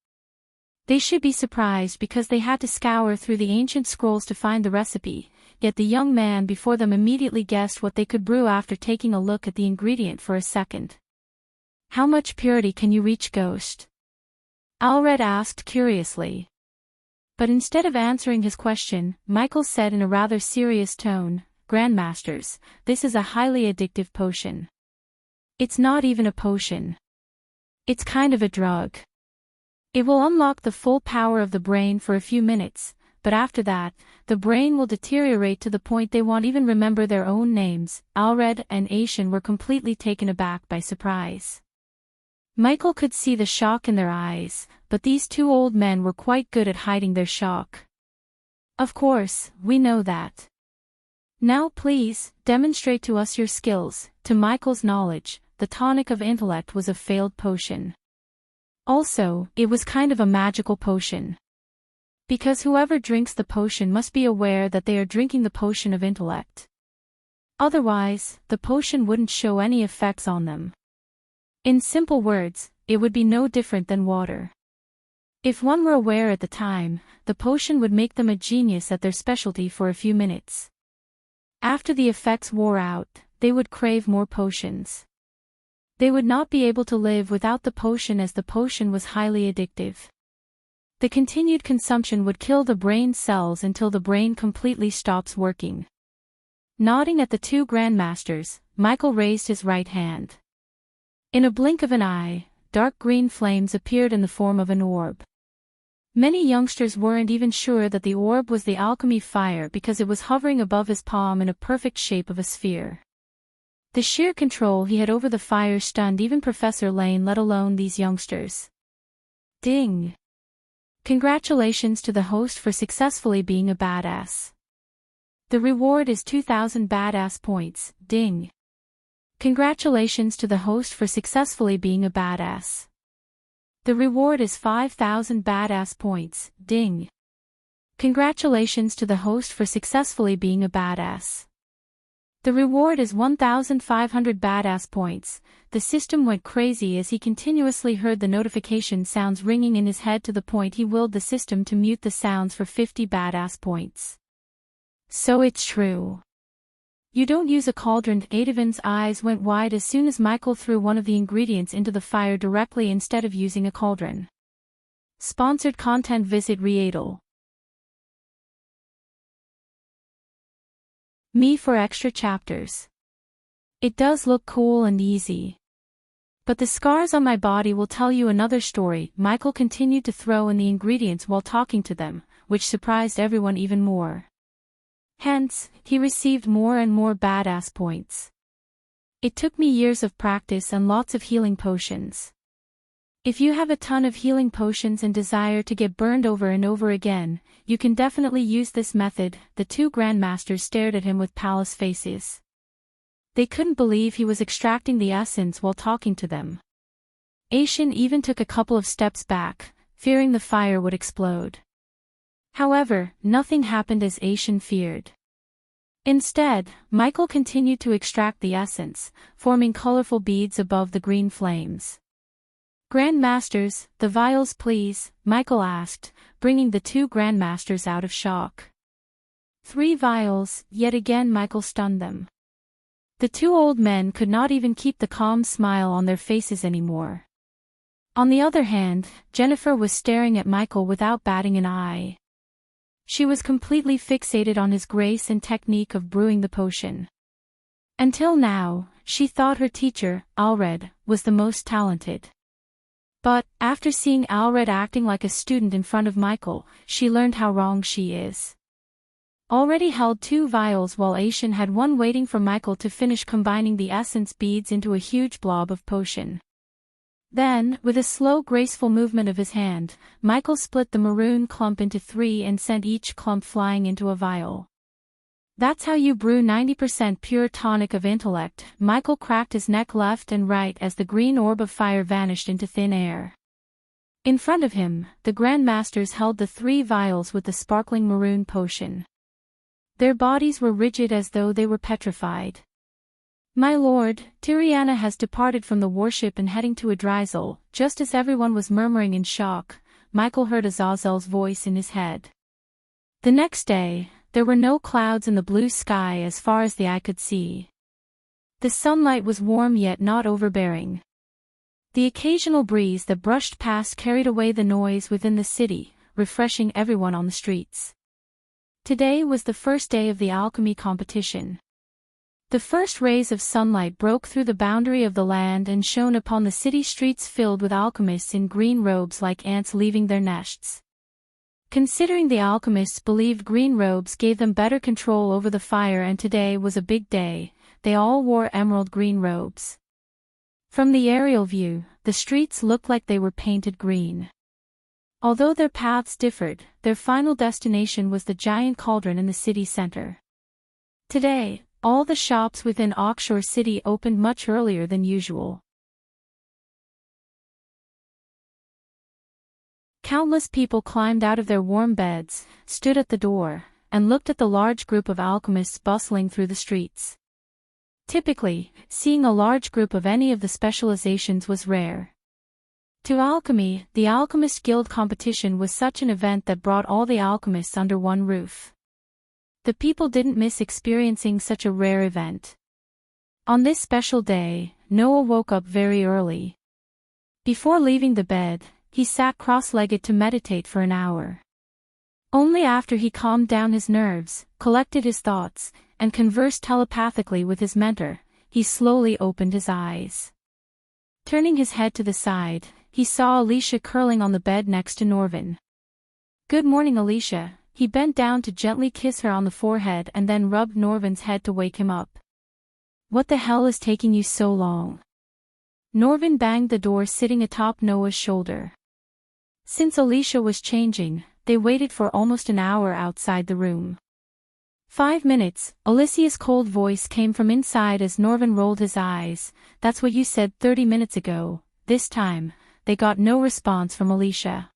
They should be surprised because they had to scour through the ancient scrolls to find the recipe, yet the young man before them immediately guessed what they could brew after taking a look at the ingredient for a second. How much purity can you reach, Ghost? Alred asked curiously. But instead of answering his question, Michael said in a rather serious tone, Grandmasters, this is a highly addictive potion. It's not even a potion. It's kind of a drug. It will unlock the full power of the brain for a few minutes, but after that, the brain will deteriorate to the point they won't even remember their own names. Alred and Aishin were completely taken aback by surprise. Michael could see the shock in their eyes, but these two old men were quite good at hiding their shock. Of course, we know that. Now please, demonstrate to us your skills. To Michael's knowledge, the tonic of intellect was a failed potion. Also, it was kind of a magical potion. Because whoever drinks the potion must be aware that they are drinking the potion of intellect. Otherwise, the potion wouldn't show any effects on them. In simple words, it would be no different than water. If one were aware at the time, the potion would make them a genius at their specialty for a few minutes. After the effects wore out, they would crave more potions. They would not be able to live without the potion as the potion was highly addictive. The continued consumption would kill the brain cells until the brain completely stops working. Nodding at the two grandmasters, Michael raised his right hand. In a blink of an eye, dark green flames appeared in the form of an orb. Many youngsters weren't even sure that the orb was the alchemy fire because it was hovering above his palm in a perfect shape of a sphere. The sheer control he had over the fire stunned even Professor Lane, let alone these youngsters. Ding! Congratulations to the host for successfully being a badass. The reward is 2,000 badass points, ding. Congratulations to the host for successfully being a badass. The reward is 5,000 badass points, ding. Congratulations to the host for successfully being a badass. The reward is 1,500 badass points. The system went crazy as he continuously heard the notification sounds ringing in his head to the point he willed the system to mute the sounds for 50 badass points. So it's true. You don't use a cauldron. Adavin's eyes went wide as soon as Michael threw one of the ingredients into the fire directly instead of using a cauldron. Sponsored content. Visit Readle. Me for extra chapters. It does look cool and easy. But the scars on my body will tell you another story. Michael continued to throw in the ingredients while talking to them, which surprised everyone even more. Hence, he received more and more badass points. It took me years of practice and lots of healing potions. If you have a ton of healing potions and desire to get burned over and over again, you can definitely use this method. The two grandmasters stared at him with palace faces. They couldn't believe he was extracting the essence while talking to them. Aishin even took a couple of steps back, fearing the fire would explode. However, nothing happened as Aishin feared. Instead, Michael continued to extract the essence, forming colorful beads above the green flames. Grandmasters, the vials please, Michael asked, bringing the two grandmasters out of shock. 3 vials, yet again Michael stunned them. The two old men could not even keep the calm smile on their faces anymore. On the other hand, Jennifer was staring at Michael without batting an eye. She was completely fixated on his grace and technique of brewing the potion. Until now, she thought her teacher, Alred, was the most talented. But, after seeing Alred acting like a student in front of Michael, she learned how wrong she is. Already held 2 vials while Aishin had one waiting for Michael to finish combining the essence beads into a huge blob of potion. Then, with a slow graceful movement of his hand, Michael split the maroon clump into 3 and sent each clump flying into a vial. That's how you brew 90% pure tonic of intellect. Michael cracked his neck left and right as the green orb of fire vanished into thin air. In front of him, the Grand Masters held the 3 vials with the sparkling maroon potion. Their bodies were rigid as though they were petrified. My lord, Tiriana has departed from the warship and heading to Adrizel. Just as everyone was murmuring in shock, Michael heard Azazel's voice in his head. The next day, there were no clouds in the blue sky as far as the eye could see. The sunlight was warm yet not overbearing. The occasional breeze that brushed past carried away the noise within the city, refreshing everyone on the streets. Today was the first day of the alchemy competition. The first rays of sunlight broke through the boundary of the land and shone upon the city streets filled with alchemists in green robes like ants leaving their nests. Considering the alchemists believed green robes gave them better control over the fire and today was a big day, they all wore emerald green robes. From the aerial view, the streets looked like they were painted green. Although their paths differed, their final destination was the giant cauldron in the city center. Today, all the shops within Oxshore City opened much earlier than usual. Countless people climbed out of their warm beds, stood at the door, and looked at the large group of alchemists bustling through the streets. Typically, seeing a large group of any of the specializations was rare. To alchemy, the Alchemist Guild competition was such an event that brought all the alchemists under one roof. The people didn't miss experiencing such a rare event. On this special day, Noah woke up very early. Before leaving the bed, he sat cross-legged to meditate for an hour. Only after he calmed down his nerves, collected his thoughts, and conversed telepathically with his mentor, he slowly opened his eyes. Turning his head to the side, he saw Alicia curling on the bed next to Norvin. "Good morning, Alicia." He bent down to gently kiss her on the forehead and then rubbed Norvin's head to wake him up. "What the hell is taking you so long?" Norvin banged the door sitting atop Noah's shoulder. Since Alicia was changing, they waited for almost an hour outside the room. 5 minutes, Alicia's cold voice came from inside as Norvin rolled his eyes. "That's what you said 30 minutes ago." This time, they got no response from Alicia.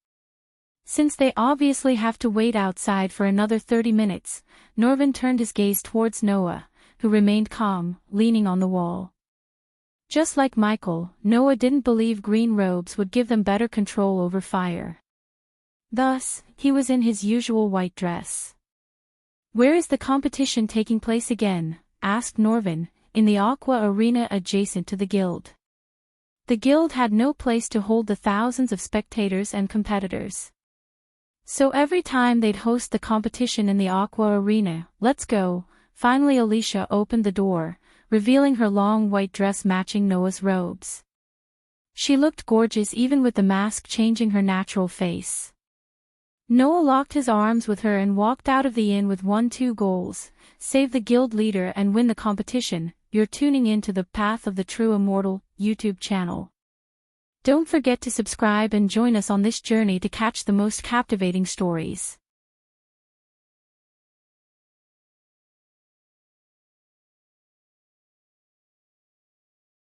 Since they obviously have to wait outside for another 30 minutes, Norvin turned his gaze towards Noah, who remained calm, leaning on the wall. Just like Michael, Noah didn't believe green robes would give them better control over fire. Thus, he was in his usual white dress. "Where is the competition taking place again?" asked Norvin, "In the Aqua Arena adjacent to the guild." The guild had no place to hold the thousands of spectators and competitors. So every time they'd host the competition in the Aqua Arena. "Let's go." Finally Alicia opened the door, revealing her long white dress matching Noah's robes. She looked gorgeous even with the mask changing her natural face. Noah locked his arms with her and walked out of the inn with 2 goals: save the guild leader and win the competition. You're tuning in to the Path of the True Immortal YouTube channel. Don't forget to subscribe and join us on this journey to catch the most captivating stories.